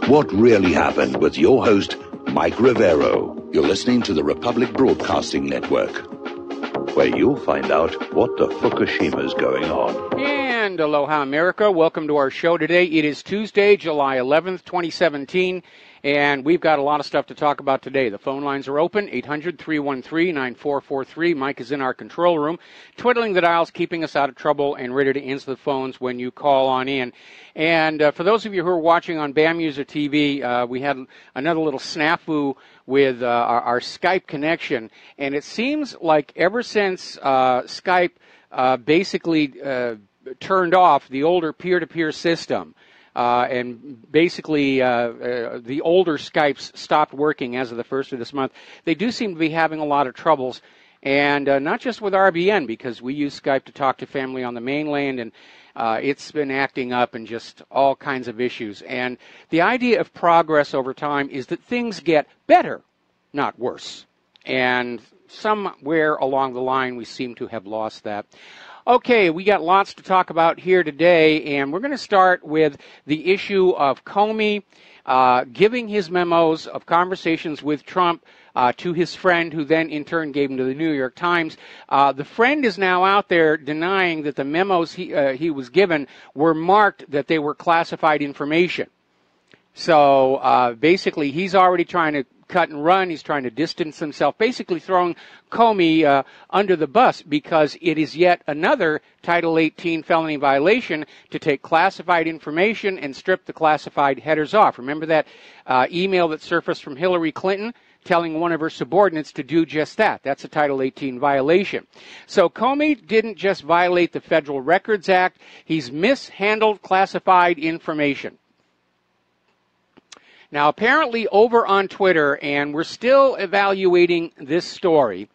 What really happened with your host, Mike Rivero. You're listening to the Republic Broadcasting Network, where you'll find out what the Fukushima's going on. And aloha, America. Welcome to our show today. It is Tuesday, July 11th, 2017, and we've got a lot of stuff to talk about today. The phone lines are open, 800-313-9443. Mike is in our control room, twiddling the dials, keeping us out of trouble, and ready to answer the phones when you call on in. And for those of you who are watching on BAM User TV, we had another little snafu with our Skype connection, and it seems like ever since Skype basically turned off the older peer-to-peer system, and basically the older Skypes stopped working as of the first of this month. They do seem to be having a lot of troubles, and not just with RBN, because we use Skype to talk to family on the mainland, and it's been acting up and just all kinds of issues. And the idea of progress over time is that things get better, not worse. And somewhere along the line, we seem to have lost that. Okay, we got lots to talk about here today, and we're going to start with the issue of Comey giving his memos of conversations with Trump to his friend, who then in turn gave them to the New York Times. The friend is now out there denying that the memos he was given were marked that they were classified information. So basically, he's already trying to cut and run. He's trying to distance himself, basically throwing Comey under the bus, because it is yet another Title 18 felony violation to take classified information and strip the classified headers off. Remember that email that surfaced from Hillary Clinton telling one of her subordinates to do just that? That's a Title 18 violation. So Comey didn't just violate the Federal Records Act, he's mishandled classified information. Now, apparently over on Twitter, and we're still evaluating this story,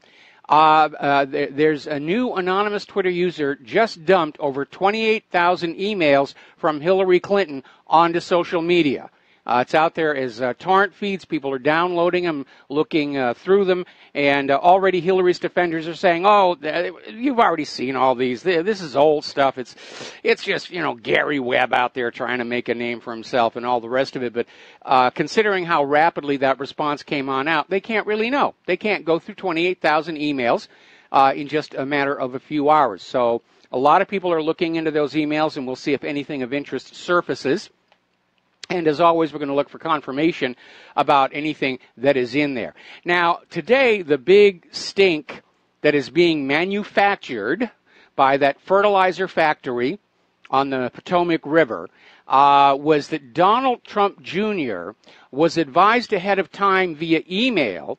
there's a new anonymous Twitter user just dumped over 28,000 emails from Hillary Clinton onto social media. It's out there as torrent feeds. People are downloading them, looking through them, and already Hillary's defenders are saying, "Oh, you've already seen all these. This is old stuff. It's just, Gary Webb out there trying to make a name for himself and all the rest of it." But considering how rapidly that response came on out, they can't really know. They can't go through 28,000 emails in just a matter of a few hours. So a lot of people are looking into those emails, and we'll see if anything of interest surfaces. And as always, we're going to look for confirmation about anything that is in there. Now, today, the big stink that is being manufactured by that fertilizer factory on the Potomac River was that Donald Trump Jr. was advised ahead of time via email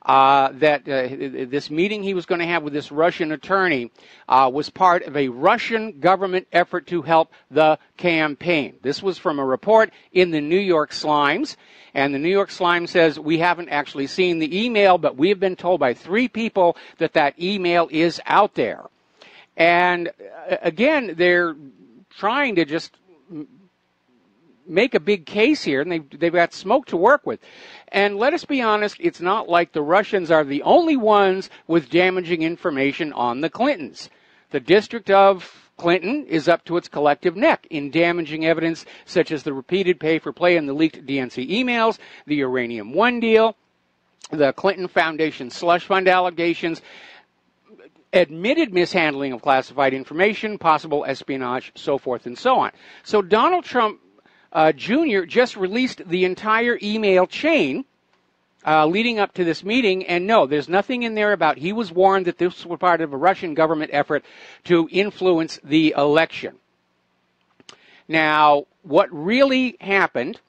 that this meeting he was going to have with this Russian attorney was part of a Russian government effort to help the campaign. This was from a report in the New York Slimes, and the New York Slimes says, we haven't actually seen the email, but we have been told by 3 people that that email is out there. And again, they're trying to just make a big case here, and they've got smoke to work with. And let us be honest, it's not like the Russians are the only ones with damaging information on the Clintons. The District of Clinton is up to its collective neck in damaging evidence such as the repeated pay-for-play and the leaked DNC emails, the Uranium One deal, the Clinton Foundation slush fund allegations, admitted mishandling of classified information, possible espionage, so forth and so on. So Donald Trump Jr. just released the entire email chain leading up to this meeting, and no, there's nothing in there about he was warned that this was part of a Russian government effort to influence the election. Now, what really happened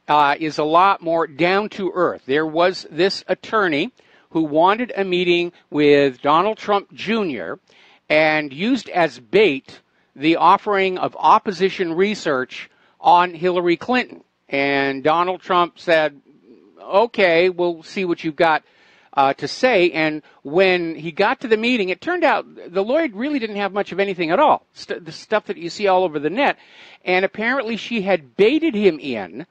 is a lot more down to earth. There was this attorney who wanted a meeting with Donald Trump Jr. and used as bait the offering of opposition research on Hillary Clinton. And Donald Trump said, okay, we'll see what you've got to say. And when he got to the meeting, it turned out the lawyer really didn't have much of anything at all, the stuff that you see all over the net. And apparently she had baited him in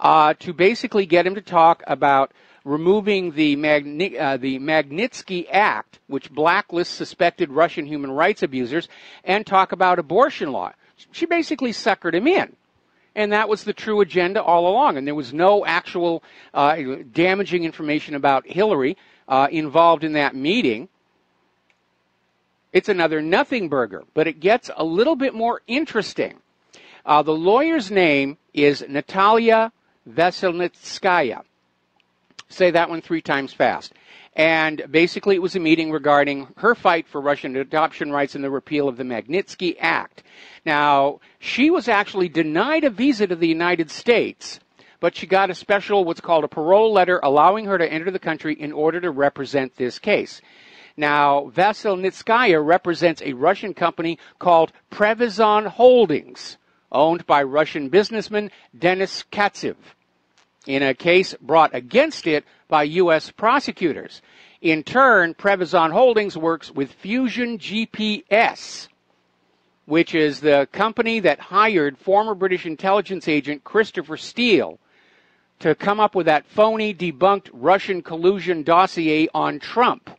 to basically get him to talk about removing the Magnitsky Act, which blacklists suspected Russian human rights abusers, and talk about abortion law. She basically suckered him in. And that was the true agenda all along. And there was no actual damaging information about Hillary involved in that meeting. It's another nothing burger, but it gets a little bit more interesting. The lawyer's name is Natalia Veselnitskaya. Say that one 3 times fast. And basically it was a meeting regarding her fight for Russian adoption rights and the repeal of the Magnitsky Act. Now, she was actually denied a visa to the United States, but she got a special, what's called a parole letter, allowing her to enter the country in order to represent this case. Now, Veselnitskaya represents a Russian company called Previzon Holdings, owned by Russian businessman Denis Katsev, in a case brought against it by U.S. prosecutors. In turn, Previzon Holdings works with Fusion GPS, which is the company that hired former British intelligence agent Christopher Steele to come up with that phony, debunked Russian collusion dossier on Trump.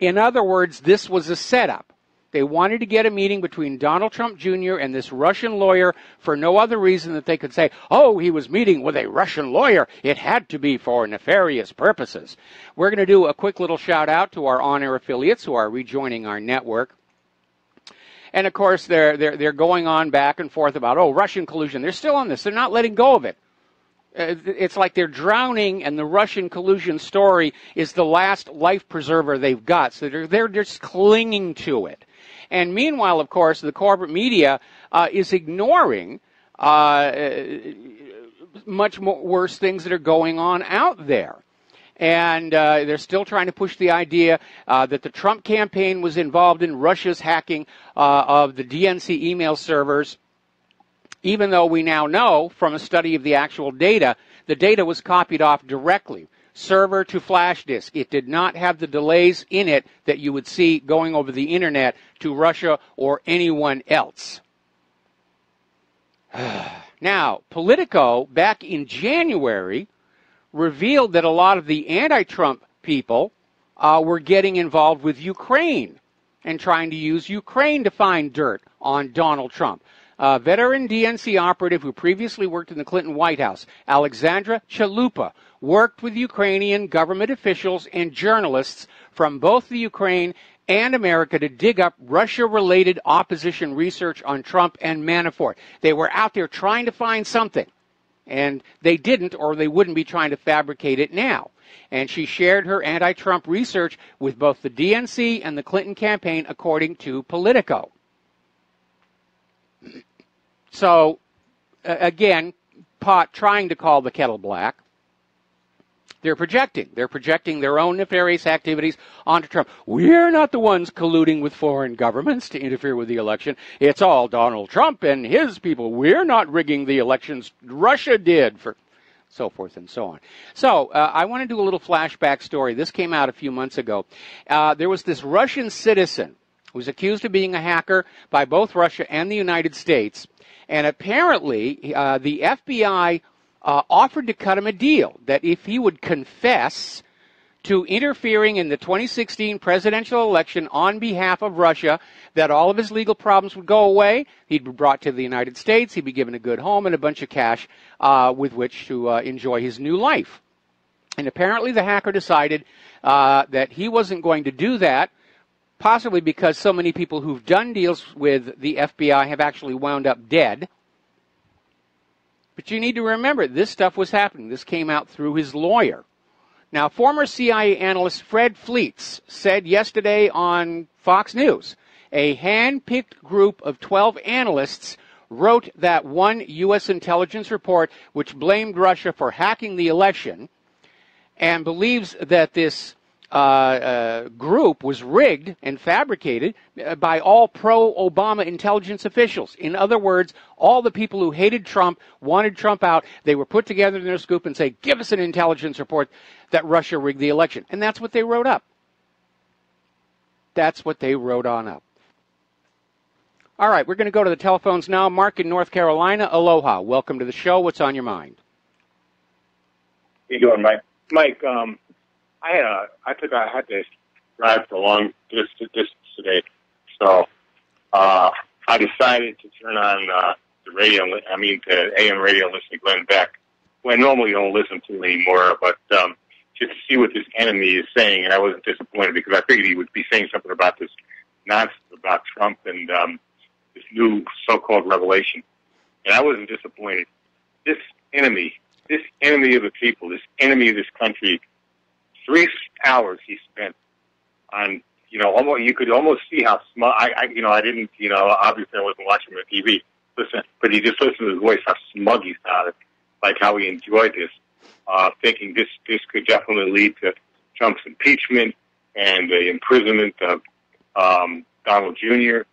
In other words, this was a setup. They wanted to get a meeting between Donald Trump Jr. and this Russian lawyer for no other reason that they could say, oh, he was meeting with a Russian lawyer. It had to be for nefarious purposes. We're going to do a quick little shout out to our on-air affiliates who are rejoining our network. And of course, they're going on back and forth about, oh, Russian collusion. They're still on this. They're not letting go of it. It's like they're drowning, and the Russian collusion story is the last life preserver they've got. So they're just clinging to it. And meanwhile, of course, the corporate media is ignoring much more worse things that are going on out there. And they're still trying to push the idea that the Trump campaign was involved in Russia's hacking of the DNC email servers, even though we now know from a study of the actual data, the data was copied off directly, server to flash disk. It did not have the delays in it that you would see going over the internet to Russia or anyone else. Now, Politico, back in January, revealed that a lot of the anti-Trump people were getting involved with Ukraine and trying to use Ukraine to find dirt on Donald Trump. Veteran DNC operative who previously worked in the Clinton White House, Alexandra Chalupa, worked with Ukrainian government officials and journalists from both the Ukraine and America to dig up Russia-related opposition research on Trump and Manafort. They were out there trying to find something, and they didn't, or they wouldn't be trying to fabricate it now. And she shared her anti-Trump research with both the DNC and the Clinton campaign, according to Politico. So, again, pot trying to call the kettle black. They're projecting. They're projecting their own nefarious activities onto Trump. We're not the ones colluding with foreign governments to interfere with the election. It's all Donald Trump and his people. We're not rigging the elections. Russia did, for so forth and so on. So I want to do a little flashback story. This came out a few months ago. There was this Russian citizen who was accused of being a hacker by both Russia and the United States. And apparently the FBI offered to cut him a deal that if he would confess to interfering in the 2016 presidential election on behalf of Russia, that all of his legal problems would go away. He'd be brought to the United States. He'd be given a good home and a bunch of cash with which to enjoy his new life. And apparently the hacker decided that he wasn't going to do that, possibly because so many people who've done deals with the FBI have actually wound up dead. But you need to remember, this stuff was happening. This came out through his lawyer. Now, former CIA analyst Fred Fleets said yesterday on Fox News, a hand-picked group of 12 analysts wrote that one U.S. intelligence report which blamed Russia for hacking the election and believes that this group was rigged and fabricated by all pro-Obama intelligence officials. In other words, all the people who hated Trump, wanted Trump out, they were put together in their scoop and say, give us an intelligence report that Russia rigged the election. And that's what they wrote up. That's what they wrote on up. All right, we're going to go to the telephones now. Mark in North Carolina, aloha. Welcome to the show. What's on your mind? How you doing, Mike? Mike, I had to drive for a long distance today, so I decided to turn on to radio. To AM radio, listen to Glenn Beck, who I normally don't listen to anymore. But just to see what this enemy is saying, and I wasn't disappointed because I figured he would be saying something about this nonsense about Trump and this new so-called revelation. And I wasn't disappointed. This enemy of the people, this enemy of this country, 3 hours he spent on, almost, you could almost see how smug, I didn't, obviously I wasn't watching him on TV, but he just listened to his voice, how smug he sounded, like how he enjoyed this, thinking this could definitely lead to Trump's impeachment and the imprisonment of Donald Jr.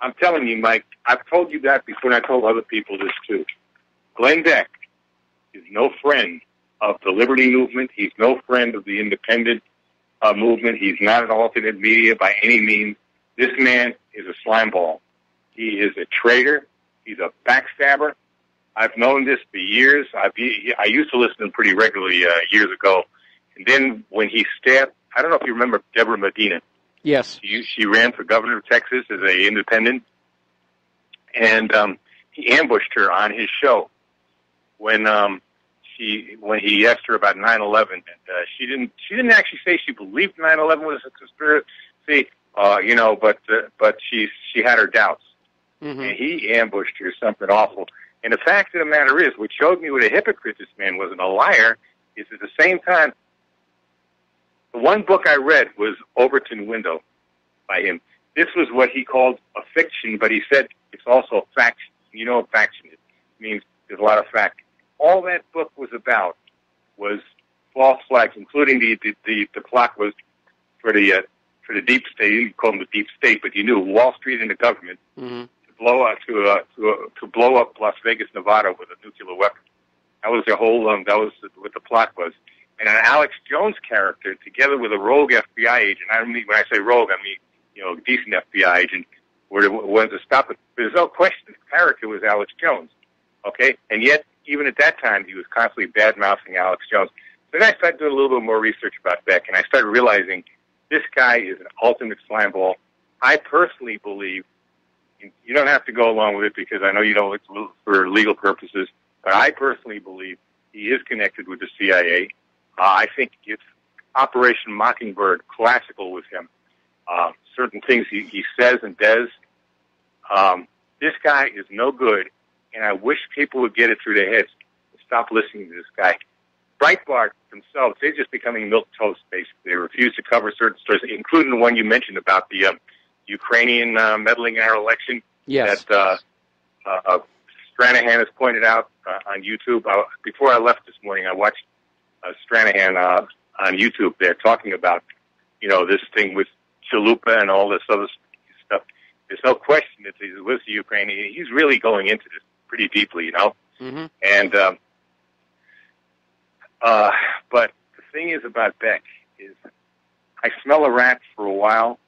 I'm telling you, Mike, I've told you that before, and I told other people this too. Glenn Beck is no friend of the liberty movement. He's no friend of the independent movement. He's not an alternate media by any means. This man is a slimeball. He is a traitor. He's a backstabber. I've known this for years. I used to listen to him pretty regularly years ago. And then when he stabbed, I don't know if you remember Deborah Medina. Yes. She ran for governor of Texas as an independent, and he ambushed her on his show when he asked her about 9/11, and she didn't actually say she believed 9/11 was a conspiracy, but she had her doubts, and he ambushed her, something awful. And the fact of the matter is, what showed me what a hypocrite this man was and a liar is at the same time. The one book I read was Overton Window by him. This was what he called a fiction, but he said it's also a faction. You know what faction is? It means there's a lot of fact. All that book was about was false flags, including the plot was for the deep state. You call them the deep state, but you knew Wall Street and the government to blow up Las Vegas, Nevada with a nuclear weapon. That was the whole. That was what the plot was. And an Alex Jones character, together with a rogue FBI agent. I don't mean, when I say rogue, I mean, decent FBI agent, wanted to stop it. There's no question the character was Alex Jones, okay? And yet, even at that time, he was constantly bad-mouthing Alex Jones. So then I started doing a little bit more research about Beck, and I started realizing this guy is an ultimate slimeball. I personally believe, you don't have to go along with it because I know you don't look for legal purposes, but I personally believe he is connected with the CIA. I think it's Operation Mockingbird, classical with him. Certain things he says and does. This guy is no good, and I wish people would get it through their heads and stop listening to this guy. Breitbart themselves, they're just becoming milk toast, basically. They refuse to cover certain stories, including the one you mentioned about the Ukrainian meddling in our election. Yes. That Stranahan has pointed out on YouTube. Before I left this morning, I watched Stranahan on YouTube there talking about, this thing with Chalupa and all this other stuff. There's no question that he's with the Ukrainian. He's really going into this pretty deeply, And but the thing is about Beck is I smell a rat for a while.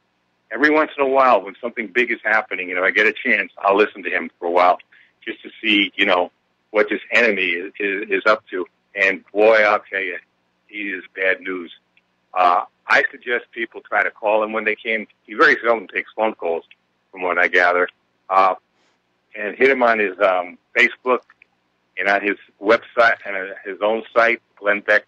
Every once in a while, when something big is happening, I get a chance, I'll listen to him for a while just to see, what this enemy is up to. And boy, I'll tell you, he is bad news. I suggest people try to call him when they can. He very seldom takes phone calls, from what I gather. And hit him on his Facebook and on his website and his own site, Glenn Beck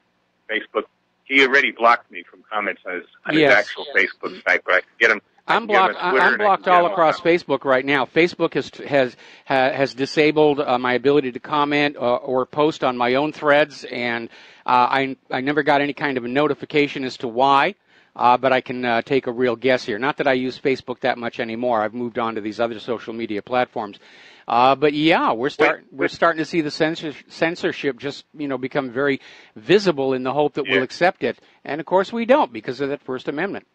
Facebook. He already blocked me from comments on his actual Facebook site, but I could get him. I'm blocked all across Facebook right now. Facebook has disabled my ability to comment or post on my own threads, and I never got any kind of a notification as to why. But I can take a real guess here. Not that I use Facebook that much anymore. I've moved on to these other social media platforms. But yeah, we're starting to see the censorship just become very visible in the hope that we'll accept it, and of course we don't because of that First Amendment.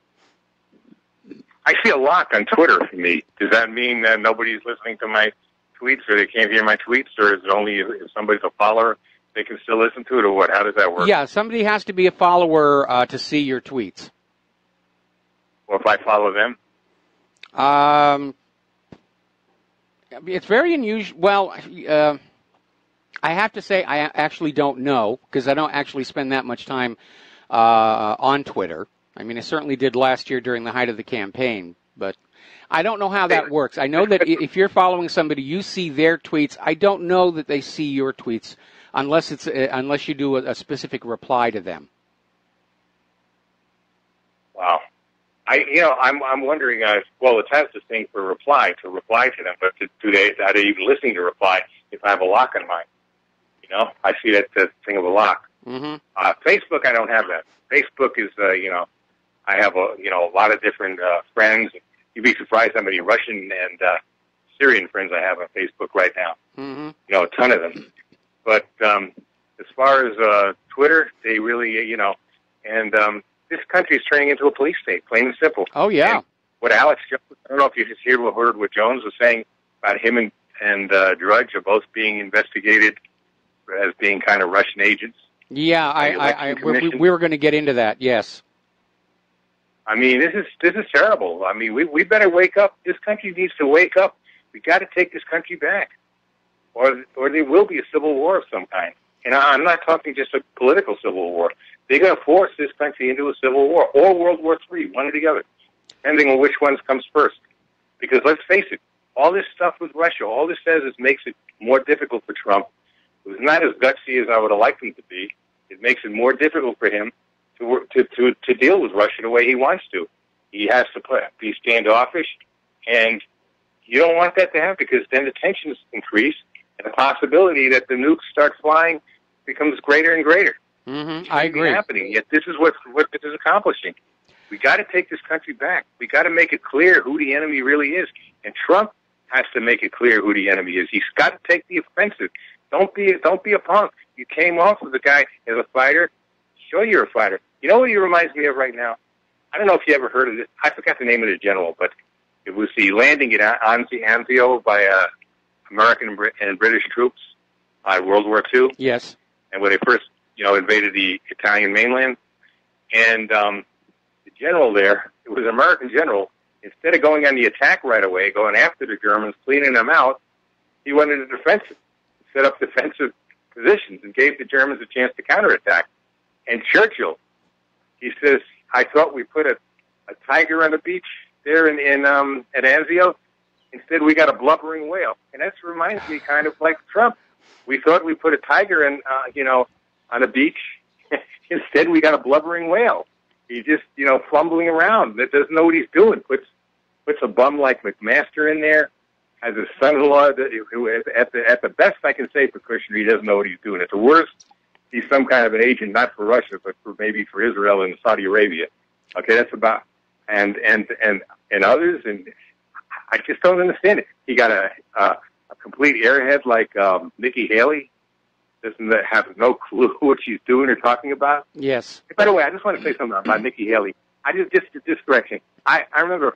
I see a lock on Twitter for me. Does that mean that nobody's listening to my tweets, or they can't hear my tweets, or is it only if somebody's a follower they can still listen to it, or what? How does that work? Yeah, somebody has to be a follower to see your tweets. Or if I follow them? It's very unusual. Well, I have to say I actually don't know because I don't actually spend that much time on Twitter. I mean, I certainly did last year during the height of the campaign, but I don't know how that works. I know that if you're following somebody, you see their tweets. I don't know that they see your tweets unless you do a specific reply to them. Wow. I'm wondering, well, it's has this thing to reply to them, but are they even listening to reply if I have a lock on mine? I see that thing of a lock. Mm-hmm. Facebook, I don't have that. Facebook is, I have a lot of different friends. You'd be surprised how many Russian and Syrian friends I have on Facebook right now. Mm-hmm. A ton of them. But as far as Twitter, they really, this country is turning into a police state, plain and simple. Oh, yeah. And what Alex Jones, I don't know if you just heard what Jones was saying about him and Drudge are both being investigated as being kind of Russian agents. Yeah, we were going to get into that, yes. I mean, this is terrible. I mean, we better wake up. This country needs to wake up. We got to take this country back, or there will be a civil war of some kind. And I'm not talking just a political civil war. They're going to force this country into a civil war or World War III, one or the other, depending on which one comes first. Because let's face it, all this stuff with Russia, all this says is makes it more difficult for Trump. It was not as gutsy as I would have liked him to be. It makes it more difficult for him to deal with Russia the way he wants to. He has to be standoffish, and you don't want that to happen because then the tensions increase, and the possibility that the nukes start flying becomes greater and greater. Mm-hmm. I agree. Happening. Yet this is what this is accomplishing. We got to take this country back. We got to make it clear who the enemy really is, and Trump has to make it clear who the enemy is. He's got to take the offensive. Don't be a punk. You came off with the guy as a fighter. Show you're a fighter. You know what he reminds me of right now? I don't know if you ever heard of this. I forgot the name of the general, but it was the landing at Anzio by American and British troops in World War II. Yes. And when they first, invaded the Italian mainland. And the general there, it was an American general, instead of going on the attack right away, going after the Germans, cleaning them out, he went into defensive, set up defensive positions, and gave the Germans a chance to counterattack. And Churchill, he says, I thought we put a tiger on the beach there at Anzio. Instead, we got a blubbering whale. And that reminds me kind of like Trump. We thought we put a tiger on the beach. Instead, we got a blubbering whale. He's just, fumbling around. That doesn't know what he's doing. Puts a bum like McMaster in there. Has a son-in-law who, at the best I can say for Kushner, he doesn't know what he's doing. At the worst, he's some kind of an agent, not for Russia, but maybe for Israel and Saudi Arabia. Okay, that's about and others, and I just don't understand it. He got a complete airhead like Nikki Haley. Doesn't have no clue what she's doing or talking about. Yes. By the way, I just want to say something about Nikki Haley. I just correction. I remember,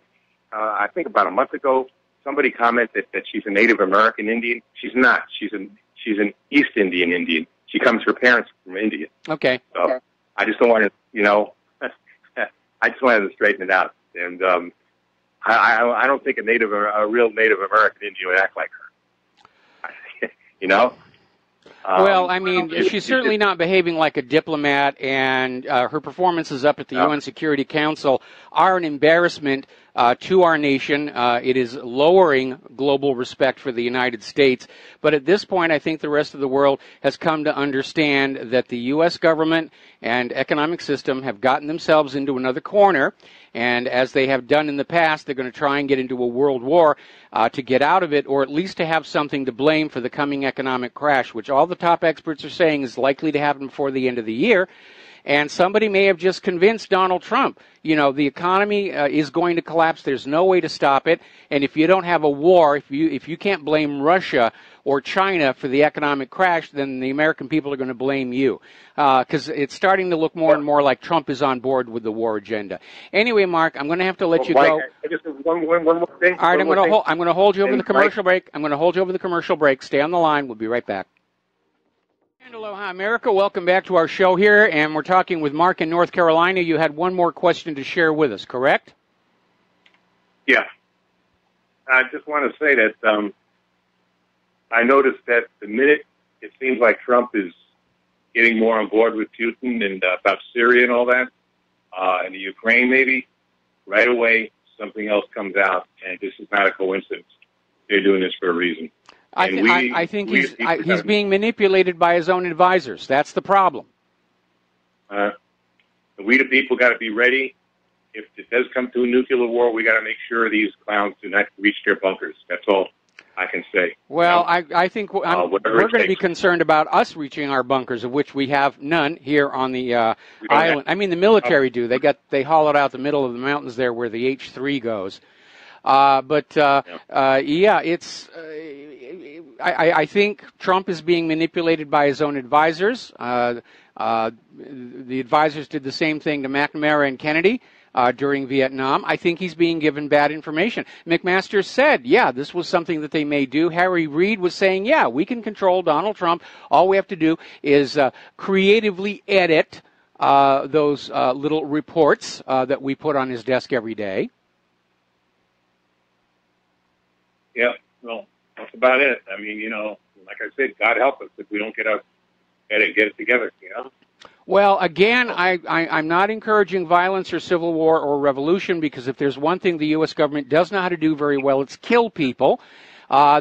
I think about a month ago, somebody commented that she's a Native American Indian. She's not. She's an East Indian Indian. Her parents from India. Okay. So okay. I just don't want to, I just wanted to straighten it out. And I don't think a real Native American Indian would act like her. Well, I mean, she's certainly not behaving like a diplomat, and her performances up at the UN Security Council are an embarrassment to our nation. It is lowering global respect for the United States. But at this point, I think the rest of the world has come to understand that the U.S. government and economic system have gotten themselves into another corner. And as they have done in the past, they're going to try and get into a world war to get out of it, or at least to have something to blame for the coming economic crash, which all the top experts are saying is likely to happen before the end of the year. And somebody may have just convinced Donald Trump, the economy is going to collapse. There's no way to stop it. And if you don't have a war, if you can't blame Russia or China for the economic crash, then the American people are going to blame you. Because it's starting to look more and more like Trump is on board with the war agenda. Anyway, Mark, I'm going to have to let you go. Just one more thing. All right, I'm going to hold you over the commercial break. I'm going to hold you over the commercial break. Stay on the line. We'll be right back. And aloha, America. Welcome back to our show here, and we're talking with Mark in North Carolina. You had one more question to share with us, correct? Yeah. I just want to say that I noticed that the minute it seems like Trump is getting more on board with Putin and about Syria and all that, and the Ukraine maybe, right away something else comes out, and this is not a coincidence. They're doing this for a reason. I think he's being manipulated by his own advisors. That's the problem. We the people got to be ready. If it does come to a nuclear war, we got to make sure these clowns do not reach their bunkers. That's all I can say. Well, I think we're going to be concerned about us reaching our bunkers, of which we have none here on the island. I mean, the military do. They hollowed out the middle of the mountains there where the H3 goes. It's. I think Trump is being manipulated by his own advisors. The advisors did the same thing to McNamara and Kennedy during Vietnam. I think he's being given bad information. McMaster said, yeah, this was something that they may do. Harry Reid was saying, yeah, we can control Donald Trump. All we have to do is creatively edit those little reports that we put on his desk every day. Yeah, well, that's about it. I mean, like I said, God help us if we don't get it together, Well, again, I'm not encouraging violence or civil war or revolution, because if there's one thing the U.S. government does know how to do very well, it's kill people.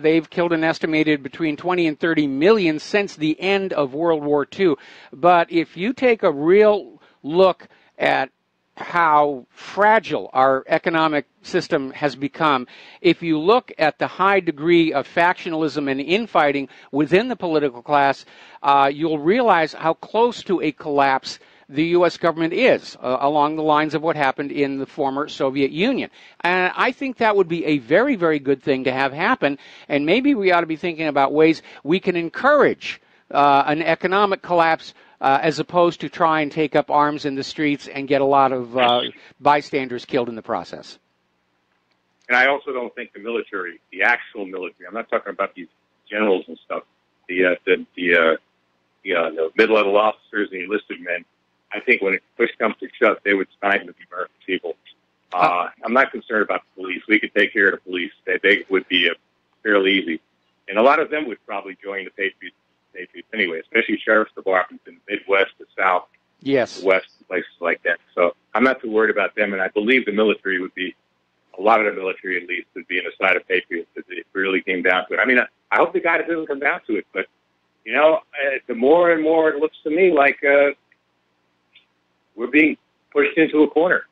They've killed an estimated between 20 and 30 million since the end of World War II. But if you take a real look at how fragile our economic system has become, if you look at the high degree of factionalism and infighting within the political class, you'll realize how close to a collapse the U.S. government is, along the lines of what happened in the former Soviet Union. And I think that would be a very, very good thing to have happen, and maybe we ought to be thinking about ways we can encourage an economic collapse as opposed to try and take up arms in the streets and get a lot of bystanders killed in the process. And I also don't think the military, the actual military, I'm not talking about these generals and stuff, the mid-level officers and the enlisted men, I think when push comes to shove, they would side with the American people. I'm not concerned about the police. We could take care of the police. They would be fairly easy. And a lot of them would probably join the Patriots anyway, especially sheriff's departments in the Midwest, the South, yes, the West, places like that. So I'm not too worried about them, and I believe the military would be, a lot of the military at least, would be on the side of Patriots if it really came down to it. I mean, I hope the guy doesn't come down to it, but, the more and more it looks to me like we're being pushed into a corner.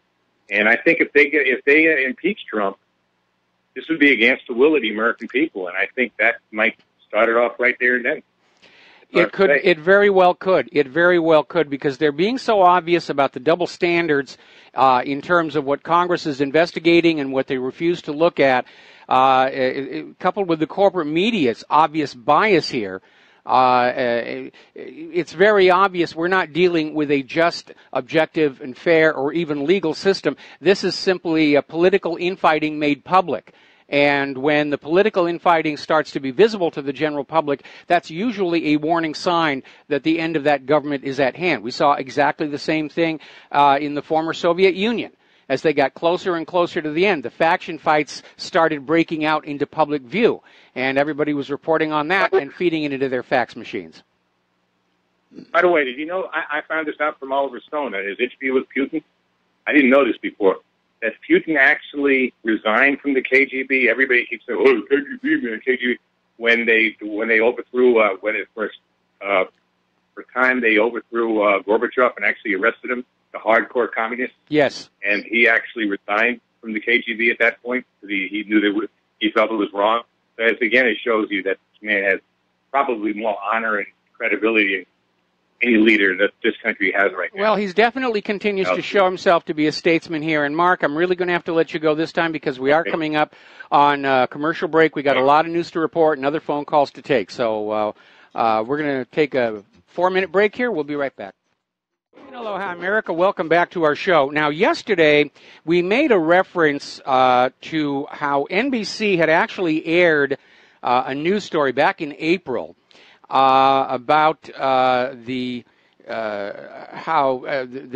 And I think if they impeach Trump, this would be against the will of the American people, and I think that might start it off right there and then. It could. It very well could. It very well could, because they're being so obvious about the double standards in terms of what Congress is investigating and what they refuse to look at, coupled with the corporate media's obvious bias here. It's very obvious we're not dealing with a just, objective, and fair or even legal system. This is simply a political infighting made public. And when the political infighting starts to be visible to the general public, that's usually a warning sign that the end of that government is at hand. We saw exactly the same thing in the former Soviet Union. As they got closer and closer to the end, the faction fights started breaking out into public view. And everybody was reporting on that and feeding it into their fax machines. By the way, did you know, I found this out from Oliver Stone at his interview with Putin. I didn't know this before. That Putin actually resigned from the KGB. Everybody keeps saying, "Oh, KGB, man, KGB." When they overthrew, for a time they overthrew Gorbachev and actually arrested him, the hardcore communist. Yes. And he actually resigned from the KGB at that point because he knew he felt it was wrong. So again, it shows you that this man has probably more honor and credibility than any leader that this country has right now. Well, he's definitely continues to show himself to be a statesman here. And Mark, I'm really going to have to let you go this time because we are coming up on commercial break. We got a lot of news to report and other phone calls to take. So we're going to take a 4-minute break here. We'll be right back. Aloha, America. Welcome back to our show. Now, yesterday, we made a reference to how NBC had actually aired a news story back in April about how the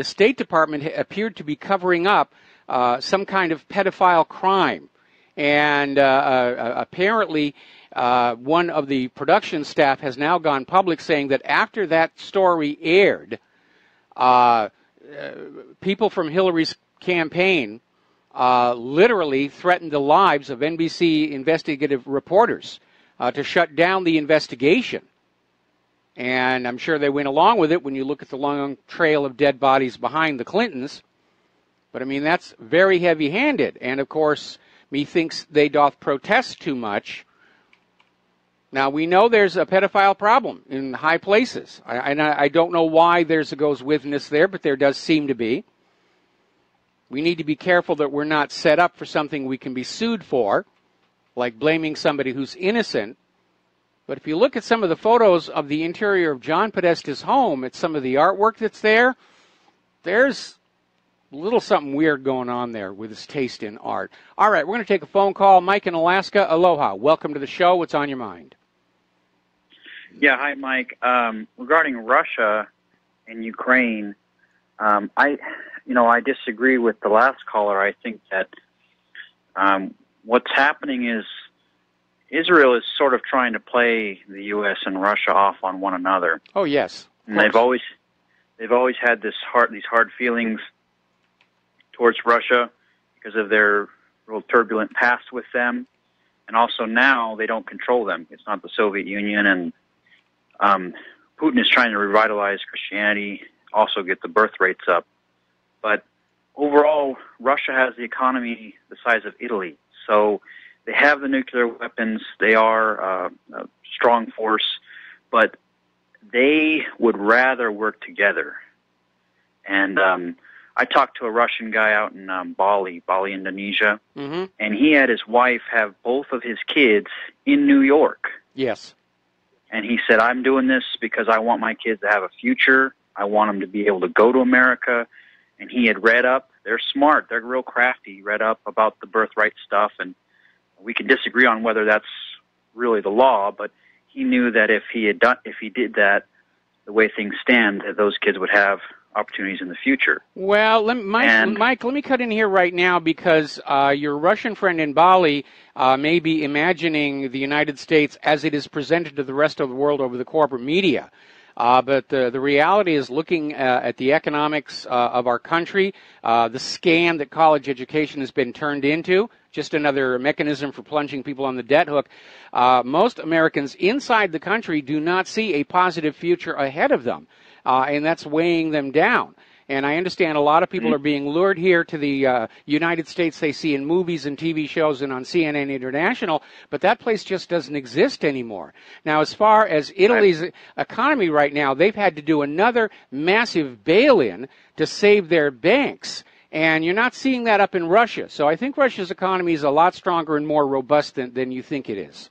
State Department appeared to be covering up some kind of pedophile crime. And apparently, one of the production staff has now gone public saying that after that story aired, people from Hillary's campaign literally threatened the lives of NBC investigative reporters to shut down the investigation. And I'm sure they went along with it when you look at the long trail of dead bodies behind the Clintons. But, I mean, that's very heavy-handed. And, of course, methinks they doth protest too much. Now, we know there's a pedophile problem in high places. I don't know why there's a goes withness there, but there does seem to be. We need to be careful that we're not set up for something we can be sued for, like blaming somebody who's innocent. But if you look at some of the photos of the interior of John Podesta's home, at some of the artwork that's there, there's a little something weird going on there with his taste in art. All right, we're going to take a phone call. Mike in Alaska, aloha. Welcome to the show. What's on your mind? Yeah, hi, Mike. Regarding Russia and Ukraine, I disagree with the last caller. I think that what's happening is Israel is sort of trying to play the U.S. and Russia off on one another. Oh, yes. And they've always had these hard feelings towards Russia because of their real turbulent past with them, and also now they don't control them. It's not the Soviet Union, and Putin is trying to revitalize Christianity, also get the birth rates up. But overall, Russia has the economy the size of Italy, so they have the nuclear weapons. They are a strong force, but they would rather work together. And I talked to a Russian guy out in Bali, Indonesia, and he had his wife have both of his kids in New York. Yes. And he said, I'm doing this because I want my kids to have a future. I want them to be able to go to America. And he had read up. They're smart. They're real crafty. He read up about the birthright stuff, and we can disagree on whether that's really the law, but he knew that if he did that, the way things stand, that those kids would have opportunities in the future. Well, Mike, let me cut in here right now, because your Russian friend in Bali may be imagining the United States as it is presented to the rest of the world over the corporate media. But the reality is, looking at the economics of our country, the scam that college education has been turned into, just another mechanism for plunging people on the debt hook. Most Americans inside the country do not see a positive future ahead of them, and that's weighing them down. And I understand a lot of people are being lured here to the United States they see in movies and TV shows and on CNN International, but that place just doesn't exist anymore. Now, as far as Italy's economy right now, they've had to do another massive bail-in to save their banks. And you're not seeing that up in Russia. So I think Russia's economy is a lot stronger and more robust than you think it is.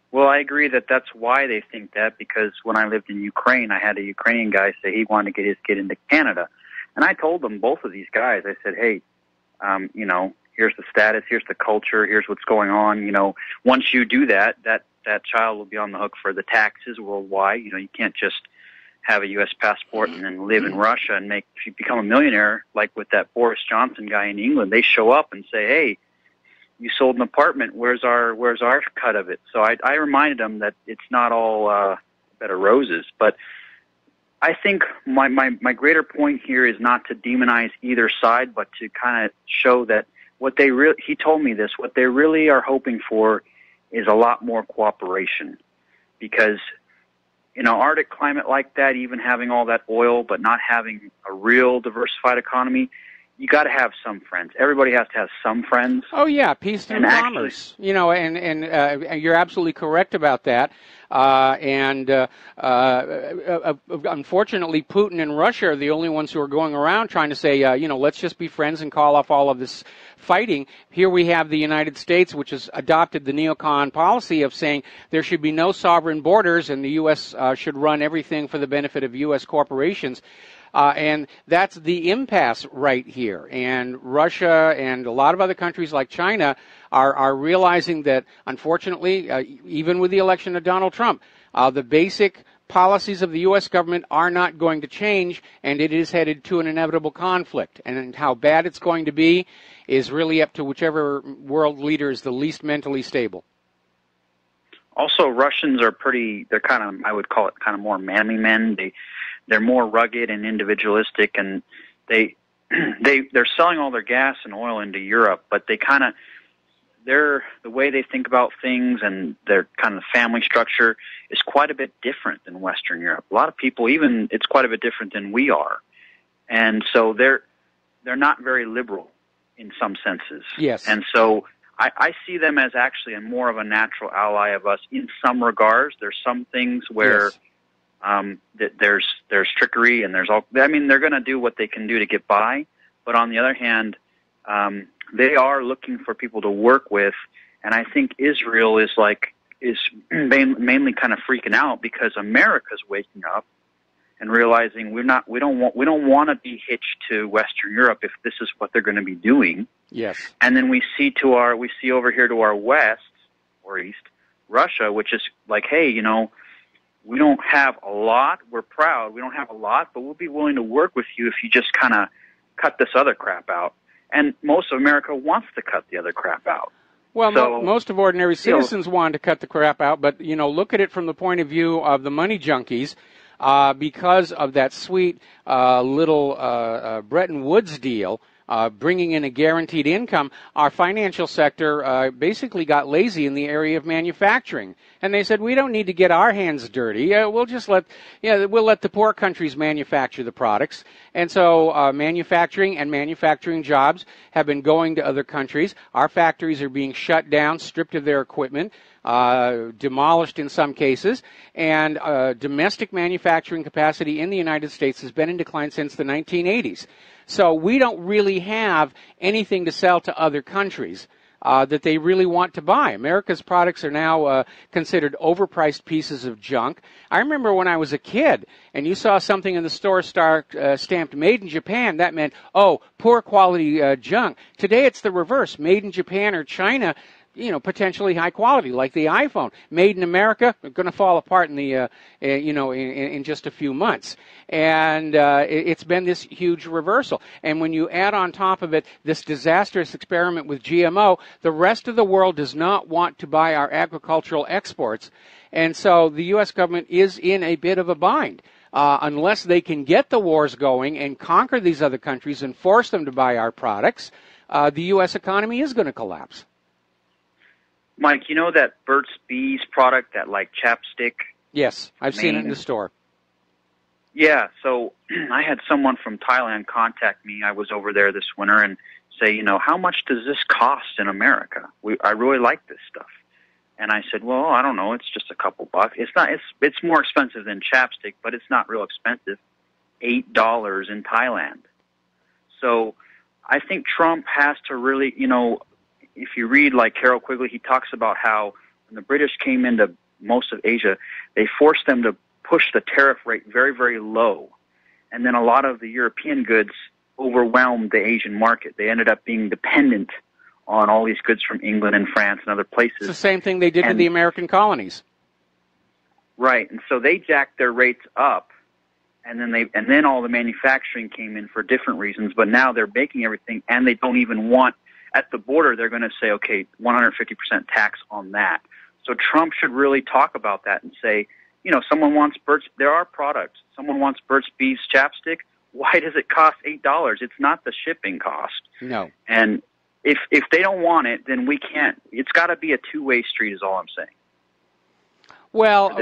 Well, I agree that that's why they think that, because when I lived in Ukraine, I had a Ukrainian guy say he wanted to get his kid into Canada. And I told them, both of these guys, I said, hey, here's the status, here's the culture, here's what's going on. Once you do that child will be on the hook for the taxes worldwide. You can't just have a U.S. passport and then live in Russia and if you become a millionaire, like with that Boris Johnson guy in England, they show up and say, hey, you sold an apartment, where's our cut of it? So I reminded them that it's not all bed of roses. But I think my greater point here is not to demonize either side, but to kind of show that he told me this, what they really are hoping for is a lot more cooperation. Because in an Arctic climate like that, even having all that oil but not having a real diversified economy, you got to have some friends. Everybody has to have some friends. Oh yeah, peace and commerce. And you're absolutely correct about that. Unfortunately, Putin and Russia are the only ones who are going around trying to say, let's just be friends and call off all of this fighting. Here we have the United States, which has adopted the neocon policy of saying there should be no sovereign borders, and the U.S. Should run everything for the benefit of U.S. corporations. And that's the impasse right here. And Russia and a lot of other countries like China are realizing that, unfortunately, even with the election of Donald Trump, the basic policies of the U.S. government are not going to change, and it is headed to an inevitable conflict. And how bad it's going to be is really up to whichever world leader is the least mentally stable. Also, Russians are they're kind of, I would call it kind of more manly men. They're more rugged and individualistic, and they they're selling all their gas and oil into Europe, but they kind of the way they think about things and their kind of family structure is quite a bit different than Western Europe. A lot of people, even it's quite a bit different than we are, and so they're not very liberal in some senses. Yes. And so I see them as actually more of a natural ally of us in some regards. There's some things where that there's trickery and there's all. I mean, they're going to do what they can do to get by, but on the other hand, they are looking for people to work with, and I think Israel is mainly kind of freaking out because America's waking up and realizing we don't want to be hitched to Western Europe if this is what they're going to be doing. Yes. And then we see over here to our west or east, Russia, which is like, hey, you know, we don't have a lot. We're proud. We don't have a lot, but we'll be willing to work with you if you just kind of cut this other crap out. And most of America wants to cut the other crap out. Well, so, most of ordinary citizens want to cut the crap out, but, you know, look at it from the point of view of the money junkies. Because of that sweet little Bretton Woods deal, bringing in a guaranteed income, our financial sector basically got lazy in the area of manufacturing. And they said, we don't need to get our hands dirty. We'll just let the poor countries manufacture the products. And so manufacturing and manufacturing jobs have been going to other countries. Our factories are being shut down, stripped of their equipment, demolished in some cases, and domestic manufacturing capacity in the United States has been in decline since the 1980s. So we don't really have anything to sell to other countries that they really want to buy. America's products are now considered overpriced pieces of junk. I remember when I was a kid and you saw something in the store stamped Made in Japan, that meant, oh, poor quality junk. Today it's the reverse. Made in Japan or China, you know, potentially high quality, like the iPhone. Made in America, going to fall apart in the, in just a few months. And it's been this huge reversal. And when you add on top of it this disastrous experiment with GMO, the rest of the world does not want to buy our agricultural exports. And so the U.S. government is in a bit of a bind. Unless they can get the wars going and conquer these other countries and force them to buy our products, the U.S. economy is going to collapse. Mike, you know that Burt's Bees product, that like chapstick? Yes, I've seen it in the store. Yeah, so I had someone from Thailand contact me. I was over there this winter and say, you know, how much does this cost in America? I really like this stuff. And I said, well, I don't know. It's just a couple bucks. It's more expensive than chapstick, but it's not real expensive. $8 in Thailand. So I think Trump has to really, you know, if you read like Carol Quigley, he talks about how when the British came into most of Asia, they forced them to push the tariff rate very, very low. And then a lot of the European goods overwhelmed the Asian market. They ended up being dependent on all these goods from England and France and other places. It's the same thing they did to the American colonies. Right. And so they jacked their rates up, and then all the manufacturing came in for different reasons, but now they're making everything, and they don't even want. At the border, they're going to say, okay, 150% tax on that. So Trump should really talk about that and say, you know, there are products. Someone wants Burt's Bees chapstick. Why does it cost $8? It's not the shipping cost. No. And if they don't want it, then we can't. It's got to be a two-way street is all I'm saying. Well,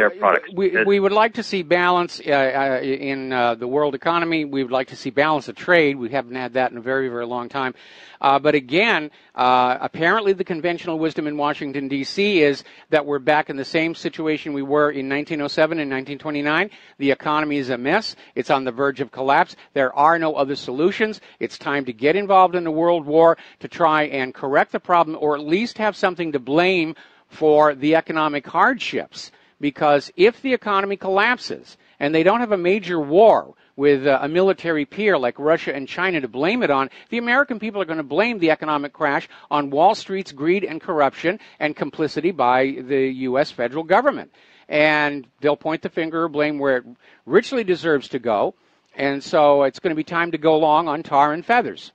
we would like to see balance in the world economy. We would like to see balance of trade. We haven't had that in a very, very long time. But again, apparently the conventional wisdom in Washington, D.C. is that we're back in the same situation we were in 1907 and 1929. The economy is a mess. It's on the verge of collapse. There are no other solutions. It's time to get involved in a world war to try and correct the problem, or at least have something to blame for the economic hardships. Because if the economy collapses and they don't have a major war with a military peer like Russia and China to blame it on, the American people are going to blame the economic crash on Wall Street's greed and corruption and complicity by the U.S. federal government. And they'll point the finger or blame where it richly deserves to go. And so it's going to be time to go long on tar and feathers.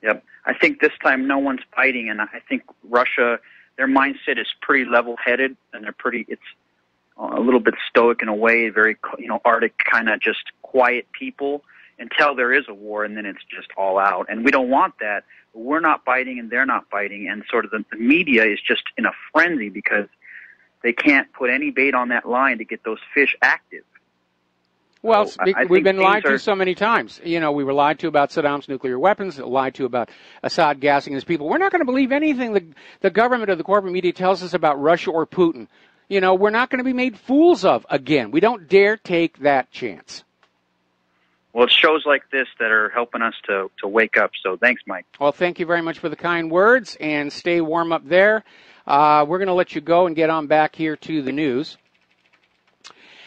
Yep. I think this time no one's fighting, and I think Russia, their mindset is pretty level-headed, and it's a little bit stoic in a way, very, Arctic kind of just quiet people. until there is a war, and then it's just all out. And we don't want that. We're not biting, and they're not biting, and sort of the media is just in a frenzy because they can't put any bait on that line to get those fish active. Well, So we've been lied to so many times. You know, we were lied to about Saddam's nuclear weapons, lied to about Assad gassing his people. We're not going to believe anything the government or the corporate media tells us about Russia or Putin. You know, we're not going to be made fools of again. We don't dare take that chance. Well, it's shows like this that are helping us to wake up. So thanks, Mike. Well, thank you very much for the kind words, and stay warm up there. We're going to let you go and get on back here to the news.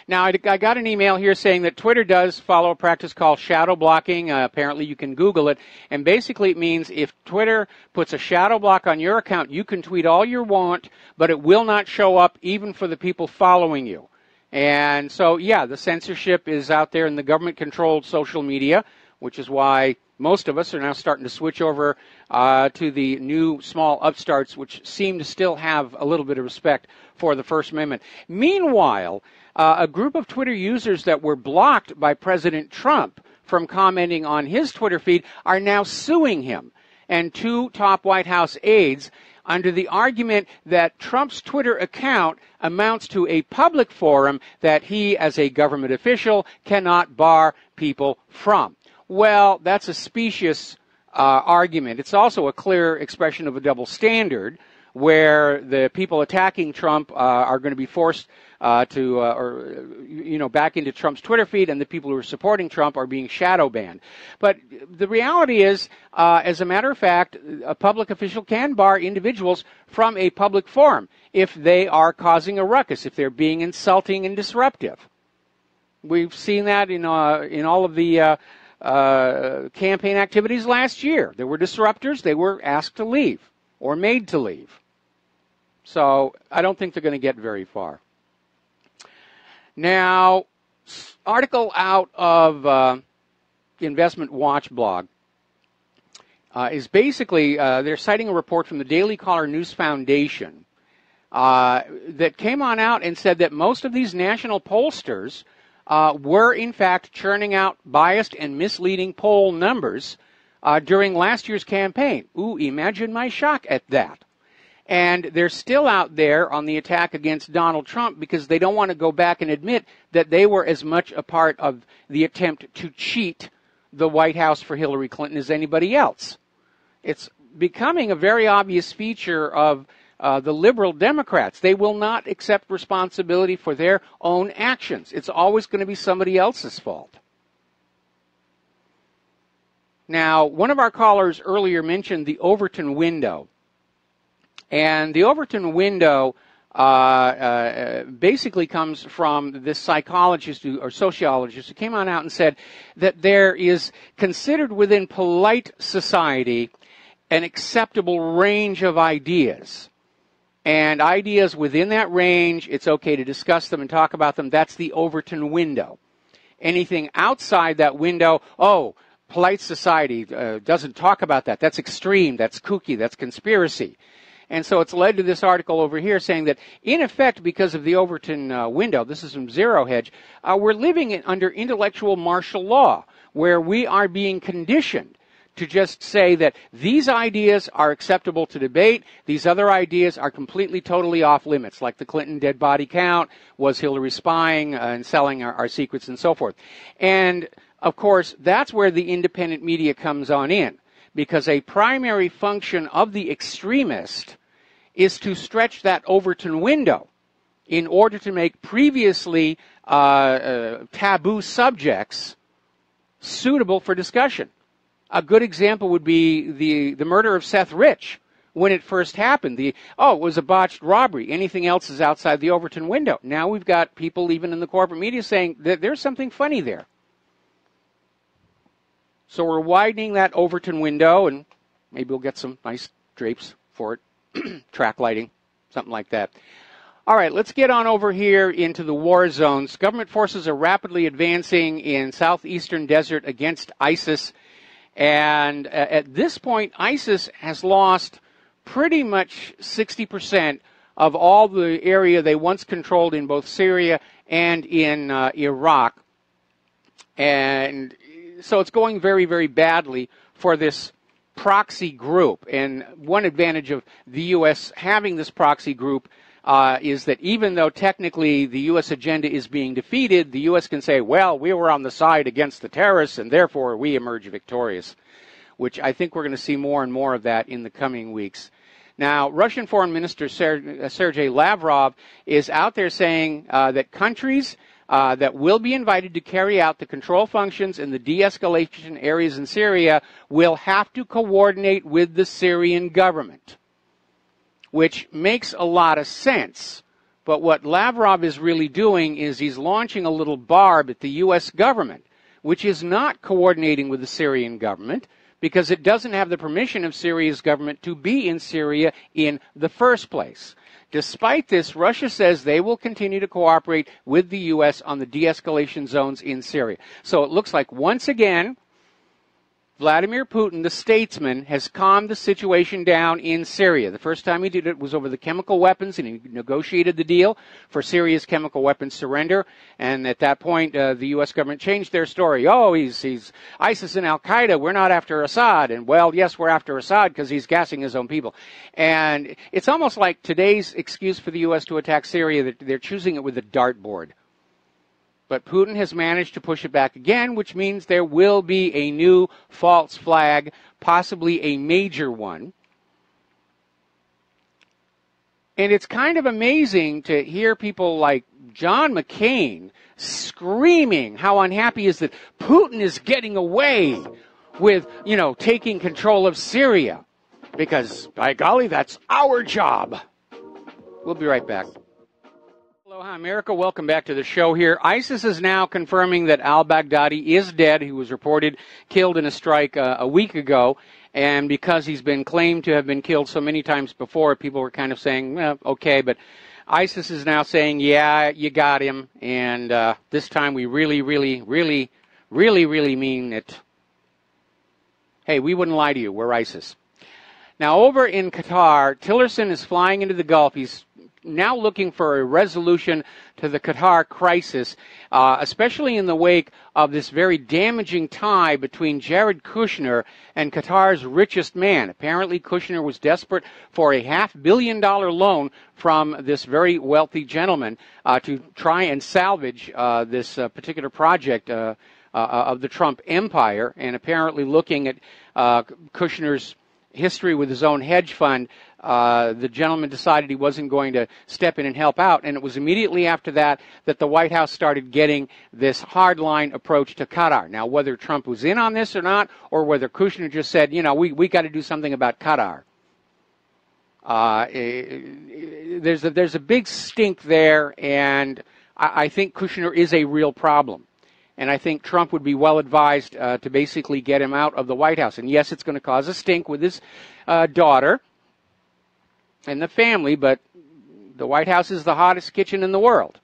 Now, I got an email here saying that Twitter does follow a practice called shadow blocking. Apparently, you can Google it. And basically, it means if Twitter puts a shadow block on your account, you can tweet all you want, but it will not show up even for the people following you. And so, yeah, the censorship is out there in the government-controlled social media, which is why most of us are now starting to switch over to the new small upstarts, which seem to still have a little bit of respect for the First Amendment. Meanwhile, a group of Twitter users that were blocked by President Trump from commenting on his Twitter feed are now suing him and two top White House aides under the argument that Trump's Twitter account amounts to a public forum that he, as a government official, cannot bar people from. Well, that's a specious argument. It's also a clear expression of a double standard where the people attacking Trump are going to be forced back into Trump's Twitter feed, and the people who are supporting Trump are being shadow banned. But the reality is, as a matter of fact, a public official can bar individuals from a public forum if they are causing a ruckus, if they're being insulting and disruptive. We've seen that in all of the campaign activities last year. There were disruptors. They were asked to leave or made to leave. So I don't think they're going to get very far. Now, article out of Investment Watch blog is basically, they're citing a report from the Daily Caller News Foundation that came on out and said that most of these national pollsters were, in fact, churning out biased and misleading poll numbers during last year's campaign. Ooh, imagine my shock at that. And they're still out there on the attack against Donald Trump because they don't want to go back and admit that they were as much a part of the attempt to cheat the White House for Hillary Clinton as anybody else. It's becoming a very obvious feature of the liberal Democrats. They will not accept responsibility for their own actions. It's always going to be somebody else's fault. Now, one of our callers earlier mentioned the Overton window. And the Overton window basically comes from this psychologist or sociologist who came on out and said that there is considered within polite society an acceptable range of ideas. And ideas within that range, it's okay to discuss them and talk about them. That's the Overton window. Anything outside that window, polite society doesn't talk about that. That's extreme. That's kooky. That's conspiracy. And so it's led to this article over here saying that, in effect, because of the Overton window, this is from Zero Hedge, we're living under intellectual martial law, where we are being conditioned to just say that these ideas are acceptable to debate, these other ideas are completely, totally off limits, like the Clinton dead body count, was Hillary spying and selling our secrets and so forth. And, of course, that's where the independent media comes on in. Because a primary function of the extremist is to stretch that Overton window in order to make previously taboo subjects suitable for discussion. A good example would be the murder of Seth Rich when it first happened. It was a botched robbery. Anything else is outside the Overton window. Now we've got people even in the corporate media saying that there's something funny there. So we're widening that Overton window, and maybe we'll get some nice drapes for it, track lighting, something like that. All right, let's get on over here into the war zones. Government forces are rapidly advancing in southeastern desert against ISIS, and at this point, ISIS has lost pretty much 60% of all the area they once controlled in both Syria and in Iraq. And so it's going very, very badly for this proxy group. And one advantage of the U.S. having this proxy group is that even though technically the U.S. agenda is being defeated, the U.S. can say, well, we were on the side against the terrorists, and therefore we emerge victorious, which I think we're going to see more and more of that in the coming weeks. Now, Russian Foreign Minister Sergei Lavrov is out there saying that countries that will be invited to carry out the control functions in the de-escalation areas in Syria will have to coordinate with the Syrian government, which makes a lot of sense. But what Lavrov is really doing is he's launching a little barb at the U.S. government, which is not coordinating with the Syrian government because it doesn't have the permission of Syria's government to be in Syria in the first place. Despite this, Russia says they will continue to cooperate with the U.S. on the de-escalation zones in Syria. So it looks like once again, Vladimir Putin, the statesman, has calmed the situation down in Syria. The first time he did it was over the chemical weapons, and he negotiated the deal for Syria's chemical weapons surrender. And at that point, the U.S. government changed their story. Oh, he's ISIS and Al-Qaeda. We're not after Assad. And, well, yes, we're after Assad because he's gassing his own people. And it's almost like today's excuse for the U.S. to attack Syria, that they're choosing it with a dartboard. But Putin has managed to push it back again, which means there will be a new false flag, possibly a major one. And it's kind of amazing to hear people like John McCain screaming how unhappy he is that Putin is getting away with, taking control of Syria. Because, by golly, that's our job. We'll be right back. Aloha, America. Welcome back to the show here. ISIS is now confirming that al-Baghdadi is dead. He was reported killed in a strike a week ago. And because he's been claimed to have been killed so many times before, people were kind of saying, well, okay. But ISIS is now saying, yeah, you got him. And this time we really, really, really, really, really mean it. Hey, we wouldn't lie to you. We're ISIS. Now, over in Qatar, Tillerson is flying into the Gulf. He's now looking for a resolution to the Qatar crisis, especially in the wake of this very damaging tie between Jared Kushner and Qatar's richest man. Apparently, Kushner was desperate for a $500 million loan from this very wealthy gentleman to try and salvage this particular project of the Trump empire. And apparently, looking at Kushner's history with his own hedge fund, the gentleman decided he wasn't going to step in and help out. And it was immediately after that that the White House started getting this hardline approach to Qatar. Now, whether Trump was in on this or not, or whether Kushner just said, we got to do something about Qatar. There's a big stink there, and I think Kushner is a real problem. And I think Trump would be well advised to basically get him out of the White House. And yes, it's going to cause a stink with his daughter and the family, but the White House is the hottest kitchen in the world.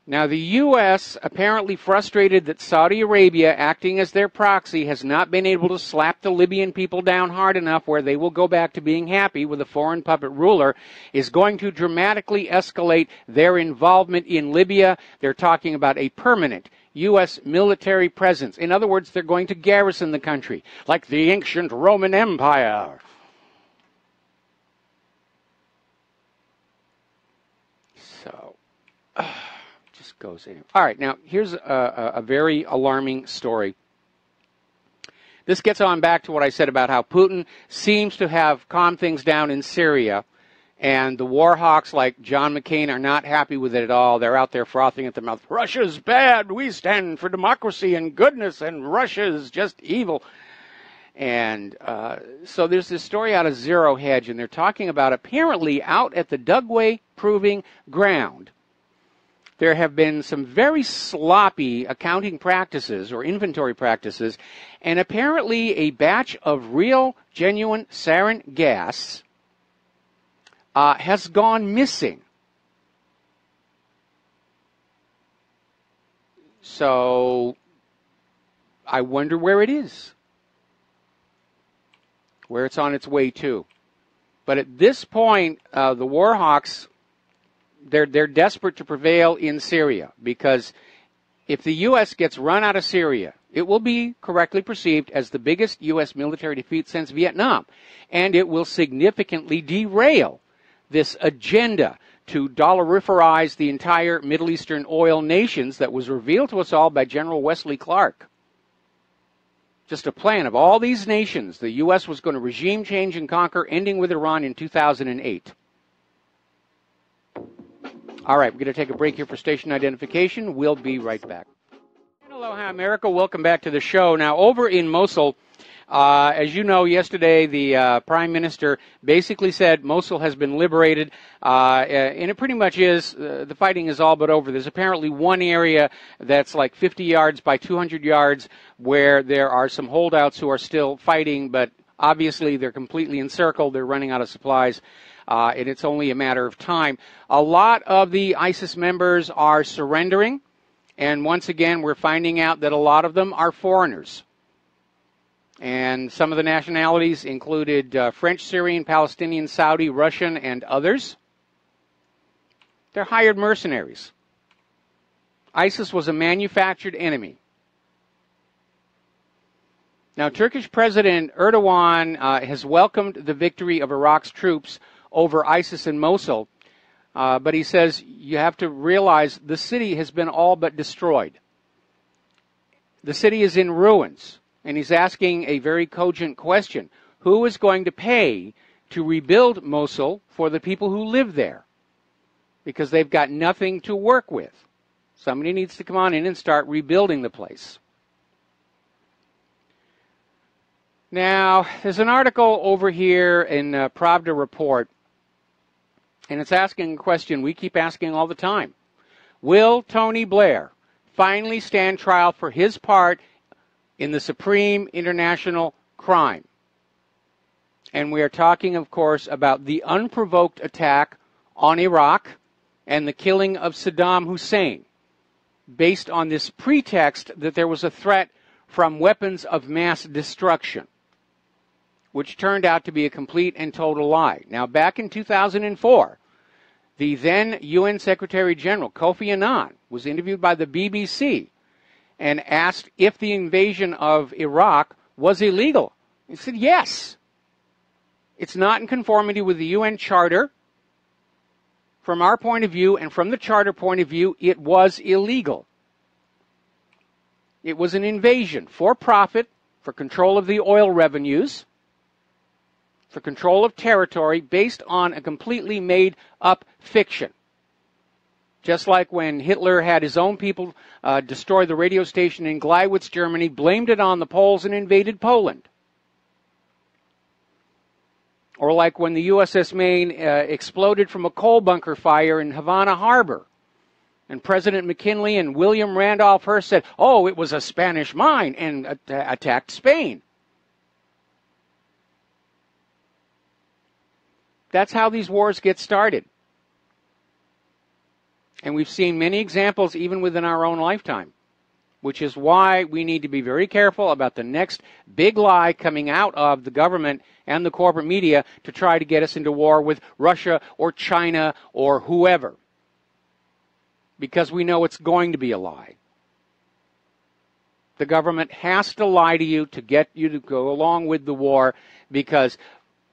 Now, the U.S., apparently frustrated that Saudi Arabia, acting as their proxy, has not been able to slap the Libyan people down hard enough where they will go back to being happy with a foreign puppet ruler, is going to dramatically escalate their involvement in Libya. They're talking about a permanent U.S. military presence. In other words, they're going to garrison the country, like the ancient Roman Empire. So... goes in. All right, now here's a very alarming story. This gets on back to what I said about how Putin seems to have calmed things down in Syria, and the war hawks like John McCain are not happy with it at all. They're out there frothing at the mouth. Russia's bad. We stand for democracy and goodness, and Russia's just evil. And so there's this story out of Zero Hedge, and they're talking about apparently out at the Dugway Proving Ground, there have been some very sloppy accounting practices or inventory practices, and apparently a batch of real, genuine sarin gas has gone missing. So I wonder where it is, where it's on its way to. But at this point, the war hawks, they're desperate to prevail in Syria because if the U.S. gets run out of Syria, it will be correctly perceived as the biggest U.S. military defeat since Vietnam, and it will significantly derail this agenda to dollarifize the entire Middle Eastern oil nations that was revealed to us all by General Wesley Clark. Just a plan of all these nations the U.S. was going to regime change and conquer, ending with Iran in 2008. All right, we're going to take a break here for station identification. We'll be right back. Aloha, America. Welcome back to the show. Now, over in Mosul, as you know, yesterday the Prime Minister basically said Mosul has been liberated, and it pretty much is. The fighting is all but over. There's apparently one area that's like 50 yards by 200 yards where there are some holdouts who are still fighting, but obviously they're completely encircled. They're running out of supplies, and it's only a matter of time. A lot of the ISIS members are surrendering, and once again we're finding out that a lot of them are foreigners. And some of the nationalities included French, Syrian, Palestinian, Saudi, Russian, and others. They're hired mercenaries. ISIS was a manufactured enemy. Now, Turkish President Erdogan has welcomed the victory of Iraq's troops over ISIS in Mosul, but he says you have to realize the city has been all but destroyed. The city is in ruins. And he's asking a very cogent question. Who is going to pay to rebuild Mosul for the people who live there? Because they've got nothing to work with. Somebody needs to come on in and start rebuilding the place. Now, there's an article over here in Pravda Report, and it's asking a question we keep asking all the time. Will Tony Blair finally stand trial for his part in the supreme international crime? And we are talking, of course, about the unprovoked attack on Iraq and the killing of Saddam Hussein, based on this pretext that there was a threat from weapons of mass destruction, which turned out to be a complete and total lie. Now, back in 2004, the then UN Secretary General, Kofi Annan, was interviewed by the BBC and asked if the invasion of Iraq was illegal. He said, yes. It's not in conformity with the UN Charter. From our point of view and from the Charter point of view, it was illegal. It was an invasion for profit, for control of the oil revenues, for control of territory based on a completely made-up fiction. Just like when Hitler had his own people destroy the radio station in Gleiwitz, Germany, blamed it on the Poles and invaded Poland. Or like when the USS Maine exploded from a coal bunker fire in Havana Harbor. And President McKinley and William Randolph Hearst said, oh, it was a Spanish mine, and attacked Spain. That's how these wars get started. And we've seen many examples even within our own lifetime, which is why we need to be very careful about the next big lie coming out of the government and the corporate media to try to get us into war with Russia or China or whoever, because we know it's going to be a lie. The government has to lie to you to get you to go along with the war, because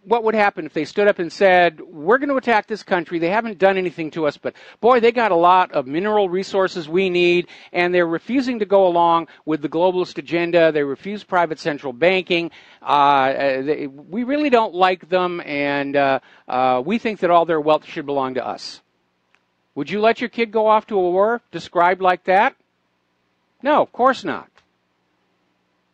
what would happen if they stood up and said, we're going to attack this country, they haven't done anything to us, but boy, they got a lot of mineral resources we need, and they're refusing to go along with the globalist agenda, they refuse private central banking, we really don't like them, and we think that all their wealth should belong to us. Would you let your kid go off to a war described like that? No, of course not.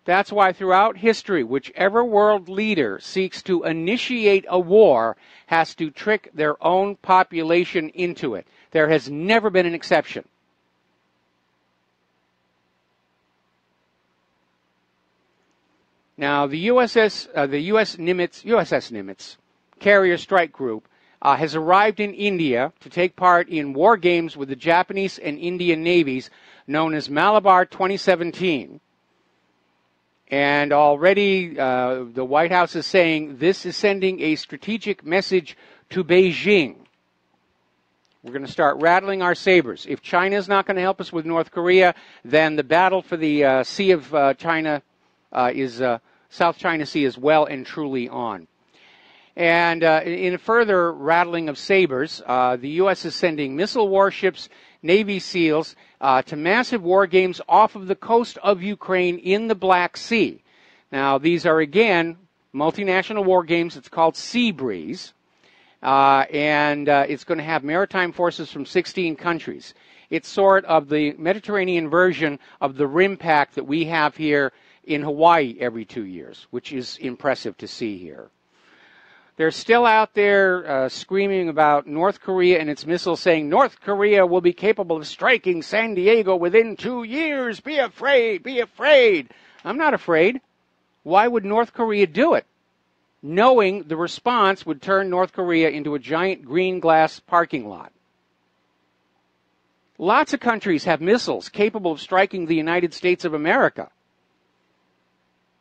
That's why throughout history, whichever world leader seeks to initiate a war has to trick their own population into it. There has never been an exception. Now, the USS Nimitz carrier strike group has arrived in India to take part in war games with the Japanese and Indian navies known as Malabar 2017. And already the White House is saying this is sending a strategic message to Beijing. We're going to start rattling our sabers. If China is not going to help us with North Korea, then the battle for the Sea of China South China Sea is well and truly on. And in a further rattling of sabers, the U.S. is sending missile warships, Navy SEALs to massive war games off of the coast of Ukraine in the Black Sea. Now, these are, again, multinational war games. It's called Sea Breeze. And it's going to have maritime forces from 16 countries. It's sort of the Mediterranean version of the RIM pact that we have here in Hawaii every 2 years, which is impressive to see here. They're still out there screaming about North Korea and its missiles, saying North Korea will be capable of striking San Diego within 2 years. Be afraid, be afraid. I'm not afraid. Why would North Korea do it? Knowing the response would turn North Korea into a giant green glass parking lot. Lots of countries have missiles capable of striking the United States of America.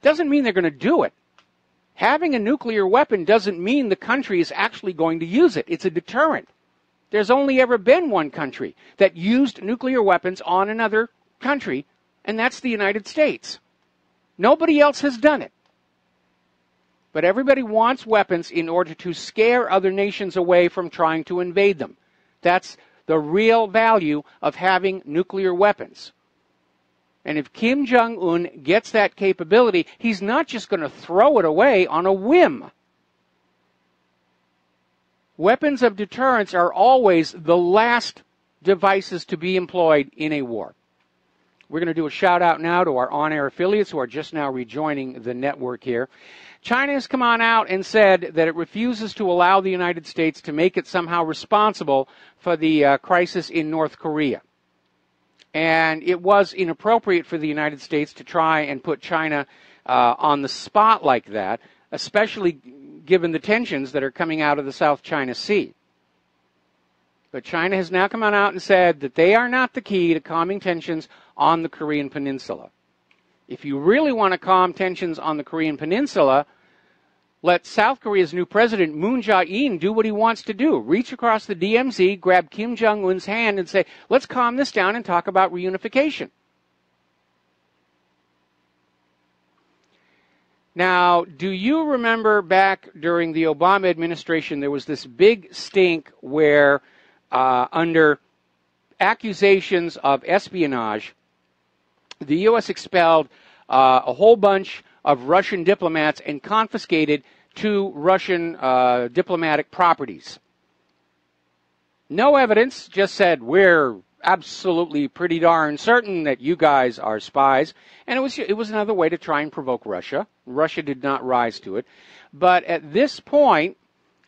Doesn't mean they're going to do it. Having a nuclear weapon doesn't mean the country is actually going to use it. It's a deterrent. There's only ever been one country that used nuclear weapons on another country, and that's the United States. Nobody else has done it. But everybody wants weapons in order to scare other nations away from trying to invade them. That's the real value of having nuclear weapons. And if Kim Jong-un gets that capability, he's not just going to throw it away on a whim. Weapons of deterrence are always the last devices to be employed in a war. We're going to do a shout out now to our on-air affiliates who are just now rejoining the network here. China has come on out and said that it refuses to allow the United States to make it somehow responsible for the crisis in North Korea. And it was inappropriate for the United States to try and put China on the spot like that, especially given the tensions that are coming out of the South China Sea. But China has now come on out and said that they are not the key to calming tensions on the Korean Peninsula. If you really want to calm tensions on the Korean Peninsula, let South Korea's new president, Moon Jae-in, do what he wants to do. Reach across the DMZ, grab Kim Jong-un's hand and say, let's calm this down and talk about reunification. Now, do you remember back during the Obama administration, there was this big stink where under accusations of espionage, the U.S. expelled a whole bunch of Russian diplomats and confiscated 2 Russian diplomatic properties. No evidence, just said, we're absolutely pretty darn certain that you guys are spies. And it was another way to try and provoke Russia. Russia did not rise to it. But at this point,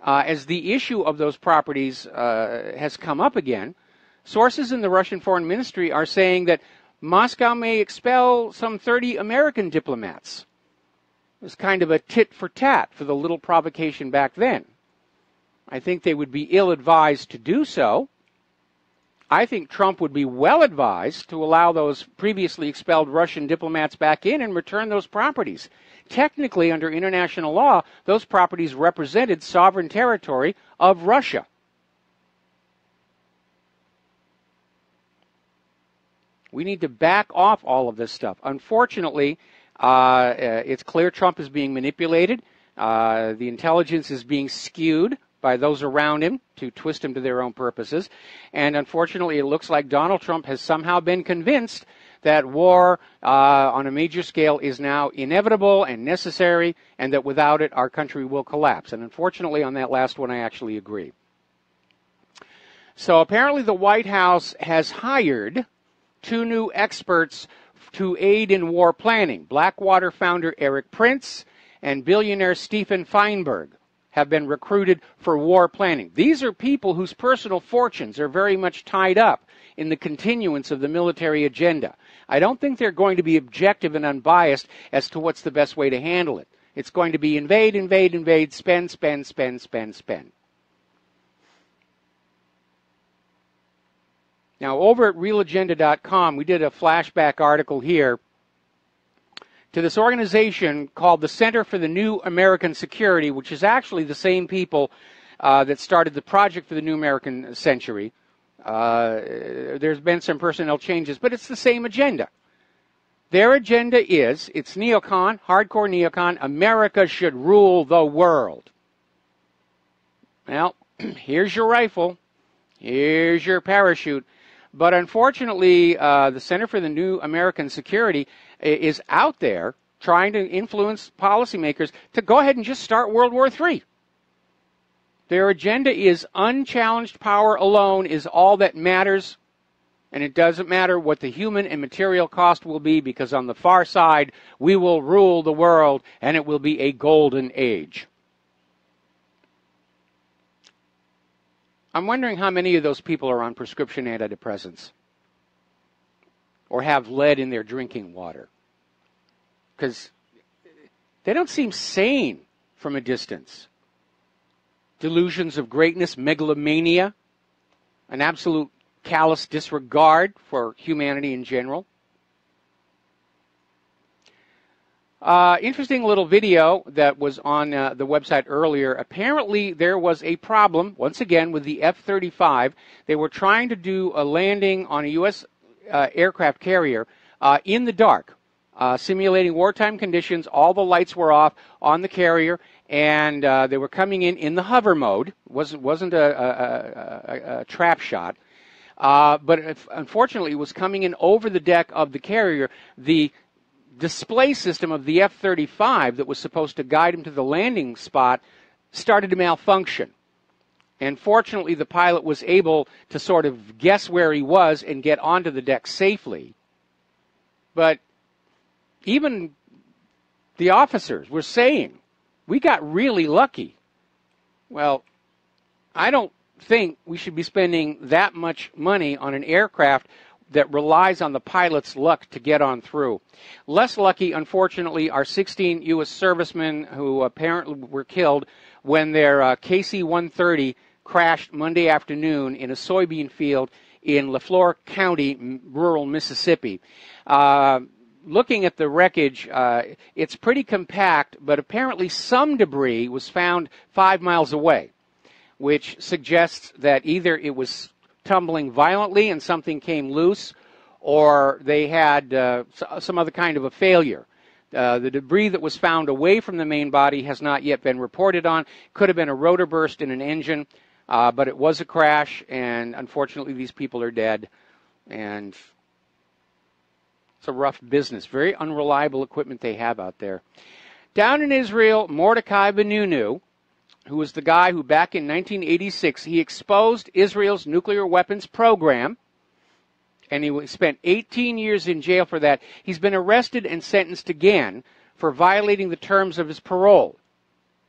as the issue of those properties has come up again, sources in the Russian Foreign Ministry are saying that Moscow may expel some 30 American diplomats. It was kind of a tit for tat for the little provocation back then. I think they would be ill-advised to do so. I think Trump would be well-advised to allow those previously expelled Russian diplomats back in and return those properties. Technically, under international law, those properties represented sovereign territory of Russia. We need to back off all of this stuff. Unfortunately, it's clear Trump is being manipulated. The intelligence is being skewed by those around him to twist him to their own purposes. And unfortunately, it looks like Donald Trump has somehow been convinced that war on a major scale is now inevitable and necessary, and that without it, our country will collapse. And unfortunately, on that last one, I actually agree. So apparently the White House has hired 2 new experts to aid in war planning. Blackwater founder Eric Prince and billionaire Stephen Feinberg have been recruited for war planning. These are people whose personal fortunes are very much tied up in the continuance of the military agenda. I don't think they're going to be objective and unbiased as to what's the best way to handle it. It's going to be invade, invade, invade, spend, spend, spend, spend, spend. Now, over at realagenda.com, we did a flashback article here to this organization called the Center for the New American Security, which is actually the same people that started the Project for the New American Century, There's been some personnel changes, but it's the same agenda. Their agenda is, it's neocon, hardcore neocon, America should rule the world. Well, here's your rifle, here's your parachute, but unfortunately, the Center for the New American Security is out there trying to influence policymakers to go ahead and just start World War III. Their agenda is unchallenged power alone is all that matters, and it doesn't matter what the human and material cost will be, because on the far side, we will rule the world, and it will be a golden age. I'm wondering how many of those people are on prescription antidepressants or have lead in their drinking water, because they don't seem sane from a distance. Delusions of greatness, megalomania, an absolute callous disregard for humanity in general. Interesting little video that was on the website earlier. Apparently there was a problem, once again, with the F-35. They were trying to do a landing on a U.S. Aircraft carrier in the dark, simulating wartime conditions. All the lights were off on the carrier, and they were coming in the hover mode. Wasn't a trap shot. But unfortunately, it was coming in over the deck of the carrier. The display system of the F-35 that was supposed to guide him to the landing spot started to malfunction. And fortunately, the pilot was able to sort of guess where he was and get onto the deck safely. But even the officers were saying, we got really lucky. Well, I don't think we should be spending that much money on an aircraft that relies on the pilot's luck to get on through. Less lucky, unfortunately, are 16 U.S. servicemen who apparently were killed when their KC-130 crashed Monday afternoon in a soybean field in LaFleur County, rural Mississippi. Looking at the wreckage, it's pretty compact, but apparently some debris was found 5 miles away, which suggests that either it was tumbling violently and something came loose, or they had some other kind of a failure. The debris that was found away from the main body has not yet been reported on. Could have been a rotor burst in an engine, but it was a crash, and unfortunately these people are dead. And it's a rough business. Very unreliable equipment they have out there. Down in Israel, Mordecai Benunu, who was the guy who back in 1986, he exposed Israel's nuclear weapons program, and he spent 18 years in jail for that. He's been arrested and sentenced again for violating the terms of his parole,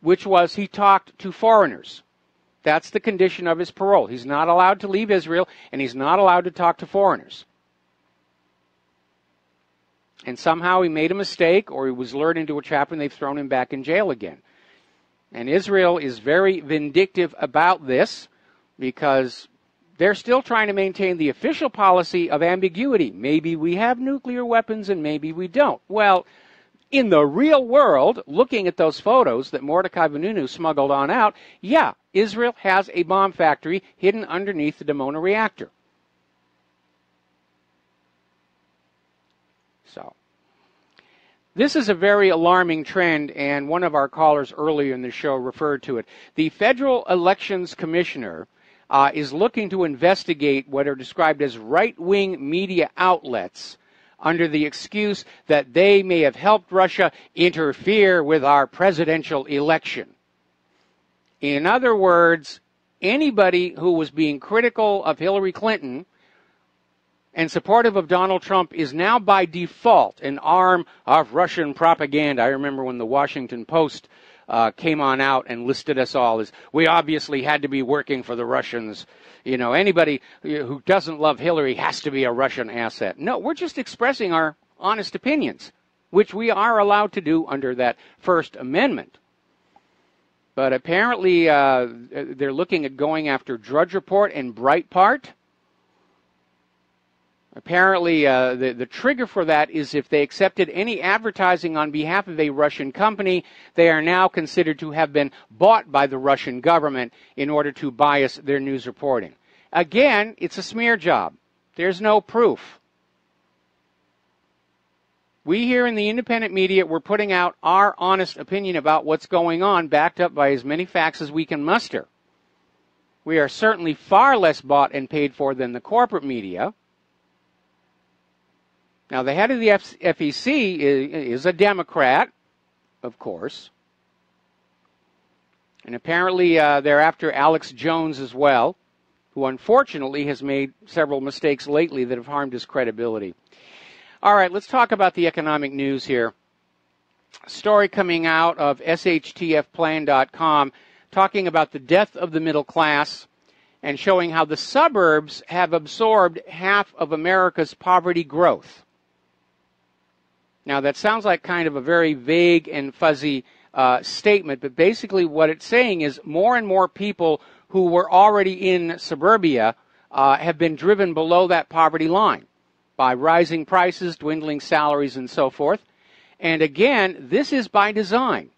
which was he talked to foreigners. That's the condition of his parole. He's not allowed to leave Israel, and he's not allowed to talk to foreigners. And somehow he made a mistake, or he was lured into a trap, and they've thrown him back in jail again. And Israel is very vindictive about this because they're still trying to maintain the official policy of ambiguity. Maybe we have nuclear weapons and maybe we don't. Well, in the real world, looking at those photos that Mordecai Benunu smuggled on out, yeah, Israel has a bomb factory hidden underneath the Dimona reactor. So this is a very alarming trend, and one of our callers earlier in the show referred to it. The Federal Elections Commissioner is looking to investigate what are described as right-wing media outlets under the excuse that they may have helped Russia interfere with our presidential election. In other words, anybody who was being critical of Hillary Clinton and supportive of Donald Trump is now by default an arm of Russian propaganda. I remember when the Washington Post came on out and listed us all as, we obviously had to be working for the Russians. You know, anybody who doesn't love Hillary has to be a Russian asset. No, we're just expressing our honest opinions, which we are allowed to do under that First Amendment. But apparently they're looking at going after Drudge Report and Breitbart. Apparently, the trigger for that is if they accepted any advertising on behalf of a Russian company, they are now considered to have been bought by the Russian government in order to bias their news reporting. Again, it's a smear job. There's no proof. We here in the independent media, we're putting out our honest opinion about what's going on, backed up by as many facts as we can muster. We are certainly far less bought and paid for than the corporate media. Now, the head of the FEC is a Democrat, of course. And apparently they're after Alex Jones as well, who unfortunately has made several mistakes lately that have harmed his credibility. All right, let's talk about the economic news here. Story coming out of shtfplan.com talking about the death of the middle class and showing how the suburbs have absorbed half of America's poverty growth. Now, that sounds like kind of a very vague and fuzzy statement, but basically what it's saying is more and more people who were already in suburbia have been driven below that poverty line by rising prices, dwindling salaries, and so forth. And again, this is by design,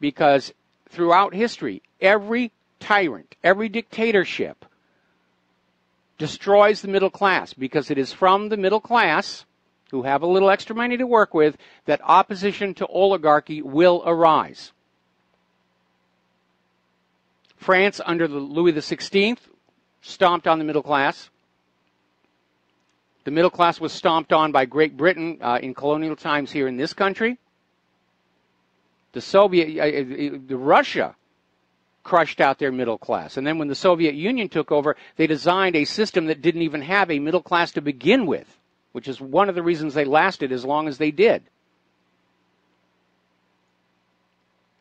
because throughout history, every tyrant, every dictatorship destroys the middle class, because it is from the middle class, who have a little extra money to work with, that opposition to oligarchy will arise. France, under Louis XVI, stomped on the middle class. The middle class was stomped on by Great Britain in colonial times here in this country. Russia crushed out their middle class. And then when the Soviet Union took over, they designed a system that didn't even have a middle class to begin with, which is one of the reasons they lasted as long as they did.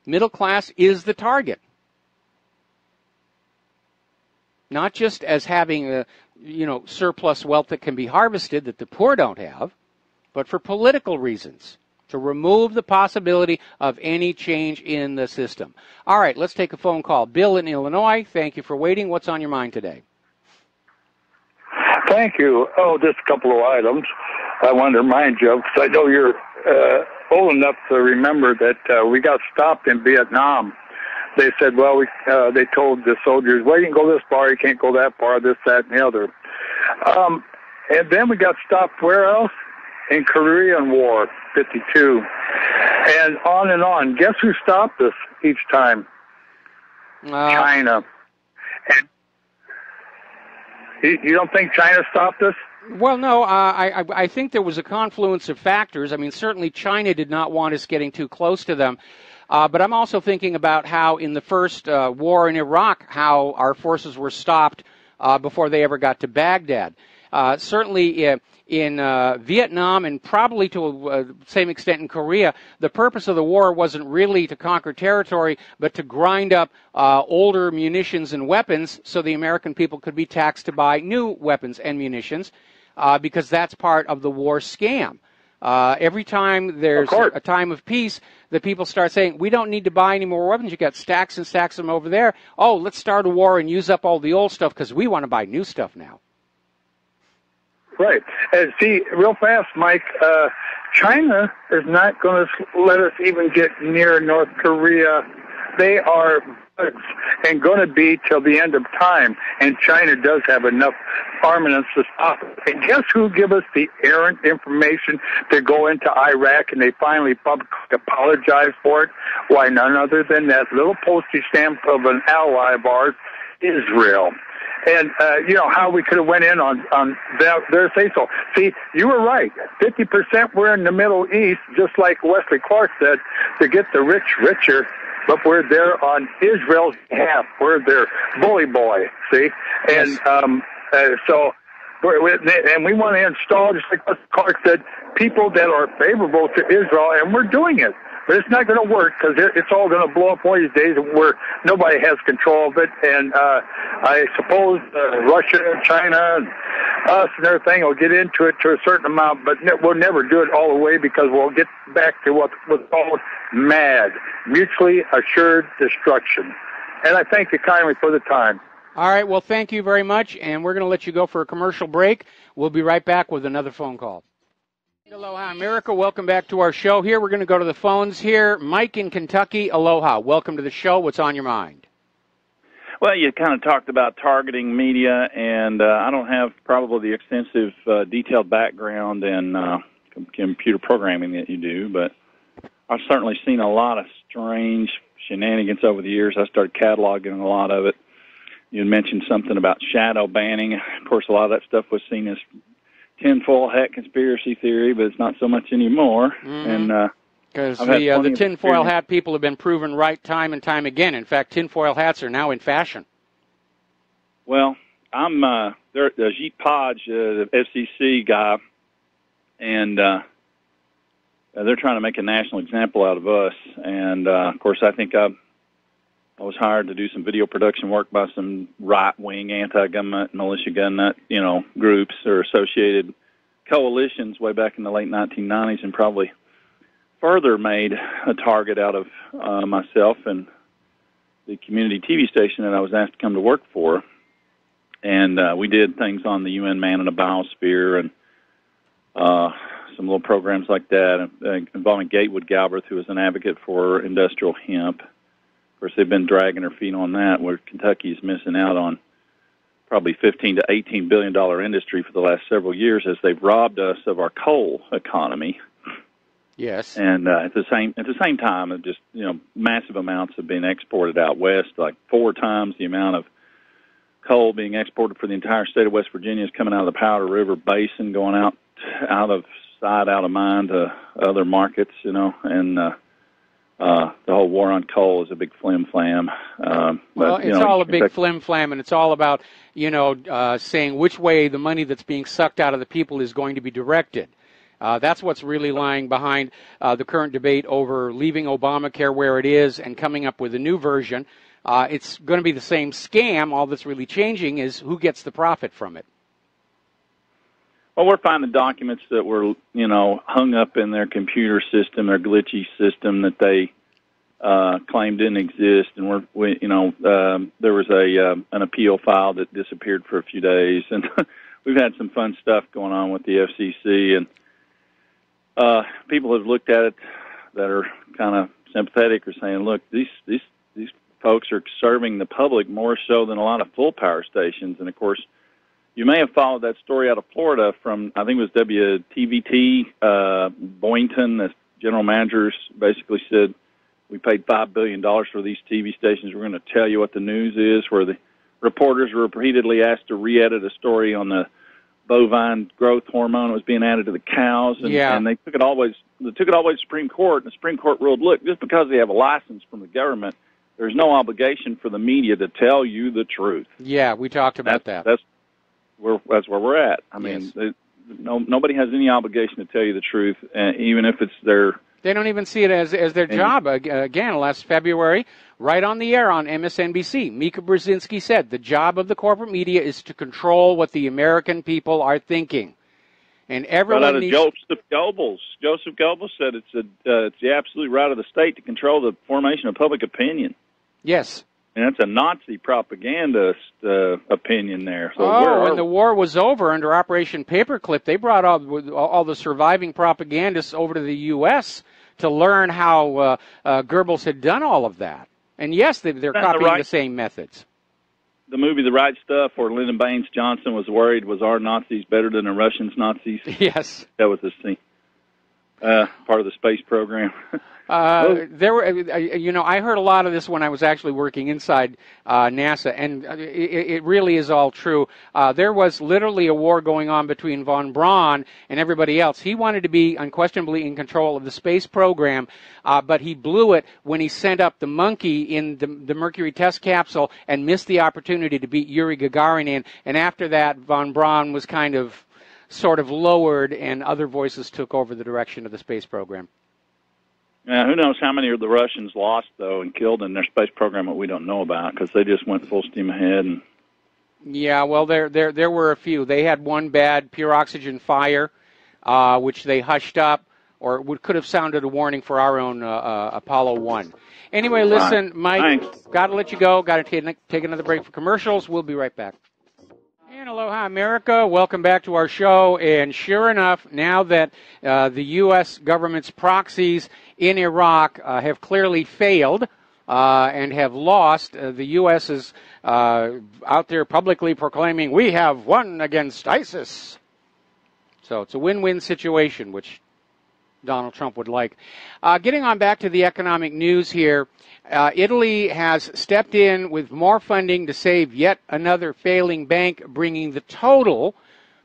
Middle class is the target. Not just as having surplus wealth that can be harvested that the poor don't have, but for political reasons, to remove the possibility of any change in the system. All right, let's take a phone call. Bill in Illinois, thank you for waiting. What's on your mind today? Thank you. Oh, just a couple of items I wanted to remind you of, because I know you're old enough to remember that we got stopped in Vietnam. They said, well, they told the soldiers, well, you can go this far, you can't go that far, this, that, and the other. And then we got stopped where else? In Korean War, 52. And on and on. Guess who stopped us each time? China. And you don't think China stopped us? Well, no, I think there was a confluence of factors. I mean, certainly China did not want us getting too close to them. But I'm also thinking about how in the first war in Iraq, how our forces were stopped before they ever got to Baghdad. Certainly in Vietnam, and probably to the same extent in Korea, the purpose of the war wasn't really to conquer territory, but to grind up older munitions and weapons so the American people could be taxed to buy new weapons and munitions, because that's part of the war scam. Every time there's a time of peace, the people start saying, we don't need to buy any more weapons. You got stacks and stacks of them over there. Oh, let's start a war and use up all the old stuff because we want to buy new stuff now. Right. See, real fast, Mike, China is not going to let us even get near North Korea. They are and going to be till the end of time, and China does have enough armaments to stop it. And guess who give us the errant information to go into Iraq, and they finally publicly apologize for it? Why, none other than that little postage stamp of an ally of ours, Israel. And, how we could have went in on their say-so. See, you were right. 50% were in the Middle East, just like Wesley Clark said, to get the rich richer. But we're there on Israel's behalf. We're their bully boy, see? And so we want to install, just like Wesley Clark said, people that are favorable to Israel, and we're doing it. But it's not going to work because it's all going to blow up one of these days where nobody has control of it. And I suppose Russia and China and us and everything will get into it to a certain amount, but we'll never do it all the way because we'll get back to what's called MAD, mutually assured destruction. And I thank you kindly for the time. All right, well, thank you very much, and we're going to let you go for a commercial break. We'll be right back with another phone call. Aloha, America. Welcome back to our show here. We're going to go to the phones here. Mike in Kentucky, aloha. Welcome to the show. What's on your mind? Well, you kind of talked about targeting media, and I don't have probably the extensive, detailed background in computer programming that you do, but I've certainly seen a lot of strange shenanigans over the years. I started cataloging a lot of it. You mentioned something about shadow banning. Of course, a lot of that stuff was seen as tinfoil hat conspiracy theory, but it's not so much anymore. Mm-hmm. And because the tinfoil hat people have been proven right time and time again. In fact, tinfoil hats are now in fashion. Well, I'm Ajit Podge, the FCC guy, and they're trying to make a national example out of us. And, of course, I think I was hired to do some video production work by some right-wing anti-government, militia gun nut, groups or associated coalitions way back in the late 1990s, and probably further made a target out of myself and the community TV station that I was asked to come to work for. And we did things on the UN Man in a Biosphere and some little programs like that involving Gatewood Galbraith, who is an advocate for industrial hemp. Of course, they've been dragging their feet on that, where Kentucky is missing out on probably $15 to $18 billion industry for the last several years, as they've robbed us of our coal economy. Yes. And at the same time, just massive amounts have been exported out west, like 4 times the amount of coal being exported for the entire state of West Virginia is coming out of the Powder River Basin, going out of sight, out of mind to other markets, and the whole war on coal is a big flim-flam. Well, it's all a big flim-flam, and it's all about, saying which way the money that's being sucked out of the people is going to be directed. That's what's really lying behind the current debate over leaving Obamacare where it is and coming up with a new version. It's going to be the same scam. All that's really changing is who gets the profit from it. Well, we're finding documents that were, hung up in their computer system, their glitchy system that they claimed didn't exist, and there was an appeal file that disappeared for a few days, and we've had some fun stuff going on with the FCC, and people have looked at it that are kind of sympathetic, or saying, look, these folks are serving the public more so than a lot of full power stations. And of course, you may have followed that story out of Florida from, I think it was WTVT, Boynton, the general managers basically said, we paid $5 billion for these TV stations. We're going to tell you what the news is, where the reporters were repeatedly asked to re-edit a story on the bovine growth hormone that was being added to the cows. And they took it all the way to the Supreme Court, and the Supreme Court ruled, look, just because they have a license from the government, there's no obligation for the media to tell you the truth. Yeah, we talked about that. That's where we're at. I mean, nobody has any obligation to tell you the truth, even if it's their... They don't even see it as their job. Again, last February, right on the air on MSNBC, Mika Brzezinski said, the job of the corporate media is to control what the American people are thinking. And everyone needs... Joseph Goebbels said it's the absolute right of the state to control the formation of public opinion. Yes. And that's a Nazi propagandist opinion there. So when the war was over under Operation Paperclip, they brought all the surviving propagandists over to the U.S. to learn how Goebbels had done all of that. And yes, they're copying the same methods. The movie The Right Stuff, where Lyndon Baines Johnson was worried, was our Nazis better than the Russians' Nazis? Yes. That was the scene. Part of the space program. There were, I heard a lot of this when I was actually working inside NASA, and it really is all true. There was literally a war going on between von Braun and everybody else. He wanted to be unquestionably in control of the space program, but he blew it when he sent up the monkey in the Mercury test capsule and missed the opportunity to beat Yuri Gagarin in. And after that, von Braun was sort of lowered, and other voices took over the direction of the space program. Yeah, who knows how many of the Russians lost, though, and killed in their space program that we don't know about, because they just went full steam ahead. Yeah, well, there were a few. They had one bad pure oxygen fire, which they hushed up, or could have sounded a warning for our own Apollo 1. Anyway, listen, Mike, got to let you go. Got to take another break for commercials. We'll be right back. And aloha, America. Welcome back to our show. And sure enough, now that the U.S. government's proxies in Iraq have clearly failed, and have lost. The U.S. is out there publicly proclaiming, we have won against ISIS. So it's a win-win situation, which Donald Trump would like. Getting on back to the economic news here, Italy has stepped in with more funding to save yet another failing bank, bringing the total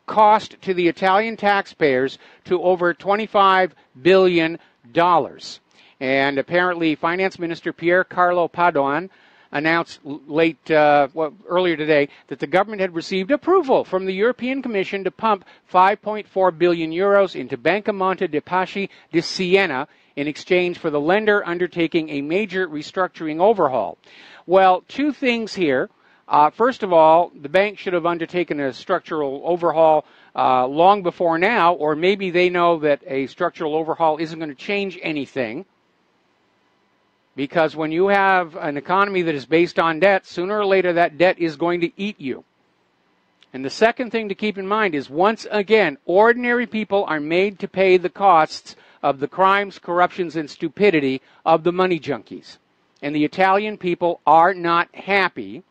cost to the Italian taxpayers to over $25 billion. And apparently Finance Minister Pier Carlo Padoan announced earlier today that the government had received approval from the European Commission to pump 5.4 billion euros into Banca Monte dei Paschi di Siena in exchange for the lender undertaking a major restructuring overhaul. Well, two things here. First of all, the bank should have undertaken a structural overhaul long before now, or maybe they know that a structural overhaul isn't going to change anything. Because when you have an economy that is based on debt, sooner or later that debt is going to eat you. And the second thing to keep in mind is, once again, ordinary people are made to pay the costs of the crimes, corruptions, and stupidity of the money junkies. And the Italian people are not happy.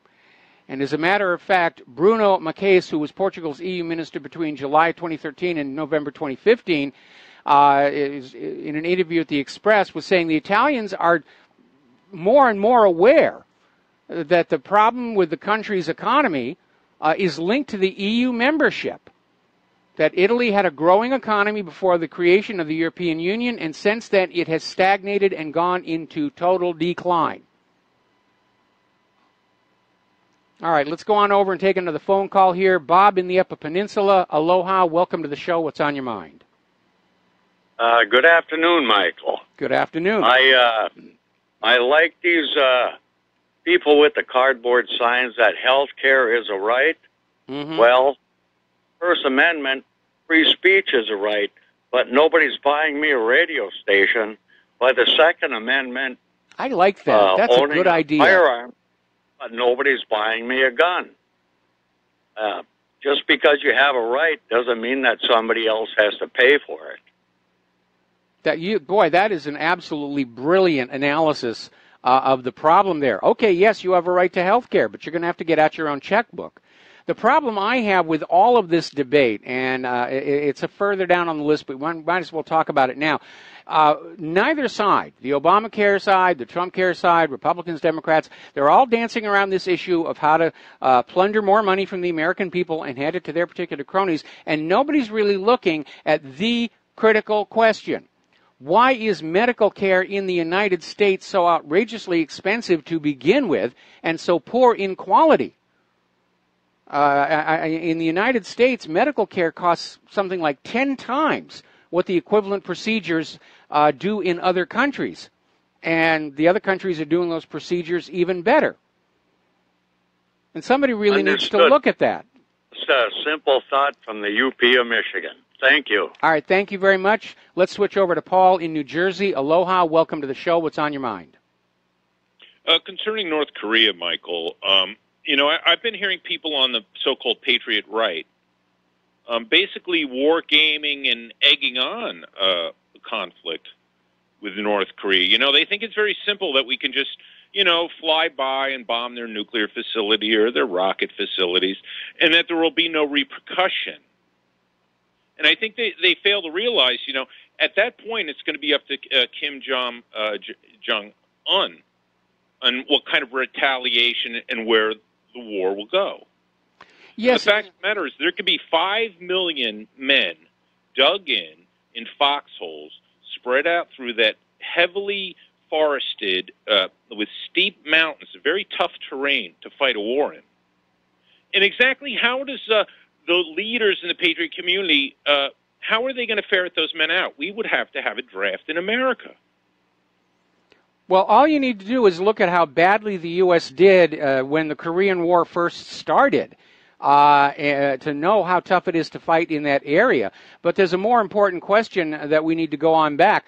And as a matter of fact, Bruno Marques, who was Portugal's EU minister between July 2013 and November 2015, is in an interview at the Express, was saying the Italians are more and more aware that the problem with the country's economy is linked to the EU membership. That Italy had a growing economy before the creation of the European Union, and since then it has stagnated and gone into total decline. All right, let's go on over and take another phone call here. Bob in the Upper Peninsula. Aloha, welcome to the show. What's on your mind? Good afternoon, Michael. Good afternoon. I like these people with the cardboard signs that health care is a right. Mm-hmm. Well, First Amendment, free speech is a right, but nobody's buying me a radio station. By the Second Amendment, I like that. That's a good idea. Firearm, but nobody's buying me a gun. Just because you have a right doesn't mean that somebody else has to pay for it. That is an absolutely brilliant analysis of the problem there. Okay, yes, you have a right to health care, but you're going to have to get out your own checkbook. The problem I have with all of this debate, and it's a further down on the list, but we might as well talk about it now. Neither side, the Obamacare side, the Trump care side, Republicans, Democrats, they're all dancing around this issue of how to plunder more money from the American people and hand it to their particular cronies, and nobody's really looking at the critical question. Why is medical care in the United States so outrageously expensive to begin with and so poor in quality? In the United States, medical care costs something like 10 times what the equivalent procedures do in other countries. And the other countries are doing those procedures even better. And somebody really needs to look at that. It's a simple thought from the UP of Michigan. Thank you. All right, thank you very much. Let's switch over to Paul in New Jersey. Aloha, welcome to the show. What's on your mind? Concerning North Korea, Michael, I've been hearing people on the so-called Patriot right basically war gaming and egging on the conflict with North Korea. They think it's very simple that we can just, fly by and bomb their nuclear facility or their rocket facilities, and that there will be no repercussion. And I think they fail to realize, at that point it's going to be up to Kim Jong-un on what kind of retaliation and where the war will go. Yes. The fact of the matter is there could be 5 million men dug in foxholes, spread out through that heavily forested, with steep mountains, very tough terrain to fight a war in. And exactly how does the leaders in the Patriot community, how are they going to ferret those men out? We would have to have a draft in America. Well, all you need to do is look at how badly the U.S. did when the Korean War first started to know how tough it is to fight in that area. But there's a more important question that we need to go on back.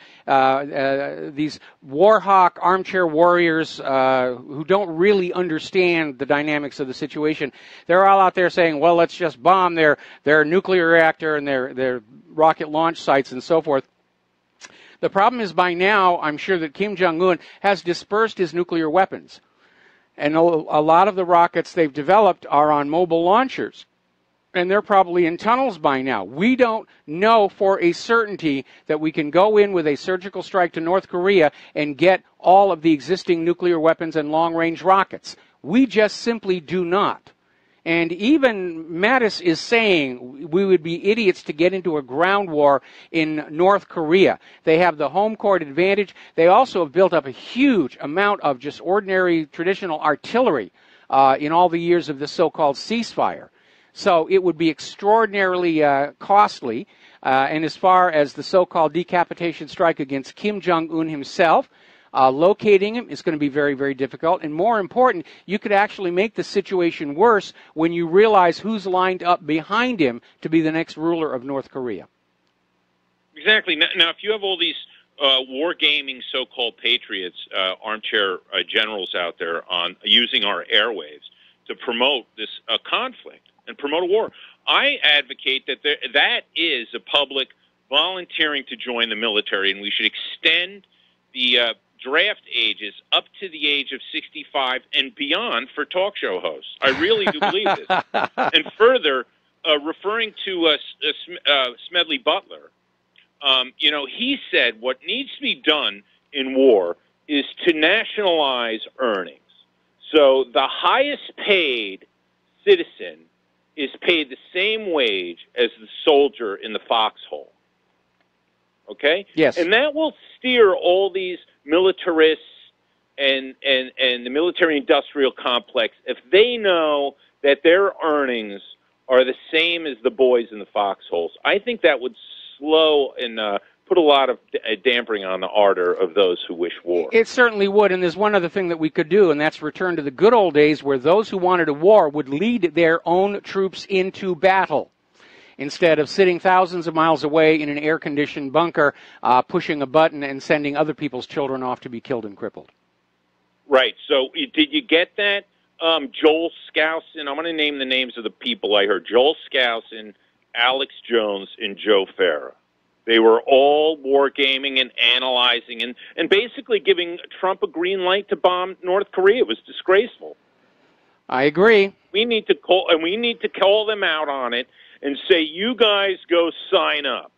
These war hawk armchair warriors who don't really understand the dynamics of the situation, they're all out there saying, well, let's just bomb their nuclear reactor and their rocket launch sites and so forth. The problem is by now, I'm sure that Kim Jong-un has dispersed his nuclear weapons. And a lot of the rockets they've developed are on mobile launchers. And they're probably in tunnels by now. We don't know for a certainty that we can go in with a surgical strike to North Korea and get all of the existing nuclear weapons and long-range rockets. We just simply do not. And even Mattis is saying we would be idiots to get into a ground war in North Korea. They have the home court advantage. They also have built up a huge amount of just ordinary traditional artillery in all the years of the so-called ceasefire. So it would be extraordinarily costly. And as far as the so-called decapitation strike against Kim Jong-un himself, locating him is going to be very, very difficult. And more important, you could actually make the situation worse when you realize who's lined up behind him to be the next ruler of North Korea. Exactly. Now if you have all these wargaming so-called patriots, armchair generals out there on using our airwaves to promote this conflict and promote a war, I advocate that that is a public volunteering to join the military, and we should extend the draft ages up to the age of 65 and beyond for talk show hosts. I really do believe this. And further, referring to Smedley Butler, he said what needs to be done in war is to nationalize earnings. So the highest paid citizen is paid the same wage as the soldier in the foxhole. Okay? Yes. And that will steer all these militarists and the military-industrial complex, if they know that their earnings are the same as the boys in the foxholes. I think that would slow and put a lot of dampering on the ardor of those who wish war. It certainly would, and there's one other thing that we could do, and that's return to the good old days where those who wanted a war would lead their own troops into battle, instead of sitting thousands of miles away in an air-conditioned bunker, pushing a button and sending other people's children off to be killed and crippled. Right. So did you get that? Joel Skousen, I'm going to name the names of the people I heard. Joel Skousen, Alex Jones, and Joe Farah. They were all wargaming and analyzing and basically giving Trump a green light to bomb North Korea. It was disgraceful. I agree. We need to call them out on it and say, you guys go sign up.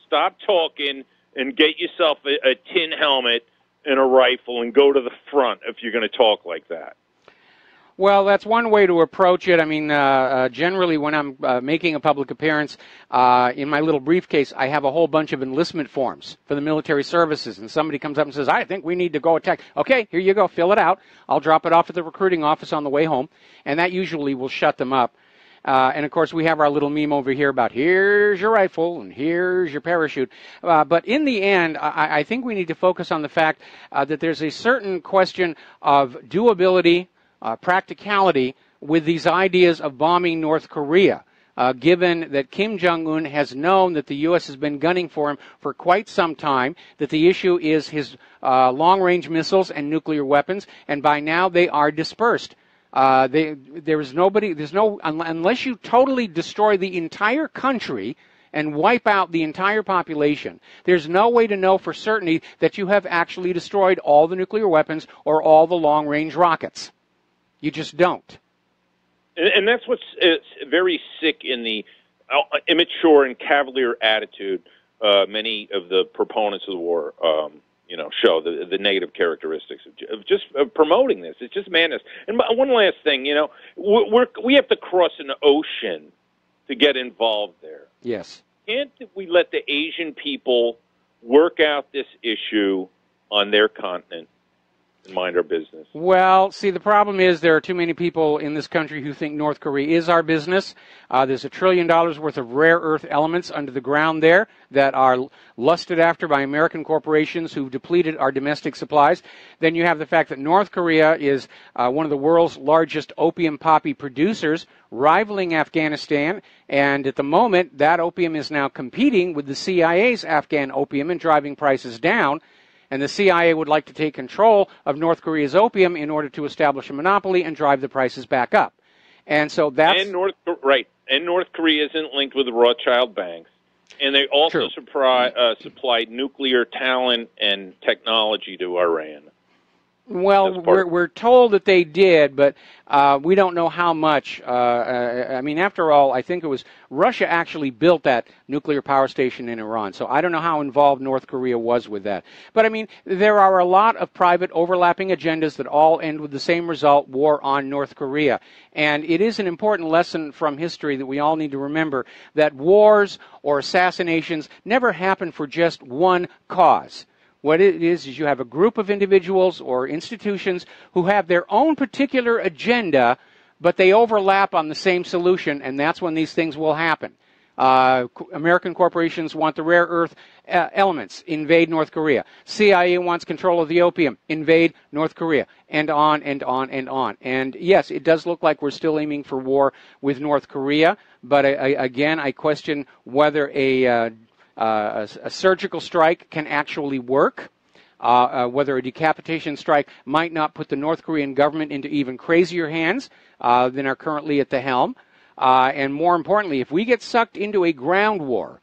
Stop talking and get yourself a tin helmet and a rifle and go to the front if you're going to talk like that. Well, that's one way to approach it. I mean, generally when I'm making a public appearance, in my little briefcase, I have a whole bunch of enlistment forms for the military services. And somebody comes up and says, I think we need to go attack. Okay, here you go. Fill it out. I'll drop it off at the recruiting office on the way home. And that usually will shut them up. And, of course, we have our little meme over here about here's your rifle and here's your parachute. But in the end, I think we need to focus on the fact that there's a certain question of doability, practicality with these ideas of bombing North Korea, given that Kim Jong-un has known that the U.S. has been gunning for him for quite some time, that the issue is his long-range missiles and nuclear weapons, and by now they are dispersed. Unless you totally destroy the entire country and wipe out the entire population, there's no way to know for certainty that you have actually destroyed all the nuclear weapons or all the long-range rockets. You just don't. And that's what's very sick in the immature and cavalier attitude many of the proponents of the war show, the negative characteristics of just promoting this. It's just madness. And one last thing, we have to cross an ocean to get involved there. Yes. Can't we let the Asian people work out this issue on their continent and mind our business? Well, see, the problem is there are too many people in this country who think North Korea is our business. There's $1 trillion worth of rare earth elements under the ground there that are lusted after by American corporations who've depleted our domestic supplies. Then you have the fact that North Korea is one of the world's largest opium poppy producers, rivaling Afghanistan, and at the moment that opium is now competing with the CIA's Afghan opium and driving prices down. And the CIA would like to take control of North Korea's opium in order to establish a monopoly and drive the prices back up. And so that's... And North Korea isn't linked with the Rothschild banks. And they also True. supplied nuclear talent and technology to Iran. Well, we're told that they did, but we don't know how much. I mean, after all, I think it was Russia actually built that nuclear power station in Iran, so I don't know how involved North Korea was with that. But, I mean, there are a lot of private overlapping agendas that all end with the same result, war on North Korea. And it is an important lesson from history that we all need to remember that wars or assassinations never happen for just one cause. What it is you have a group of individuals or institutions who have their own particular agenda, but they overlap on the same solution, and that's when these things will happen. American corporations want the rare earth elements, invade North Korea. CIA wants control of the opium, invade North Korea, and on and on and on. And yes, it does look like we're still aiming for war with North Korea, but again, I question whether a surgical strike can actually work, whether a decapitation strike might not put the North Korean government into even crazier hands than are currently at the helm. And more importantly, if we get sucked into a ground war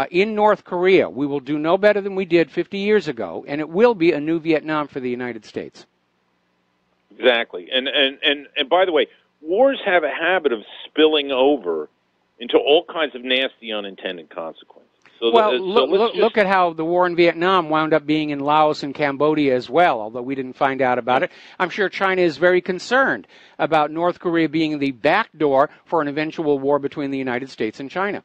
in North Korea, we will do no better than we did 50 years ago, and it will be a new Vietnam for the United States. Exactly. And by the way, wars have a habit of spilling over into all kinds of nasty unintended consequences. So look at how the war in Vietnam wound up being in Laos and Cambodia as well, although we didn't find out about it. I'm sure China is very concerned about North Korea being the back door for an eventual war between the United States and China.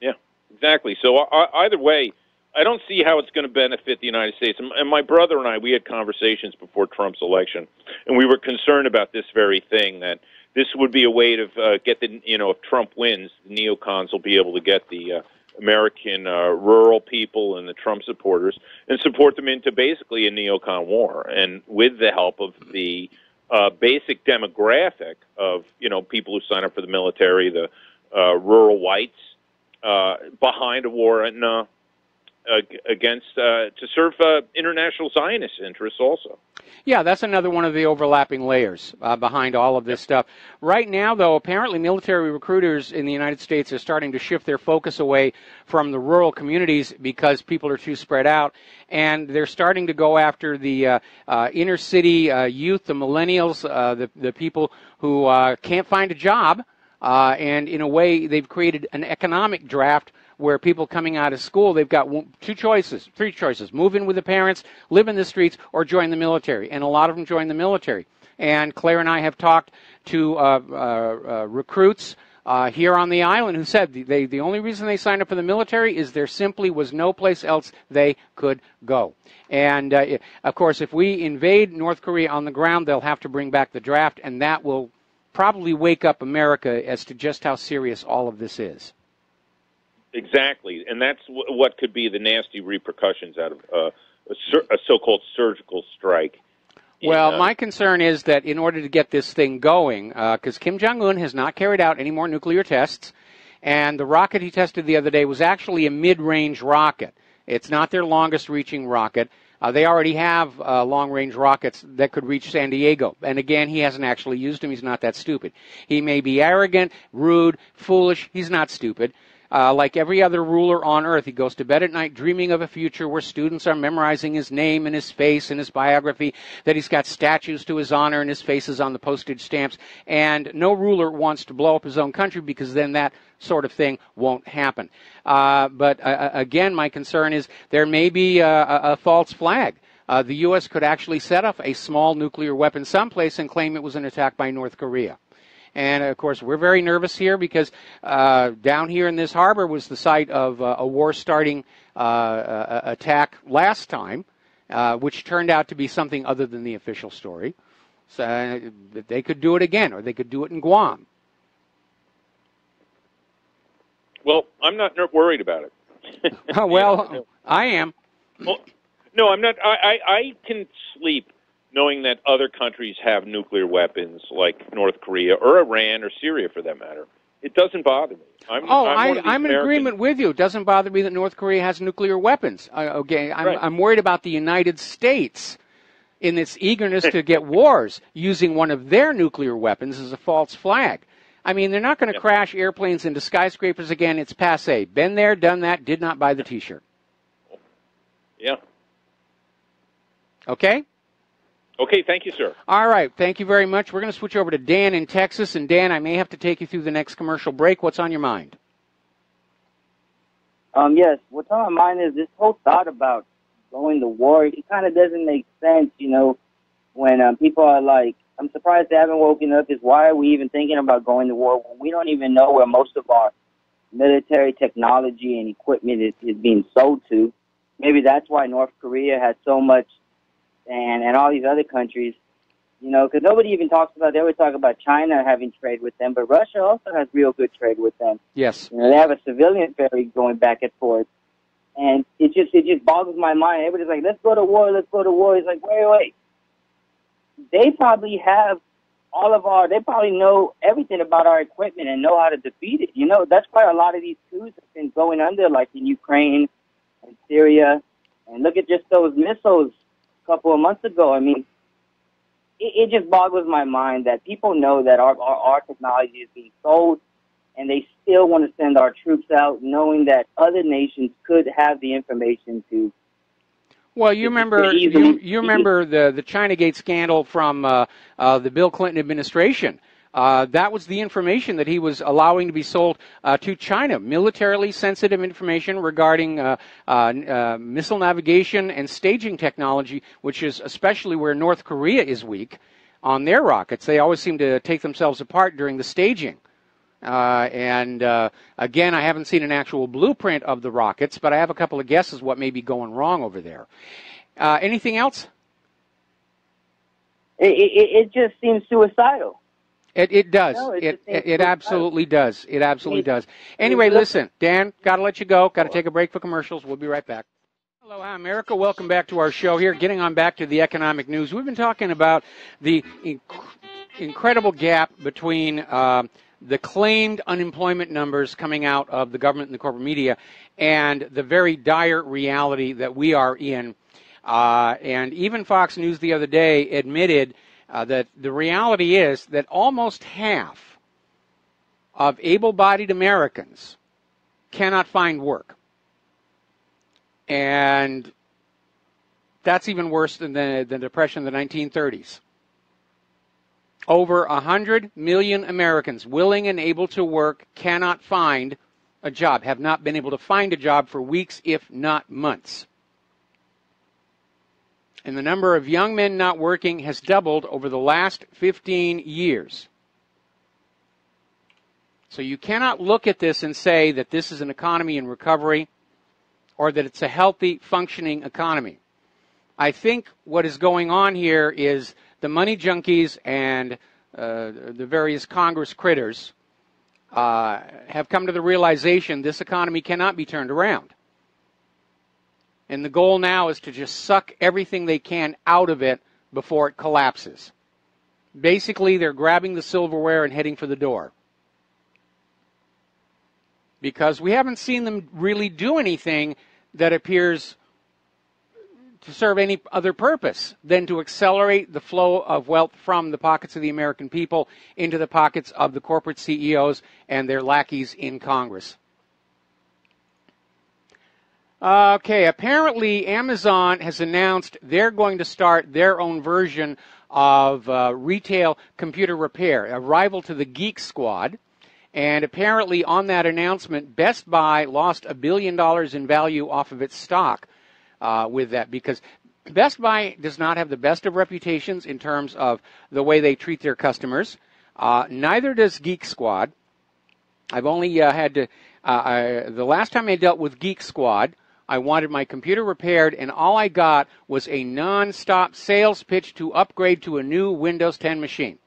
Yeah, exactly. So either way, I don't see how it's going to benefit the United States. And my brother and I, we had conversations before Trump's election, and we were concerned about this very thing, that this would be a way to get the, if Trump wins, the neocons will be able to get the American rural people and the Trump supporters and support them into basically a neocon war. And with the help of the basic demographic of, people who sign up for the military, the rural whites, behind a war and against to serve international Zionist interests also. Yeah, that's another one of the overlapping layers behind all of this stuff. Right now, though, apparently military recruiters in the United States are starting to shift their focus away from the rural communities because people are too spread out, and they're starting to go after the inner city youth, the millennials, the people who can't find a job, and in a way they've created an economic draft where people coming out of school, they've got three choices: move in with the parents, live in the streets, or join the military. And a lot of them join the military. And Claire and I have talked to recruits here on the island who said the only reason they signed up for the military is there simply was no place else they could go. And, of course, if we invade North Korea on the ground, they'll have to bring back the draft, and that will probably wake up America as to just how serious all of this is. Exactly, and that's what could be the nasty repercussions out of a so-called surgical strike. Well, my concern is that in order to get this thing going, because Kim Jong-un has not carried out any more nuclear tests, and the rocket he tested the other day was actually a mid-range rocket. It's not their longest-reaching rocket. They already have long-range rockets that could reach San Diego. And again, he hasn't actually used them. He's not that stupid. He may be arrogant, rude, foolish. He's not stupid. Like every other ruler on earth, he goes to bed at night dreaming of a future where students are memorizing his name and his face and his biography, that he's got statues to his honor and his face is on the postage stamps. And no ruler wants to blow up his own country because then that sort of thing won't happen. But again, my concern is there may be a false flag. The U.S. could actually set up a small nuclear weapon someplace and claim it was an attack by North Korea. And, of course, we're very nervous here because down here in this harbor was the site of a war-starting attack last time, which turned out to be something other than the official story. So they could do it again, or they could do it in Guam. Well, I'm not worried about it. Well, I am. Well, no, I'm not. I can sleep knowing that other countries have nuclear weapons, like North Korea or Iran or Syria, for that matter. It doesn't bother me. I'm in agreement with you. It doesn't bother me that North Korea has nuclear weapons. Okay, I'm worried about the United States in its eagerness to get wars using one of their nuclear weapons as a false flag. I mean, they're not going to crash airplanes into skyscrapers again. It's passé. Been there, done that, did not buy the T-shirt. Yeah. Okay? Okay, thank you, sir. All right, thank you very much. We're going to switch over to Dan in Texas. And, Dan, I may have to take you through the next commercial break. What's on your mind? Yes, what's on my mind is this whole thought about going to war. It kind of doesn't make sense, when people are like, I'm surprised they haven't woken up, is why are we even thinking about going to war when we don't even know where most of our military technology and equipment is being sold to. Maybe that's why North Korea has so much, and all these other countries, because nobody even talks about, they always talk about China having trade with them, but Russia also has real good trade with them. Yes. They have a civilian ferry going back and forth. And it just boggles my mind. Everybody's like, let's go to war, let's go to war. It's like, wait. They probably have they probably know everything about our equipment and know how to defeat it. That's why a lot of these coups have been going under, like in Ukraine and Syria. And look at just those missiles a couple of months ago. I mean, it just boggles my mind that people know that our technology is being sold, and they still want to send our troops out, knowing that other nations could have the information to. Well, you remember the Chinagate scandal from the Bill Clinton administration. That was the information that he was allowing to be sold to China, militarily sensitive information regarding missile navigation and staging technology, which is especially where North Korea is weak on their rockets. They always seem to take themselves apart during the staging. Again, I haven't seen an actual blueprint of the rockets, but I have a couple of guesses what may be going wrong over there. Anything else? It just seems suicidal. It does. No, it absolutely does. It absolutely does. Anyway, listen, Dan, got to let you go. Got to take a break for commercials. We'll be right back. Hello, America. Welcome back to our show here. Getting on back to the economic news. We've been talking about the incredible gap between the claimed unemployment numbers coming out of the government and the corporate media and the very dire reality that we are in. And even Fox News the other day admitted that the reality is that almost half of able-bodied Americans cannot find work. And that's even worse than the Depression of the 1930s. Over 100 million Americans willing and able to work cannot find a job, have not been able to find a job for weeks, if not months. And the number of young men not working has doubled over the last 15 years. So you cannot look at this and say that this is an economy in recovery or that it's a healthy, functioning economy. I think what is going on here is the money junkies and the various Congress critters have come to the realization this economy cannot be turned around. And the goal now is to just suck everything they can out of it before it collapses. Basically, they're grabbing the silverware and heading for the door. Because we haven't seen them really do anything that appears to serve any other purpose than to accelerate the flow of wealth from the pockets of the American people into the pockets of the corporate CEOs and their lackeys in Congress. Okay, apparently Amazon has announced they're going to start their own version of retail computer repair, a rival to the Geek Squad. And apparently on that announcement, Best Buy lost $1 billion in value off of its stock with that, because Best Buy does not have the best of reputations in terms of the way they treat their customers. Neither does Geek Squad. I've only had to, the last time I dealt with Geek Squad, I wanted my computer repaired, and all I got was a non-stop sales pitch to upgrade to a new Windows 10 machine.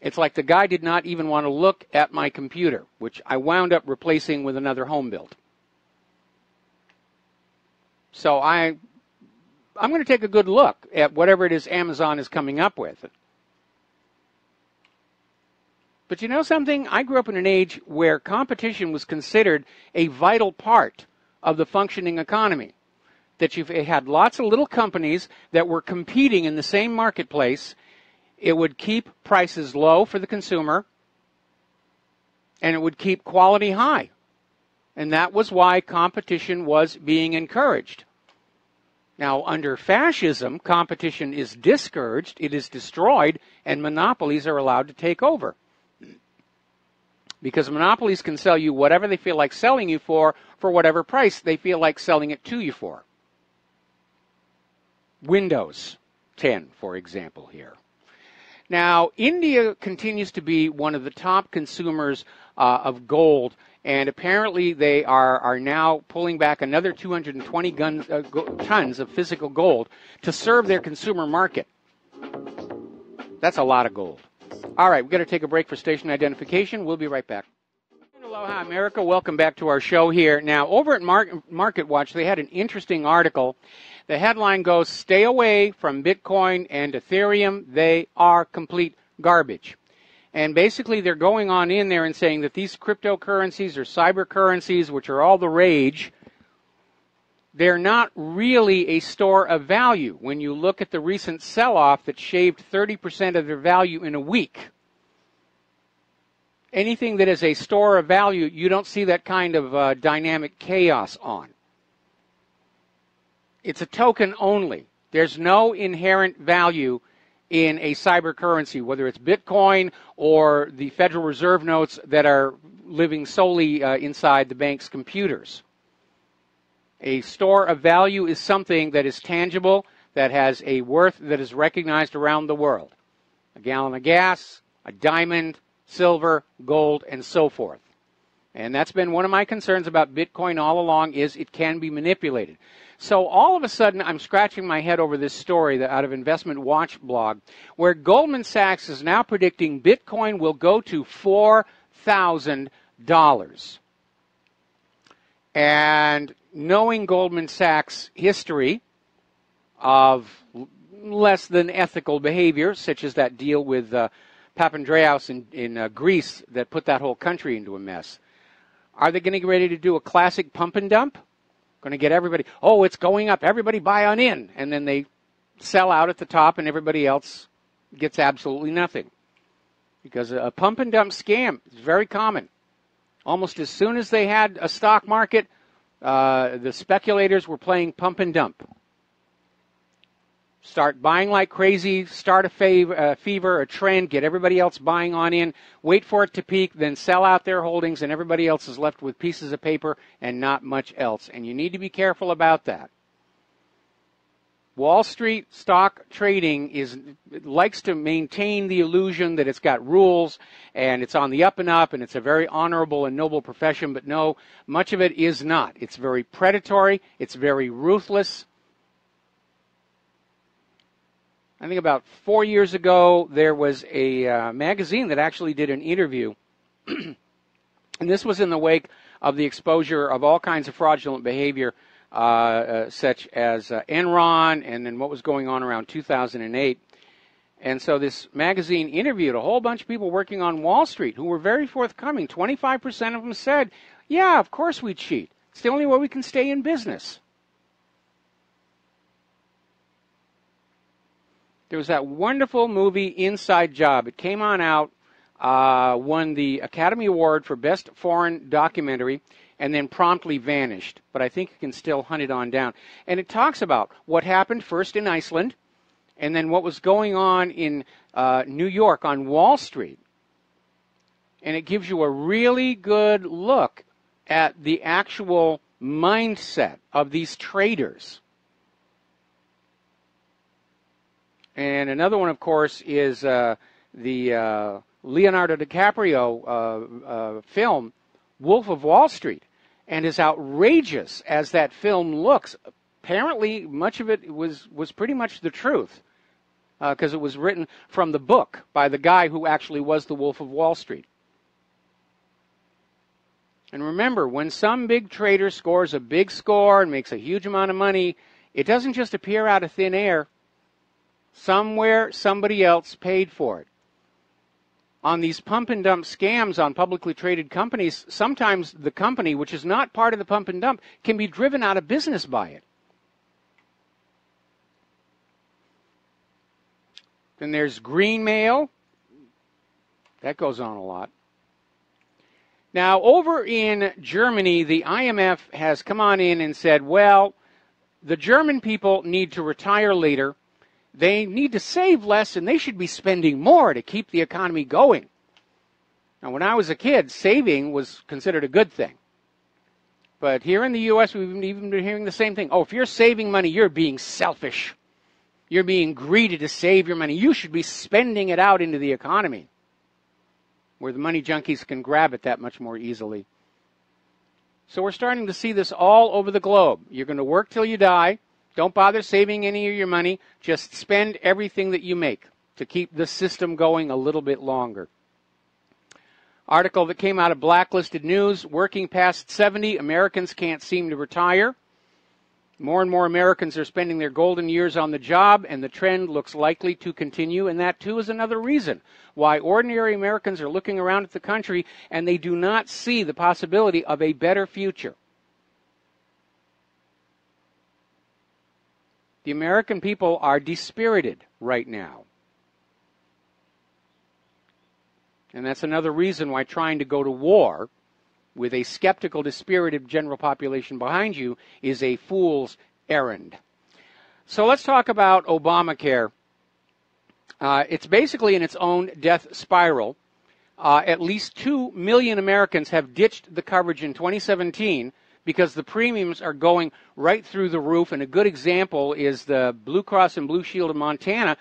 It's like the guy did not even want to look at my computer, which I wound up replacing with another home build. So I'm going to take a good look at whatever it is Amazon is coming up with. But you know something? I grew up in an age where competition was considered a vital part of the functioning economy. That you've had lots of little companies that were competing in the same marketplace. It would keep prices low for the consumer, and it would keep quality high. And that was why competition was being encouraged. Now, under fascism, competition is discouraged, it is destroyed, and monopolies are allowed to take over. Because monopolies can sell you whatever they feel like selling you for whatever price they feel like selling it to you for. Windows 10, for example, here. Now, India continues to be one of the top consumers of gold, and apparently they are now pulling back another 220 tons of physical gold to serve their consumer market. That's a lot of gold. All right, we've got to take a break for station identification. We'll be right back. Aloha, America. Welcome back to our show here. Now, over at Market Watch, they had an interesting article. The headline goes, "Stay away from Bitcoin and Ethereum. They are complete garbage." And basically, they're going on in there and saying that these cryptocurrencies or cyber currencies, which are all the rage, they're not really a store of value. When you look at the recent sell-off that shaved 30% of their value in a week, anything that is a store of value, you don't see that kind of dynamic chaos on. It's a token only. There's no inherent value in a cyber currency, whether it's Bitcoin or the Federal Reserve notes that are living solely inside the bank's computers. A store of value is something that is tangible, that has a worth that is recognized around the world. A gallon of gas, a diamond, silver, gold, and so forth. And that's been one of my concerns about Bitcoin all along, is it can be manipulated. So all of a sudden, I'm scratching my head over this story out of Investment Watch blog, where Goldman Sachs is now predicting Bitcoin will go to $4,000. And knowing Goldman Sachs' history of less than ethical behavior, such as that deal with Papandreou in Greece that put that whole country into a mess, are they going to get ready to do a classic pump and dump? Going to get everybody, oh, it's going up, everybody buy on in. And then they sell out at the top and everybody else gets absolutely nothing. Because a pump and dump scam is very common. Almost as soon as they had a stock market, the speculators were playing pump and dump. Start buying like crazy, start a fever, a trend, get everybody else buying on in, wait for it to peak, then sell out their holdings, and everybody else is left with pieces of paper and not much else. And you need to be careful about that. Wall Street stock trading likes to maintain the illusion that it's got rules and it's on the up and up and it's a very honorable and noble profession, but no, much of it is not. It's very predatory, it's very ruthless. I think about 4 years ago, there was a magazine that actually did an interview, and this was in the wake of the exposure of all kinds of fraudulent behavior, such as Enron, and then what was going on around 2008. And so this magazine interviewed a whole bunch of people working on Wall Street who were very forthcoming. 25% of them said, yeah, of course we cheat. It's the only way we can stay in business. There was that wonderful movie, Inside Job. It came on out, won the Academy Award for Best Foreign Documentary, and then promptly vanished. But I think you can still hunt it on down. And it talks about what happened first in Iceland, and then what was going on in New York on Wall Street. And it gives you a really good look at the actual mindset of these traders. And another one, of course, is the Leonardo DiCaprio film, Wolf of Wall Street. And as outrageous as that film looks, apparently much of it was pretty much the truth, because it was written from the book by the guy who actually was the Wolf of Wall Street. And remember, when some big trader scores a big score and makes a huge amount of money, it doesn't just appear out of thin air. Somewhere, somebody else paid for it. On these pump and dump scams on publicly traded companies, sometimes the company, which is not part of the pump and dump, can be driven out of business by it. Then there's green mail. That goes on a lot. Now, over in Germany, the IMF has come on in and said, well, the German people need to retire later. They need to save less, and they should be spending more to keep the economy going. Now, when I was a kid, saving was considered a good thing. But here in the U.S., we've even been hearing the same thing. Oh, if you're saving money, you're being selfish. You're being greedy to save your money. You should be spending it out into the economy, where the money junkies can grab it that much more easily. So we're starting to see this all over the globe. You're going to work till you die. Don't bother saving any of your money. Just spend everything that you make to keep the system going a little bit longer. Article that came out of Blacklisted News, working past 70, Americans can't seem to retire. More and more Americans are spending their golden years on the job, and the trend looks likely to continue, and that, too, is another reason why ordinary Americans are looking around at the country and they do not see the possibility of a better future. The American people are dispirited right now. And that's another reason why trying to go to war with a skeptical, dispirited general population behind you is a fool's errand. So let's talk about Obamacare. It's basically in its own death spiral. At least 2 million Americans have ditched the coverage in 2017 because the premiums are going right through the roof. And a good example is the Blue Cross and Blue Shield of Montana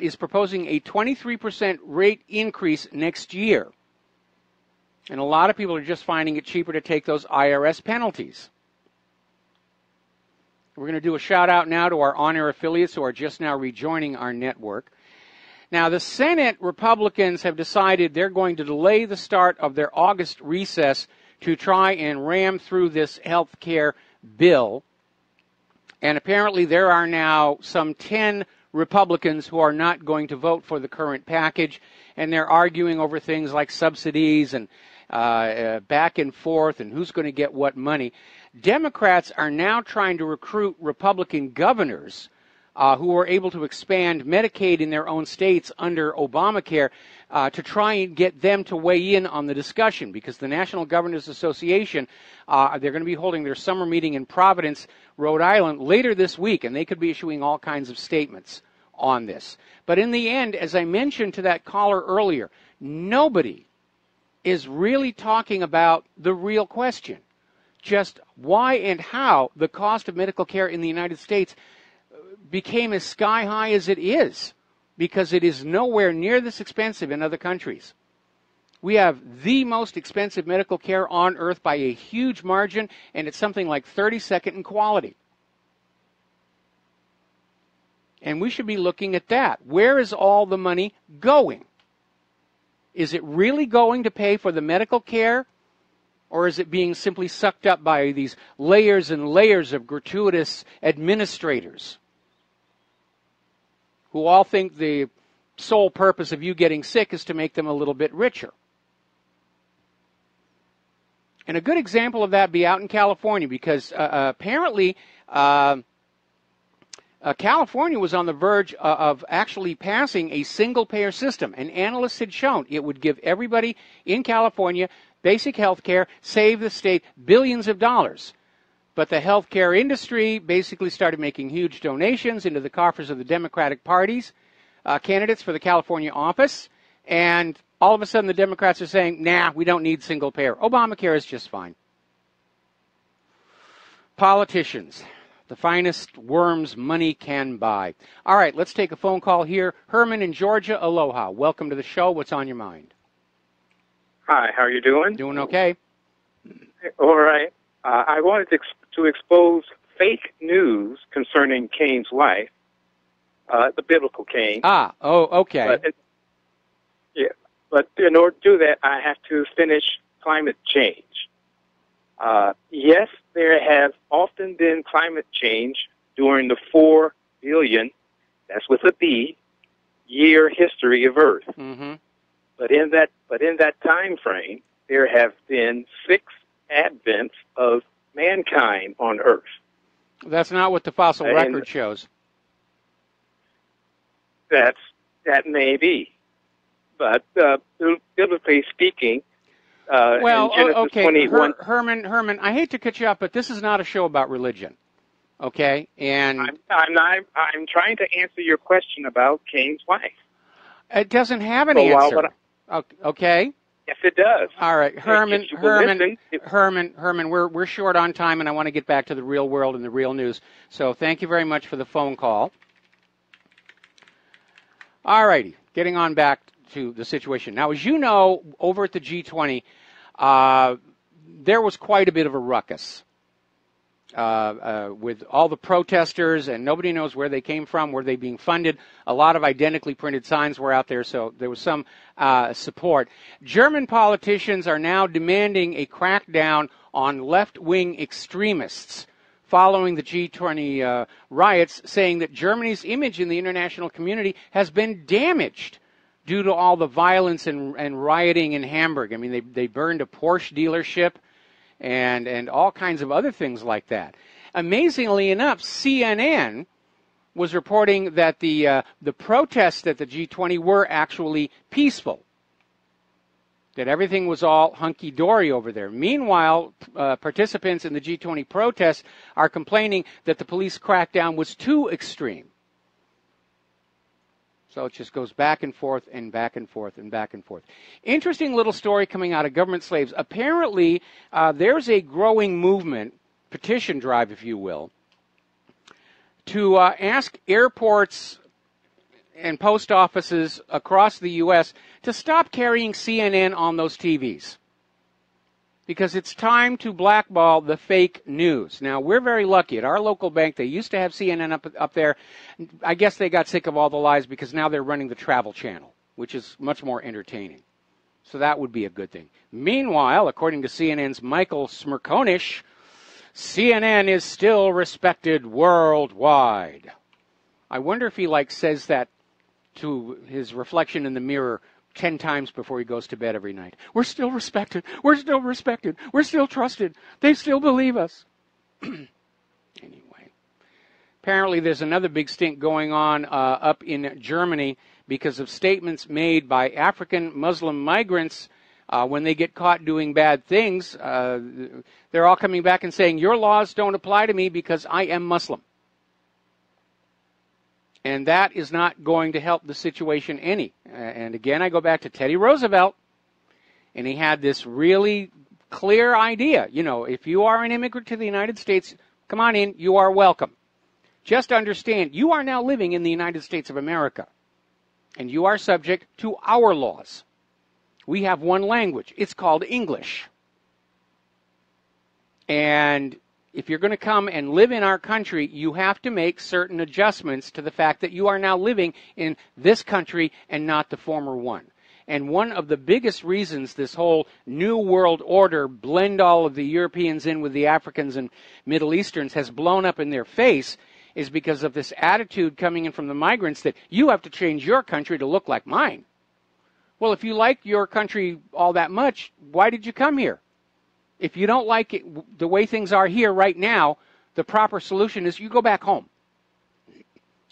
is proposing a 23% rate increase next year. And a lot of people are just finding it cheaper to take those IRS penalties. We're going to do a shout out now to our on-air affiliates who are just now rejoining our network. Now, the Senate Republicans have decided they're going to delay the start of their August recess to try and ram through this health care bill. And apparently there are now some 10 Republicans who are not going to vote for the current package, and they're arguing over things like subsidies and back and forth and who's going to get what money. Democrats are now trying to recruit Republican governors who are able to expand Medicaid in their own states under Obamacare to try and get them to weigh in on the discussion, because the National Governors Association, they're going to be holding their summer meeting in Providence, Rhode Island later this week, and they could be issuing all kinds of statements on this. But in the end, as I mentioned to that caller earlier, nobody is really talking about the real question, just why and how the cost of medical care in the United States became as sky high as it is, because it is nowhere near this expensive in other countries. We have the most expensive medical care on earth by a huge margin, and it's something like 32nd in quality. And we should be looking at that. Where is all the money going? Is it really going to pay for the medical care, or is it being simply sucked up by these layers and layers of gratuitous administrators who all think the sole purpose of you getting sick is to make them a little bit richer? And a good example of that be out in California, because apparently California was on the verge of actually passing a single-payer system. And analysts had shown it would give everybody in California basic health care, save the state billions of dollars. But the health care industry basically started making huge donations into the coffers of the Democratic Party's candidates for the California office. And all of a sudden the Democrats are saying, nah, we don't need single payer. Obamacare is just fine. Politicians, the finest worms money can buy. All right, let's take a phone call here. Herman in Georgia, aloha. Welcome to the show. What's on your mind? Hi, how are you doing? Doing okay. All right. I wanted to expose fake news concerning Cain's life, the biblical Cain. Okay. But in order to do that, I have to finish climate change. Yes, there have often been climate change during the 4 billion, that's with a B, year history of Earth. Mm-hmm. But in that time frame, there have been 6 advents of mankind on Earth. That's not what the fossil record shows. That may be. But biblically speaking, Well, in Genesis okay, 21. Herman, I hate to cut you off, but this is not a show about religion, okay? And I'm trying to answer your question about Cain's wife. it doesn't have an So answer. Okay. Yes, it does. All right, Herman, If we're short on time, and I want to get back to the real world and the real news. So thank you very much for the phone call. All righty, getting on back to the situation. Now, as you know, over at the G20, there was quite a bit of a ruckus with all the protesters, and nobody knows where they came from, where they're being funded. A lot of identically printed signs were out there, so there was some support. German politicians are now demanding a crackdown on left-wing extremists following the G20 riots, saying that Germany's image in the international community has been damaged due to all the violence and rioting in Hamburg. I mean, they burned a Porsche dealership and all kinds of other things like that. Amazingly enough, CNN was reporting that the protests at the G20 were actually peaceful, that everything was all hunky-dory over there. Meanwhile, participants in the G20 protests are complaining that the police crackdown was too extreme. So it just goes back and forth and back and forth and back and forth. Interesting little story coming out of government slaves. Apparently, there's a growing movement, petition drive, if you will, to ask airports and post offices across the U.S. to stop carrying CNN on those TVs, because it's time to blackball the fake news. Now, we're very lucky. At our local bank, they used to have CNN up there. I guess they got sick of all the lies because now they're running the Travel Channel, which is much more entertaining. So that would be a good thing. Meanwhile, according to CNN's Michael Smirkonish, CNN is still respected worldwide. I wonder if he says that to his reflection in the mirror 10 times before he goes to bed every night. We're still respected. We're still respected. We're still trusted. They still believe us. Anyway, apparently there's another big stink going on up in Germany because of statements made by African Muslim migrants when they get caught doing bad things. They're all coming back and saying, your laws don't apply to me because I am Muslim. And that is not going to help the situation any. And again, I go back to Teddy Roosevelt, and he had this really clear idea. You know, if you are an immigrant to the United States, come on in, you are welcome. Just understand, you are now living in the United States of America, and you are subject to our laws. We have one language. It's called English. And if you're going to come and live in our country, you have to make certain adjustments to the fact that you are now living in this country and not the former one. And one of the biggest reasons this whole New World Order, blend all of the Europeans in with the Africans and Middle Easterns, has blown up in their face is because of this attitude coming in from the migrants that you have to change your country to look like mine. Well, if you like your country all that much, why did you come here? If you don't like it, the way things are here right now, the proper solution is you go back home.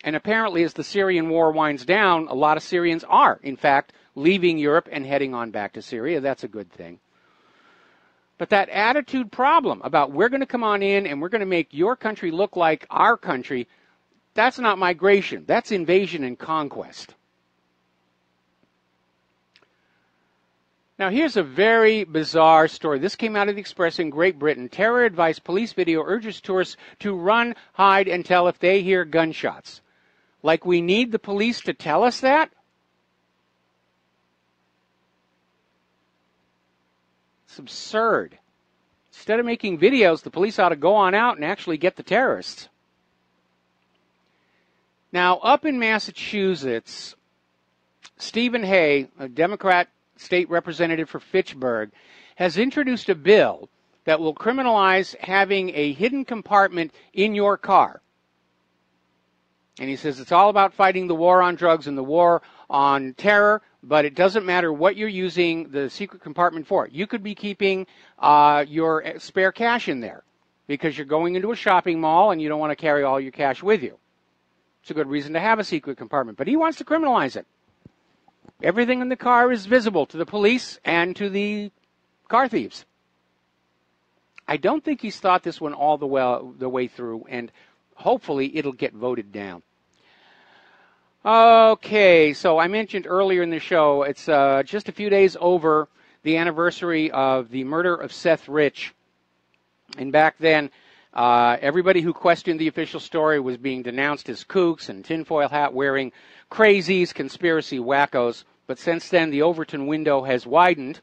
And apparently, as the Syrian war winds down, a lot of Syrians are, in fact, leaving Europe and heading on back to Syria. That's a good thing. But that attitude problem about we're going to come on in and we're going to make your country look like our country, that's not migration. That's invasion and conquest. Now, here's a very bizarre story. This came out of the Express in Great Britain. Terror advice police video urges tourists to run, hide, and tell if they hear gunshots. Like we need the police to tell us that? It's absurd. Instead of making videos, the police ought to go on out and actually get the terrorists. Now, up in Massachusetts, Stephen Hay, a Democrat state representative for Fitchburg, has introduced a bill that will criminalize having a hidden compartment in your car. And he says it's all about fighting the war on drugs and the war on terror, but it doesn't matter what you're using the secret compartment for. You could be keeping your spare cash in there because you're going into a shopping mall and you don't want to carry all your cash with you. It's a good reason to have a secret compartment, but he wants to criminalize it. Everything in the car is visible to the police and to the car thieves. I don't think he's thought this one all the way through, and hopefully it'll get voted down. Okay, so I mentioned earlier in the show, it's just a few days over the anniversary of the murder of Seth Rich. And back then, everybody who questioned the official story was being denounced as kooks and tinfoil hat wearing crazies, conspiracy wackos. But since then, the Overton window has widened.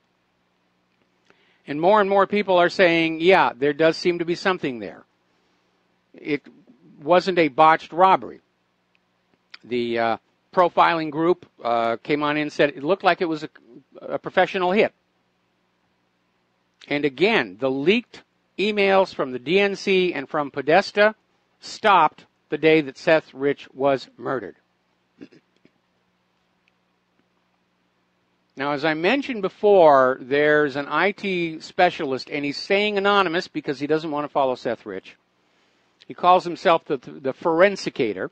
And more people are saying, yeah, there does seem to be something there. It wasn't a botched robbery. The profiling group came on in and said it looked like it was a professional hit. And again, the leaked emails from the DNC and from Podesta stopped the day that Seth Rich was murdered. Now, as I mentioned before, there's an IT specialist, and he's staying anonymous because he doesn't want to follow Seth Rich. He calls himself the forensicator,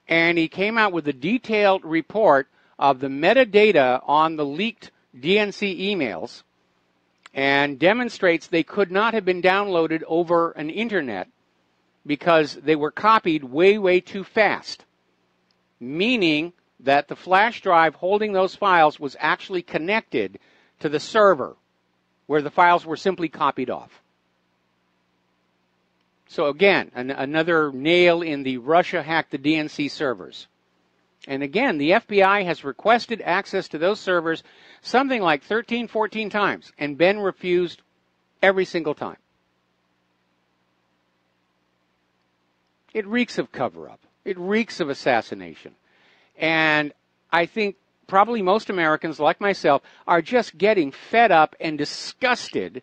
and he came out with a detailed report of the metadata on the leaked DNC emails and demonstrates they could not have been downloaded over an internet because they were copied way too fast, meaning that the flash drive holding those files was actually connected to the server where the files were simply copied off. So again, another nail in the Russia hacked the DNC servers. And again, the FBI has requested access to those servers something like 13, 14 times, and Ben refused every single time. It reeks of cover-up. It reeks of assassination. And I think probably most Americans, like myself, are just getting fed up and disgusted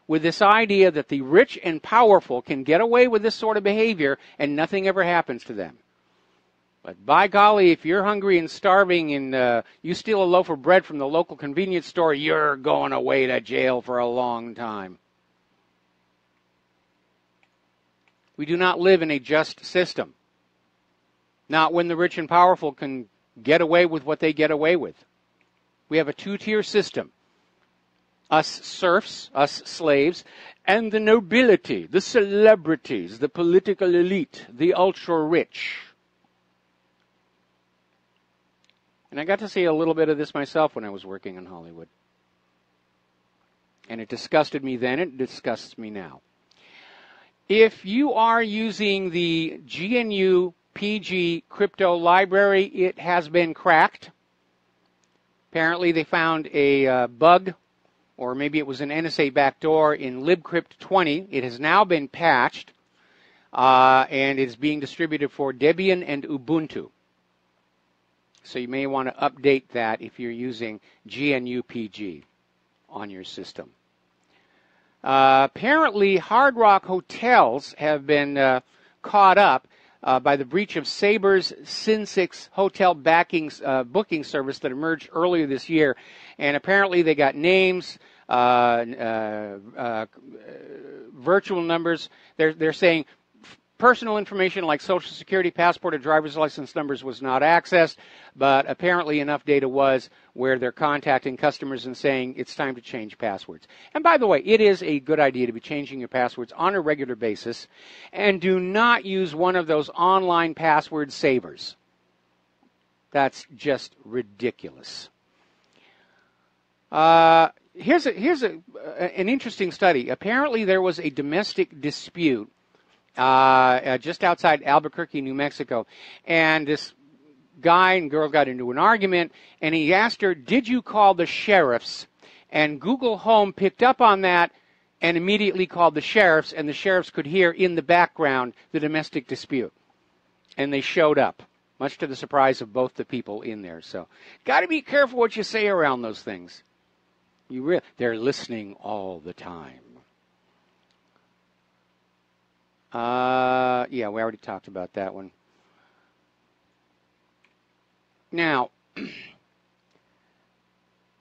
with this idea that the rich and powerful can get away with this sort of behavior and nothing ever happens to them. But by golly, if you're hungry and starving and you steal a loaf of bread from the local convenience store, you're going away to jail for a long time. We do not live in a just system. Not when the rich and powerful can get away with what they get away with. We have a two-tier system. Us serfs, us slaves, and the nobility, the celebrities, the political elite, the ultra-rich. And I got to see a little bit of this myself when I was working in Hollywood. And it disgusted me then, it disgusts me now. If you are using the GNU PG crypto library, it has been cracked. Apparently they found a bug, or maybe it was an NSA backdoor in libcrypt 20. It has now been patched, and is being distributed for Debian and Ubuntu. So you may want to update that if you're using GNU PG on your system. Apparently, Hard Rock hotels have been caught up by the breach of Saber's Sin6 hotel booking service that emerged earlier this year. And apparently they got names, virtual numbers. They're saying personal information like Social Security, passport, or driver's license numbers was not accessed, but apparently enough data was where they're contacting customers and saying it's time to change passwords. And by the way, it is a good idea to be changing your passwords on a regular basis, and do not use one of those online password savers. That's just ridiculous. Here's an interesting study. Apparently there was a domestic dispute just outside Albuquerque, New Mexico, and this guy and girl got into an argument, and he asked her, did you call the sheriffs? And Google Home picked up on that and immediately called the sheriffs, and the sheriffs could hear in the background the domestic dispute. And they showed up, much to the surprise of both the people in there. So, got to be careful what you say around those things. They're listening all the time. Yeah, we already talked about that one. Now,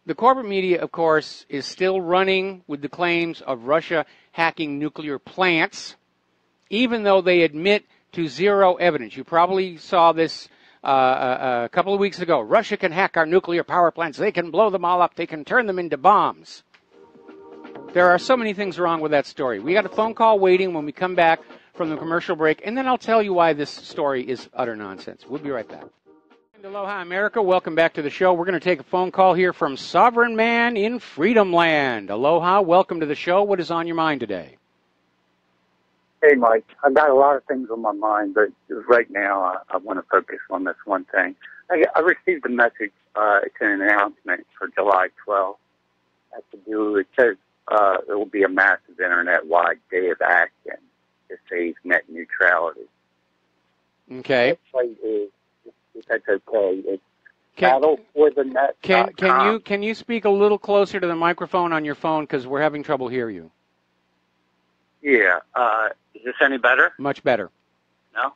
the corporate media, of course, is still running with the claims of Russia hacking nuclear plants, even though they admit to zero evidence. You probably saw this a couple of weeks ago. Russia can hack our nuclear power plants. They can blow them all up. They can turn them into bombs. There are so many things wrong with that story. We got a phone call waiting when we come back from the commercial break, and then I'll tell you why this story is utter nonsense. We'll be right back. Aloha, America. Welcome back to the show. We're going to take a phone call here from Sovereign Man in Freedom Land. Aloha, welcome to the show. What is on your mind today? Hey, Mike. I've got a lot of things on my mind, but right now I want to focus on this one thing. I received a message. It's an announcement for July 12th. It says there will be a massive internet-wide day of action to save net neutrality. Okay. The website is, if that's okay, it's battleforthenet.com. Can you speak a little closer to the microphone on your phone, because we're having trouble hearing you? Yeah. Is this any better? Much better. No?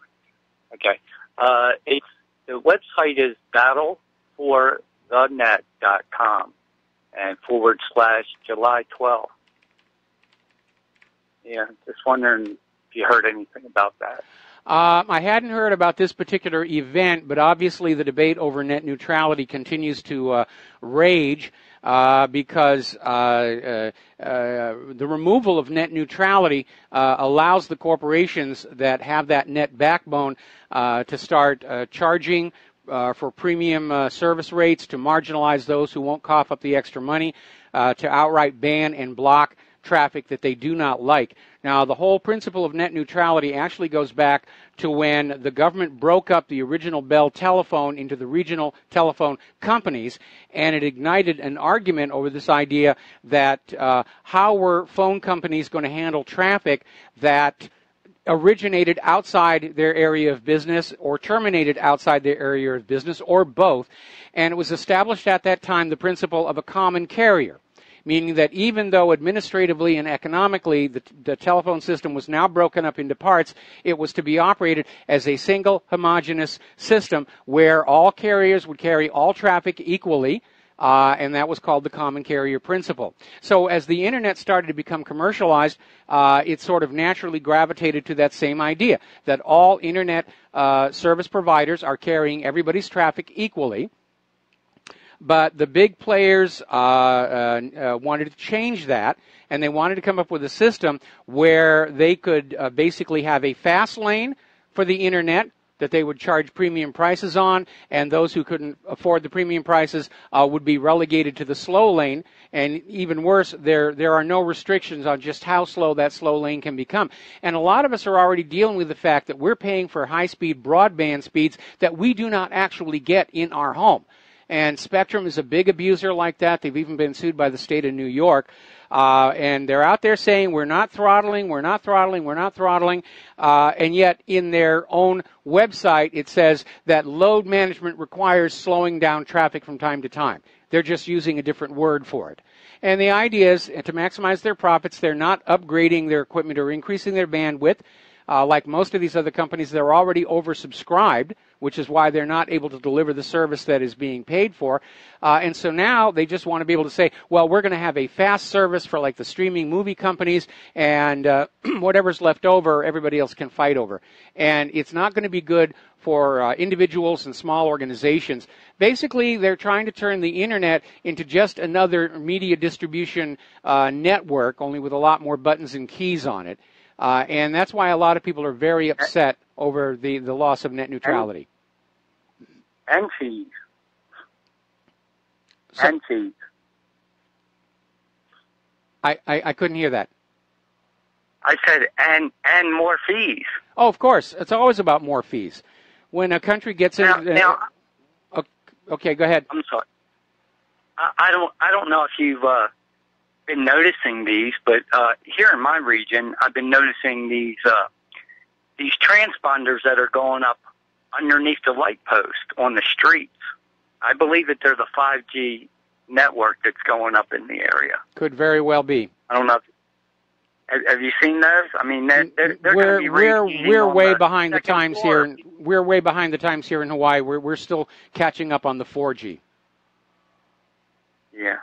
Okay. The website is battleforthenet.com and / July 12th. Yeah, just wondering if you heard anything about that. I hadn't heard about this particular event, but obviously the debate over net neutrality continues to rage because the removal of net neutrality allows the corporations that have that net backbone to start charging for premium service rates, to marginalize those who won't cough up the extra money, to outright ban and block traffic that they do not like. Now, the whole principle of net neutrality actually goes back to when the government broke up the original Bell telephone into the regional telephone companies, and it ignited an argument over this idea that how were phone companies going to handle traffic that originated outside their area of business or terminated outside their area of business, or both. And it was established at that time the principle of a common carrier, meaning that even though administratively and economically the telephone system was now broken up into parts, it was to be operated as a single homogeneous system where all carriers would carry all traffic equally, and that was called the common carrier principle. So as the internet started to become commercialized, it sort of naturally gravitated to that same idea, that all internet service providers are carrying everybody's traffic equally. But the big players wanted to change that, and they wanted to come up with a system where they could basically have a fast lane for the internet that they would charge premium prices on, and those who couldn't afford the premium prices would be relegated to the slow lane. And even worse, there are no restrictions on just how slow that slow lane can become. And a lot of us are already dealing with the fact that we're paying for high-speed broadband speeds that we do not actually get in our home. And Spectrum is a big abuser like that. They've even been sued by the state of New York. And they're out there saying, we're not throttling, we're not throttling, we're not throttling. And yet in their own website, it says that load management requires slowing down traffic from time to time. They're just using a different word for it. And the idea is to maximize their profits. They're not upgrading their equipment or increasing their bandwidth. Like most of these other companies, they're already oversubscribed, which is why they're not able to deliver the service that is being paid for. And so now they just want to be able to say, well, we're going to have a fast service for like the streaming movie companies, and whatever's left over, everybody else can fight over. And it's not going to be good for individuals and small organizations. Basically, they're trying to turn the internet into just another media distribution network, only with a lot more buttons and keys on it. And that's why a lot of people are very upset over the loss of net neutrality. And fees. And fees. I couldn't hear that. I said, and more fees. Oh, of course. It's always about more fees. When a country gets in... okay, go ahead. I'm sorry. I don't know if you've been noticing these, but here in my region, I've been noticing these transponders that are going up underneath the light post on the streets. I believe that there's a 5G network that's going up in the area. Could very well be. I don't know. Have you seen those? I mean, they're going to be we're way behind the times here. We're way behind the times here in Hawaii. We're still catching up on the 4G. Yeah.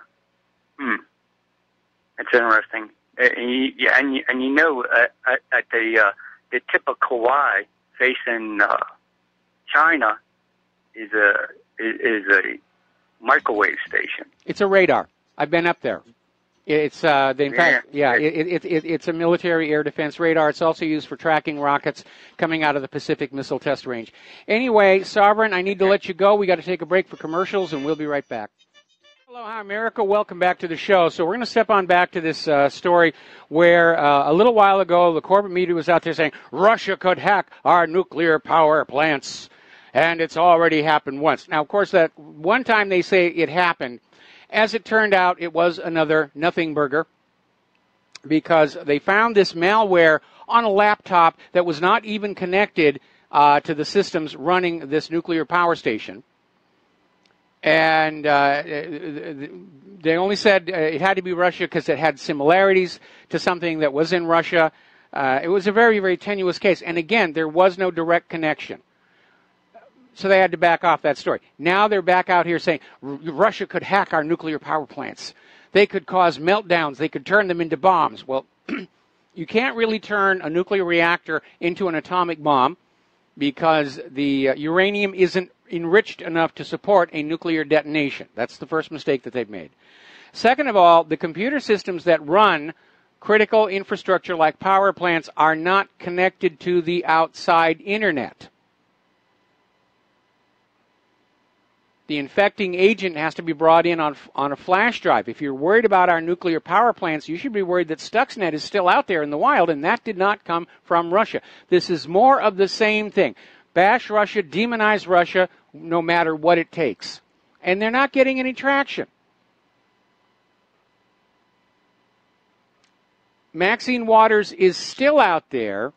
It's interesting. And you know, at the tip of Kauai, facing China, is a microwave station. It's a radar. I've been up there. It's it's a military air defense radar. It's also used for tracking rockets coming out of the Pacific Missile Test Range. Anyway, Sovereign, I need to let you go. We got to take a break for commercials, and we'll be right back. Hello, hi, America. Welcome back to the show. So we're going to step on back to this story where a little while ago the corporate media was out there saying Russia could hack our nuclear power plants, and it's already happened once. Now, of course, that one time they say it happened. As it turned out, it was another nothing burger because they found this malware on a laptop that was not even connected to the systems running this nuclear power station. And they only said it had to be Russia because it had similarities to something that was in Russia. It was a very, very tenuous case. And again, there was no direct connection. So they had to back off that story. Now they're back out here saying Russia could hack our nuclear power plants. They could cause meltdowns. They could turn them into bombs. Well, you can't really turn a nuclear reactor into an atomic bomb because the uranium isn't enriched enough to support a nuclear detonation. That's the first mistake that they've made. Second of all, the computer systems that run critical infrastructure like power plants are not connected to the outside internet. The infecting agent has to be brought in on a flash drive. If you're worried about our nuclear power plants, you should be worried that Stuxnet is still out there in the wild, and that did not come from Russia. This is more of the same thing. Bash Russia, demonize Russia, no matter what it takes. And they're not getting any traction. Maxine Waters is still out there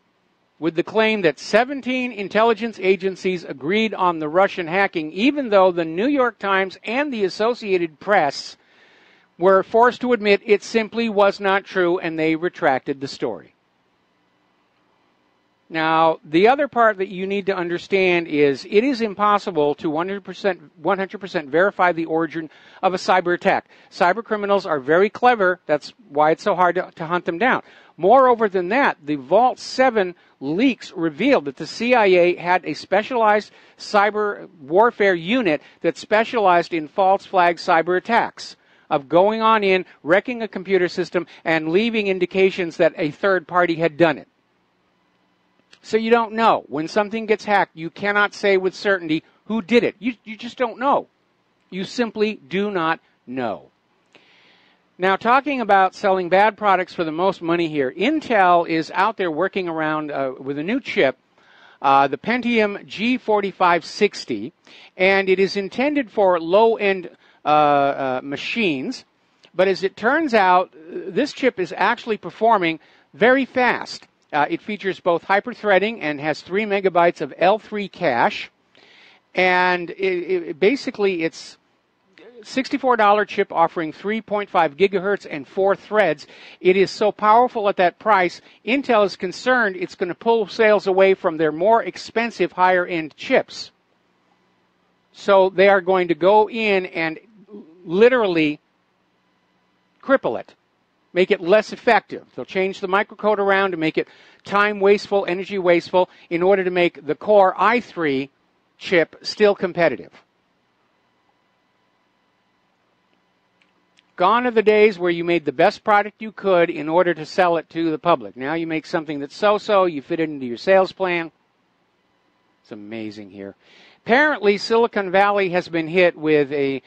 with the claim that 17 intelligence agencies agreed on the Russian hacking, even though the New York Times and the Associated Press were forced to admit it simply was not true, and they retracted the story. Now, the other part that you need to understand is it is impossible to 100% verify the origin of a cyber attack. Cyber criminals are very clever. That's why it's so hard to hunt them down. Moreover than that, the Vault 7 leaks revealed that the CIA had a specialized cyber warfare unit that specialized in false flag cyber attacks, of going on in, wrecking a computer system, and leaving indications that a third party had done it. So you don't know. When something gets hacked, you cannot say with certainty who did it. You just don't know. You simply do not know. Now, talking about selling bad products for the most money here, Intel is out there working around with a new chip, the Pentium G4560, and it is intended for low-end machines. But as it turns out, this chip is actually performing very fast. It features both hyper-threading and has 3 megabytes of L3 cache. And basically, it's $64 chip offering 3.5 gigahertz and 4 threads. It is so powerful at that price, Intel is concerned it's going to pull sales away from their more expensive higher-end chips. So they are going to go in and literally cripple it, make it less effective. They'll change the microcode around to make it time wasteful, energy wasteful, in order to make the Core i3 chip still competitive. Gone are the days where you made the best product you could in order to sell it to the public. Now you make something that's so-so, you fit it into your sales plan. It's amazing here. Apparently, Silicon Valley has been hit with a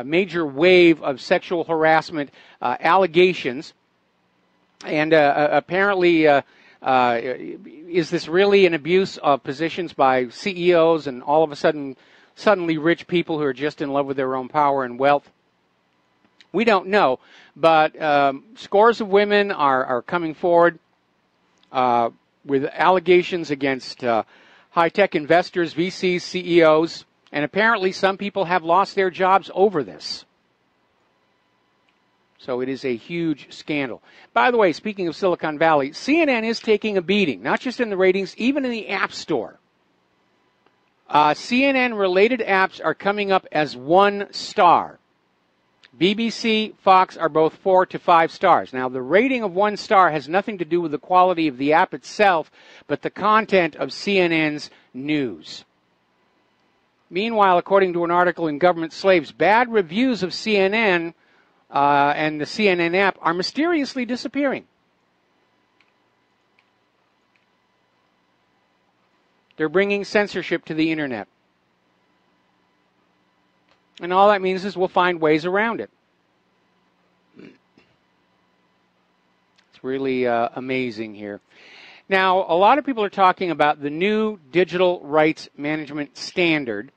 major wave of sexual harassment allegations. And apparently, is this really an abuse of positions by CEOs and all of a suddenly rich people who are just in love with their own power and wealth? We don't know, but scores of women are coming forward with allegations against high-tech investors, VCs, CEOs, and apparently some people have lost their jobs over this. So it is a huge scandal. By the way, speaking of Silicon Valley, CNN is taking a beating, not just in the ratings, even in the App Store. CNN-related apps are coming up as 1 star. BBC, Fox are both 4 to 5 stars. Now, the rating of 1 star has nothing to do with the quality of the app itself, but the content of CNN's news. Meanwhile, according to an article in Government Slaves, bad reviews of CNN and the CNN app are mysteriously disappearing. They're bringing censorship to the internet. And all that means is we'll find ways around it. It's really amazing here. Now, a lot of people are talking about the new digital rights management standard,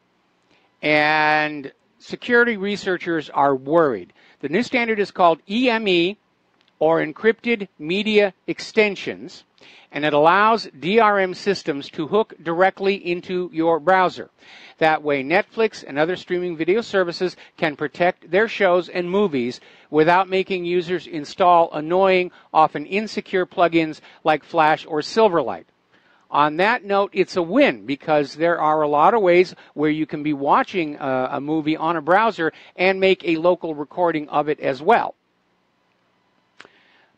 and security researchers are worried. The new standard is called EME, or Encrypted Media Extensions, and it allows DRM systems to hook directly into your browser. That way, Netflix and other streaming video services can protect their shows and movies without making users install annoying, often insecure plugins like Flash or Silverlight. On that note, it's a win because there are a lot of ways where you can be watching a movie on a browser and make a local recording of it as well.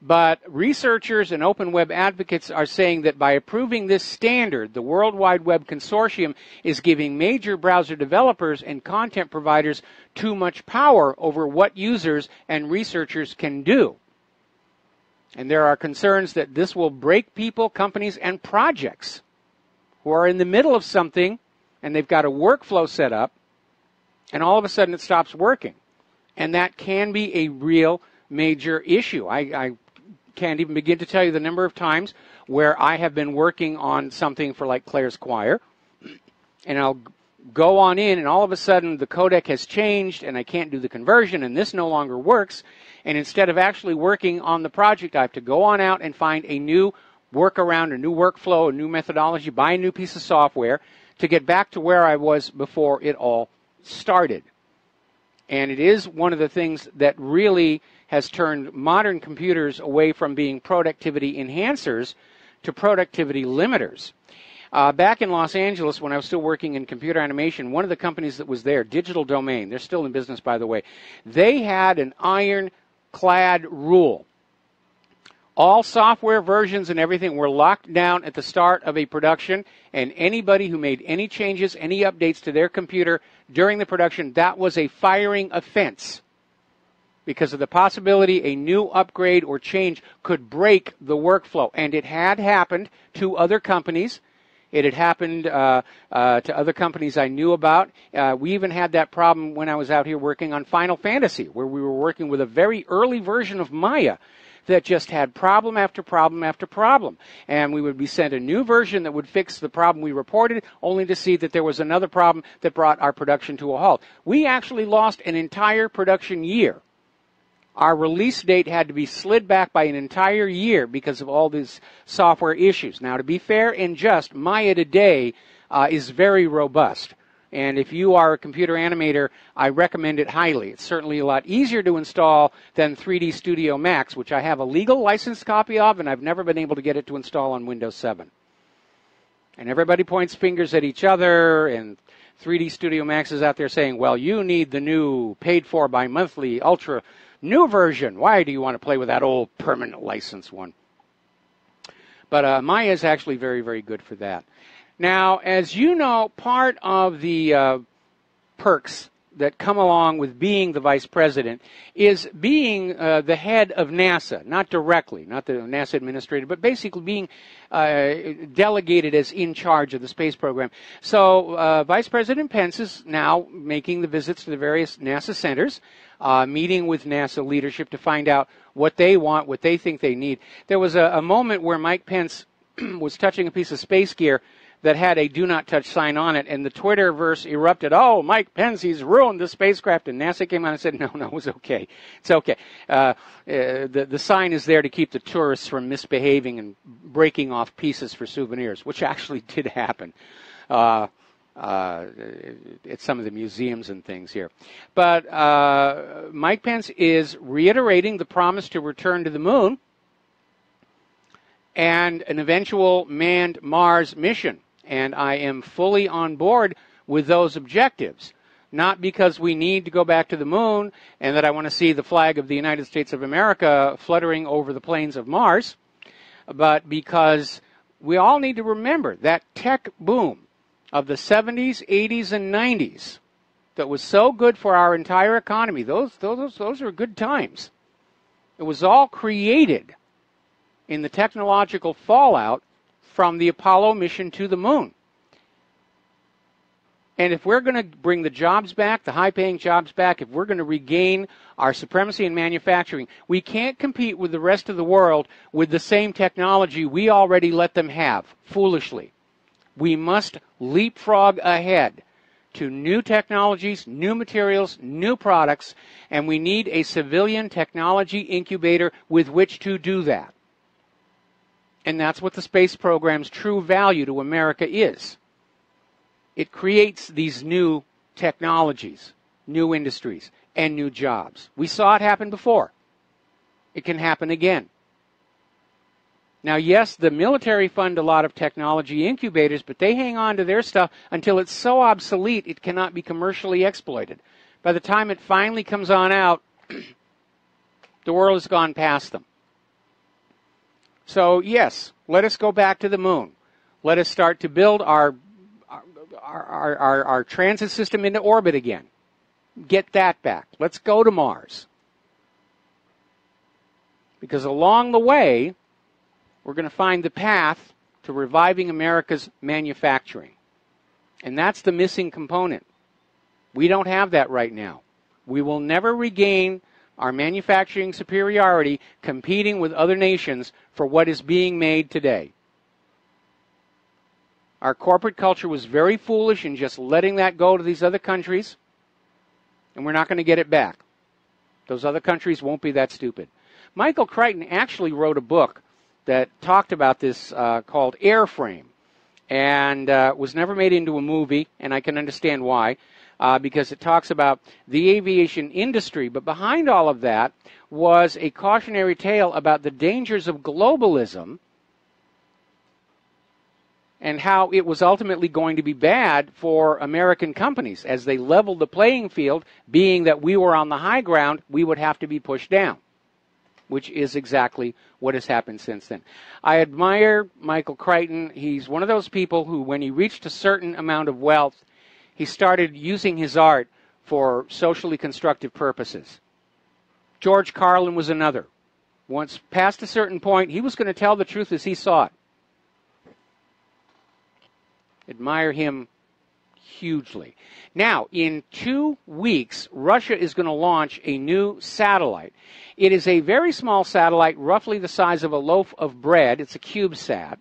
But researchers and open web advocates are saying that by approving this standard, the World Wide Web Consortium is giving major browser developers and content providers too much power over what users and researchers can do. And there are concerns that this will break people, companies, and projects who are in the middle of something and they've got a workflow set up, and all of a sudden it stops working. And that can be a real major issue. I can't even begin to tell you the number of times where I have been working on something for like Claire's Choir, and I'll go on in, and all of a sudden the codec has changed, and I can't do the conversion, and this no longer works. And instead of actually working on the project, I have to go on out and find a new workaround, a new workflow, a new methodology, buy a new piece of software to get back to where I was before it all started. And it is one of the things that really has turned modern computers away from being productivity enhancers to productivity limiters. Back in Los Angeles, when I was still working in computer animation, one of the companies that was there, Digital Domain, they're still in business, by the way, they had an ironclad rule. All software versions and everything were locked down at the start of a production, and anybody who made any changes, any updates to their computer during the production, that was a firing offense, because of the possibility a new upgrade or change could break the workflow. And it had happened to other companies. It had happened to other companies I knew about. We even had that problem when I was out here working on Final Fantasy, where we were working with a very early version of Maya that just had problem after problem after problem. And we would be sent a new version that would fix the problem we reported, only to see that there was another problem that brought our production to a halt. We actually lost an entire production year. Our release date had to be slid back by an entire year because of all these software issues. Now, to be fair and just, Maya today is very robust. And if you are a computer animator, I recommend it highly. It's certainly a lot easier to install than 3D Studio Max, which I have a legal licensed copy of, and I've never been able to get it to install on Windows 7. And everybody points fingers at each other, and 3D Studio Max is out there saying, well, you need the new paid-for bi-monthly ultra new version. Why do you want to play with that old permanent license one? But Maya is actually very, very good for that. Now, as you know, part of the perks that come along with being the vice president is being the head of NASA, not directly, not the NASA administrator, but basically being delegated as in charge of the space program. So Vice President Pence is now making the visits to the various NASA centers, meeting with NASA leadership to find out what they want, what they think they need. There was a moment where Mike Pence was touching a piece of space gear that had a do not touch sign on it, and the Twitterverse erupted. Oh, Mike Pence, he's ruined the spacecraft. And NASA came out and said, no, it was okay. It's okay. The sign is there to keep the tourists from misbehaving and breaking off pieces for souvenirs, which actually did happen at some of the museums and things here. But Mike Pence is reiterating the promise to return to the moon and an eventual manned Mars mission. And I am fully on board with those objectives, not because we need to go back to the moon and that I want to see the flag of the United States of America fluttering over the plains of Mars, but because we all need to remember that tech boom of the 70s, 80s, and 90s that was so good for our entire economy. Those are good times. It was all created in the technological fallout from the Apollo mission to the moon. And if we're going to bring the jobs back, the high-paying jobs back, if we're going to regain our supremacy in manufacturing, we can't compete with the rest of the world with the same technology we already let them have, foolishly. We must leapfrog ahead to new technologies, new materials, new products, and we need a civilian technology incubator with which to do that. And that's what the space program's true value to America is. It creates these new technologies, new industries, and new jobs. We saw it happen before. It can happen again. Now, yes, the military fund a lot of technology incubators, but they hang on to their stuff until it's so obsolete it cannot be commercially exploited. By the time it finally comes on out, the world has gone past them. So, yes, let us go back to the moon. Let us start to build our transit system into orbit again. Get that back. Let's go to Mars. Because along the way, we're going to find the path to reviving America's manufacturing. And that's the missing component. We don't have that right now. We will never regain our manufacturing superiority competing with other nations for what is being made today. Our corporate culture was very foolish in just letting that go to these other countries, and we're not going to get it back. Those other countries won't be that stupid. Michael Crichton actually wrote a book that talked about this called Airframe, and was never made into a movie, and I can understand why, because it talks about the aviation industry. But behind all of that was a cautionary tale about the dangers of globalism and how it was ultimately going to be bad for American companies. As they leveled the playing field, being that we were on the high ground, we would have to be pushed down, which is exactly what has happened since then. I admire Michael Crichton. He's one of those people who, when he reached a certain amount of wealth, he started using his art for socially constructive purposes. George Carlin was another. Once past a certain point, he was going to tell the truth as he saw it. Admire him hugely. Now, in 2 weeks, Russia is going to launch a new satellite. It is a very small satellite, roughly the size of a loaf of bread. It's a CubeSat.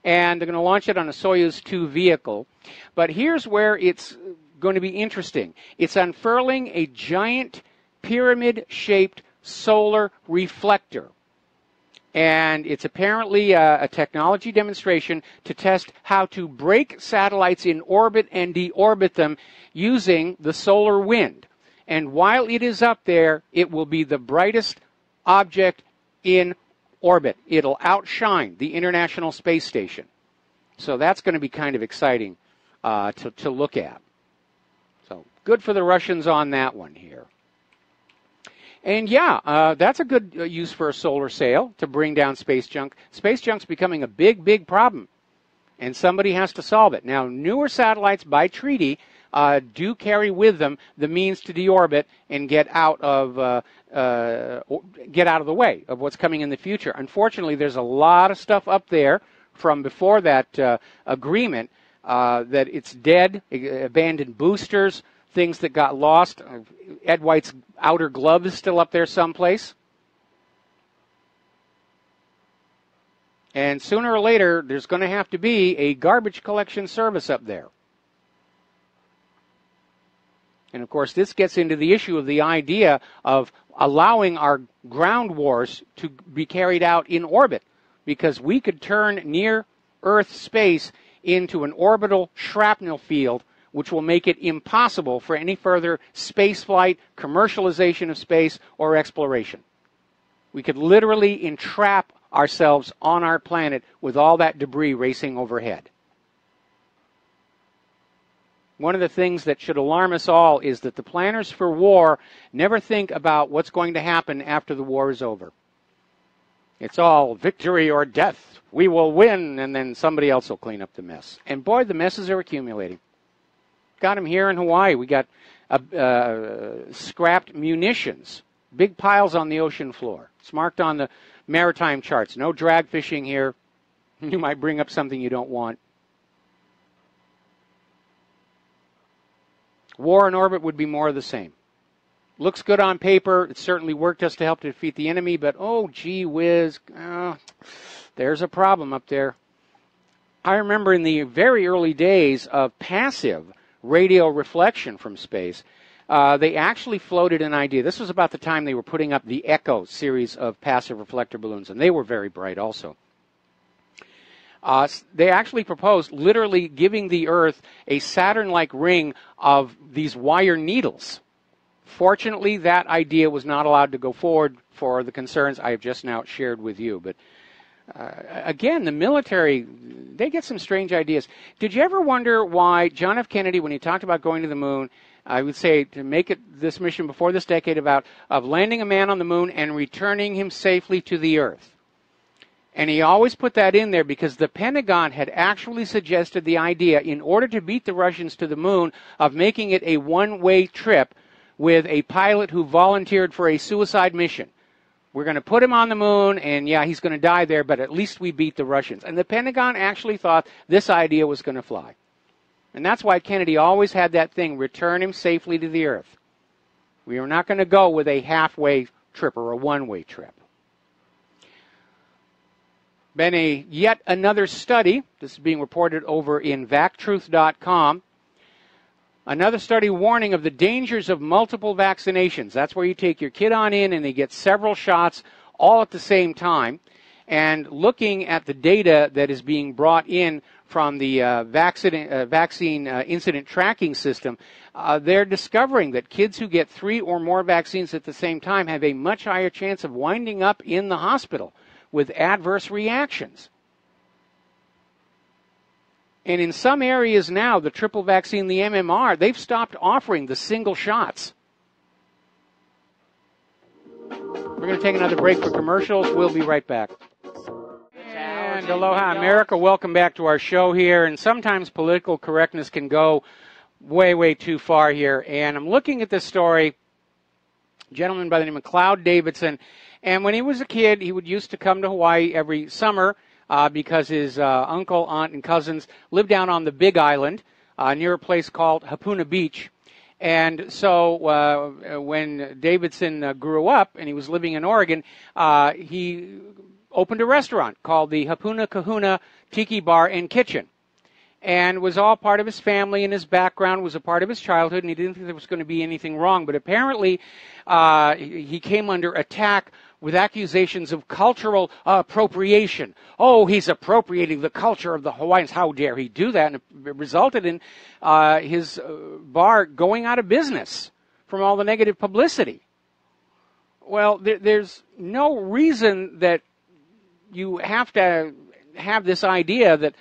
And they're going to launch it on a Soyuz 2 vehicle. But here's where it's going to be interesting. It's unfurling a giant pyramid-shaped solar reflector. And it's apparently a technology demonstration to test how to break satellites in orbit and deorbit them using the solar wind. And while it is up there, it will be the brightest object in orbit. It'll outshine the International Space Station. So that's going to be kind of exciting to look at. So good for the Russians on that one here. And yeah, that's a good use for a solar sail to bring down space junk. Space junk's becoming a big, big problem, and somebody has to solve it. Now, newer satellites by treaty do carry with them the means to deorbit and get out of the way of what's coming in the future. Unfortunately, there's a lot of stuff up there from before that agreement that it's dead, abandoned boosters, things that got lost. Ed White's outer glove is still up there someplace. And sooner or later, there's going to have to be a garbage collection service up there. And, of course, this gets into the issue of the idea of allowing our ground wars to be carried out in orbit, because we could turn near-Earth space into an orbital shrapnel field, which will make it impossible for any further space flight, commercialization of space, or exploration. We could literally entrap ourselves on our planet with all that debris racing overhead. One of the things that should alarm us all is that the planners for war never think about what's going to happen after the war is over. It's all victory or death. We will win, and then somebody else will clean up the mess. And boy, the messes are accumulating. Got them here in Hawaii. We got scrapped munitions, big piles on the ocean floor. It's marked on the maritime charts. No drag fishing here. You might bring up something you don't want. War in orbit would be more of the same. Looks good on paper. It certainly worked us to help defeat the enemy, but oh, gee whiz, there's a problem up there. I remember in the very early days of passive radio reflection from space, they actually floated an idea. This was about the time they were putting up the Echo series of passive reflector balloons, and they were very bright also. They actually proposed literally giving the Earth a Saturn-like ring of these wire needles. Fortunately, that idea was not allowed to go forward for the concerns I have just now shared with you. But again, the military, they get some strange ideas. Did you ever wonder why John F. Kennedy, when he talked about going to the moon, I would say to make it this mission before this decade of landing a man on the moon and returning him safely to the Earth? And he always put that in there because the Pentagon had actually suggested the idea, in order to beat the Russians to the moon, of making it a one-way trip with a pilot who volunteered for a suicide mission. We're going to put him on the moon, and yeah, he's going to die there, but at least we beat the Russians. And the Pentagon actually thought this idea was going to fly. And that's why Kennedy always had that thing, return him safely to the Earth. We are not going to go with a halfway trip or a one-way trip. Been yet another study. This is being reported over in vactruth.com. Another study warning of the dangers of multiple vaccinations. That's where you take your kid on in and they get several shots all at the same time. And looking at the data that is being brought in from the vaccine incident tracking system, they're discovering that kids who get 3 or more vaccines at the same time have a much higher chance of winding up in the hospital with adverse reactions. And in some areas now, the triple vaccine, the MMR, they've stopped offering the single shots. We're going to take another break for commercials. We'll be right back. And aloha, America. Welcome back to our show here. And sometimes political correctness can go way, way too far here. And I'm looking at this story, a gentleman by the name of Cloud Davidson. And when he was a kid, he would used to come to Hawaii every summer because his uncle, aunt, and cousins lived down on the Big Island near a place called Hapuna Beach. And so when Davidson grew up and he was living in Oregon, he opened a restaurant called the Hapuna Kahuna Tiki Bar and Kitchen. And was all part of his family, and his background was a part of his childhood, and he didn't think there was going to be anything wrong. But apparently he came under attack with accusations of cultural appropriation. Oh, he's appropriating the culture of the Hawaiians. How dare he do that? And it resulted in his bar going out of business from all the negative publicity. Well, there's no reason that you have to have this idea that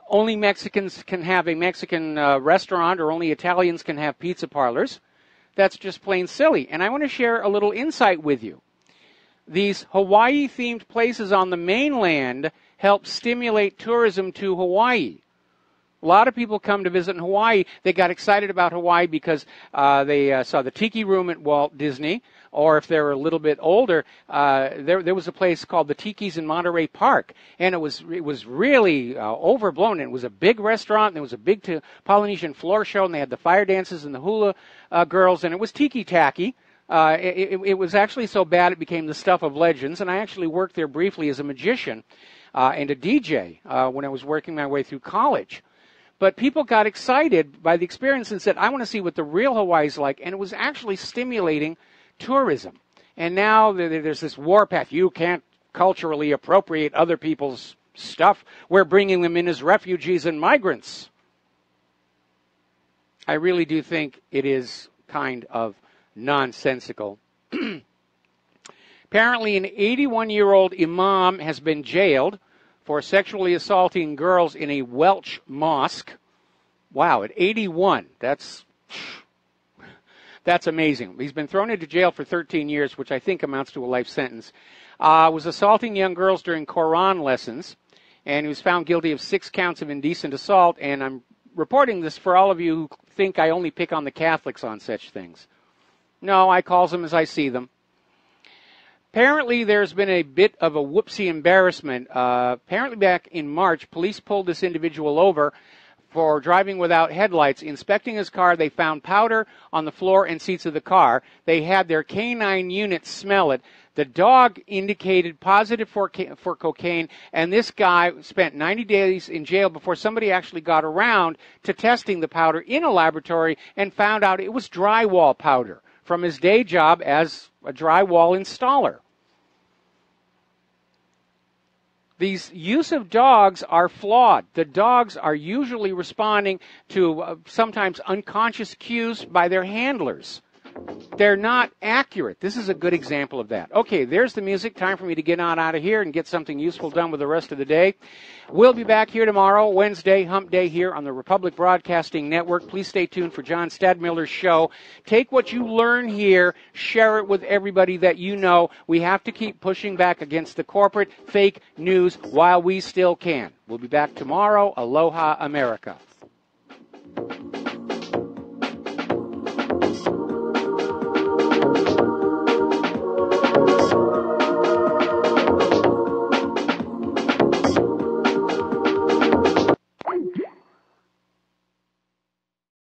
only Mexicans can have a Mexican restaurant or only Italians can have pizza parlors. That's just plain silly. And I want to share a little insight with you. These Hawaii-themed places on the mainland help stimulate tourism to Hawaii. A lot of people come to visit in Hawaii. They got excited about Hawaii because they saw the Tiki Room at Walt Disney, or if they're a little bit older, there was a place called the Tiki's in Monterey Park, and it was really overblown. It was a big restaurant, and there was a big Polynesian floor show, and they had the fire dances and the hula girls, and it was tiki-tacky. It was actually so bad it became the stuff of legends, and I actually worked there briefly as a magician and a DJ when I was working my way through college. But people got excited by the experience and said, I want to see what the real Hawaii's like, and it was actually stimulating tourism. And now there's this warpath. You can't culturally appropriate other people's stuff. We're bringing them in as refugees and migrants. I really do think it is kind of nonsensical. Apparently, an 81-year-old imam has been jailed for sexually assaulting girls in a Welsh mosque. Wow, at 81, that's amazing. He's been thrown into jail for 13 years, which I think amounts to a life sentence. Was assaulting young girls during Quran lessons, and he was found guilty of 6 counts of indecent assault, and I'm reporting this for all of you who think I only pick on the Catholics on such things. No, I calls them as I see them. Apparently, there's been a bit of a whoopsie embarrassment. Apparently, back in March, police pulled this individual over for driving without headlights. Inspecting his car, they found powder on the floor and seats of the car. They had their canine unit smell it. The dog indicated positive for cocaine, and this guy spent 90 days in jail before somebody actually got around to testing the powder in a laboratory and found out it was drywall powder from his day job as a drywall installer. These use of dogs are flawed. The dogs are usually responding to sometimes unconscious cues by their handlers. They're not accurate. This is a good example of that. Okay, there's the music. Time for me to get on out of here and get something useful done with the rest of the day. We'll be back here tomorrow, Wednesday, Hump Day, here on the Republic Broadcasting Network. Please stay tuned for John Stadmiller's show. Take what you learn here, share it with everybody that you know. We have to keep pushing back against the corporate fake news while we still can. We'll be back tomorrow. Aloha, America.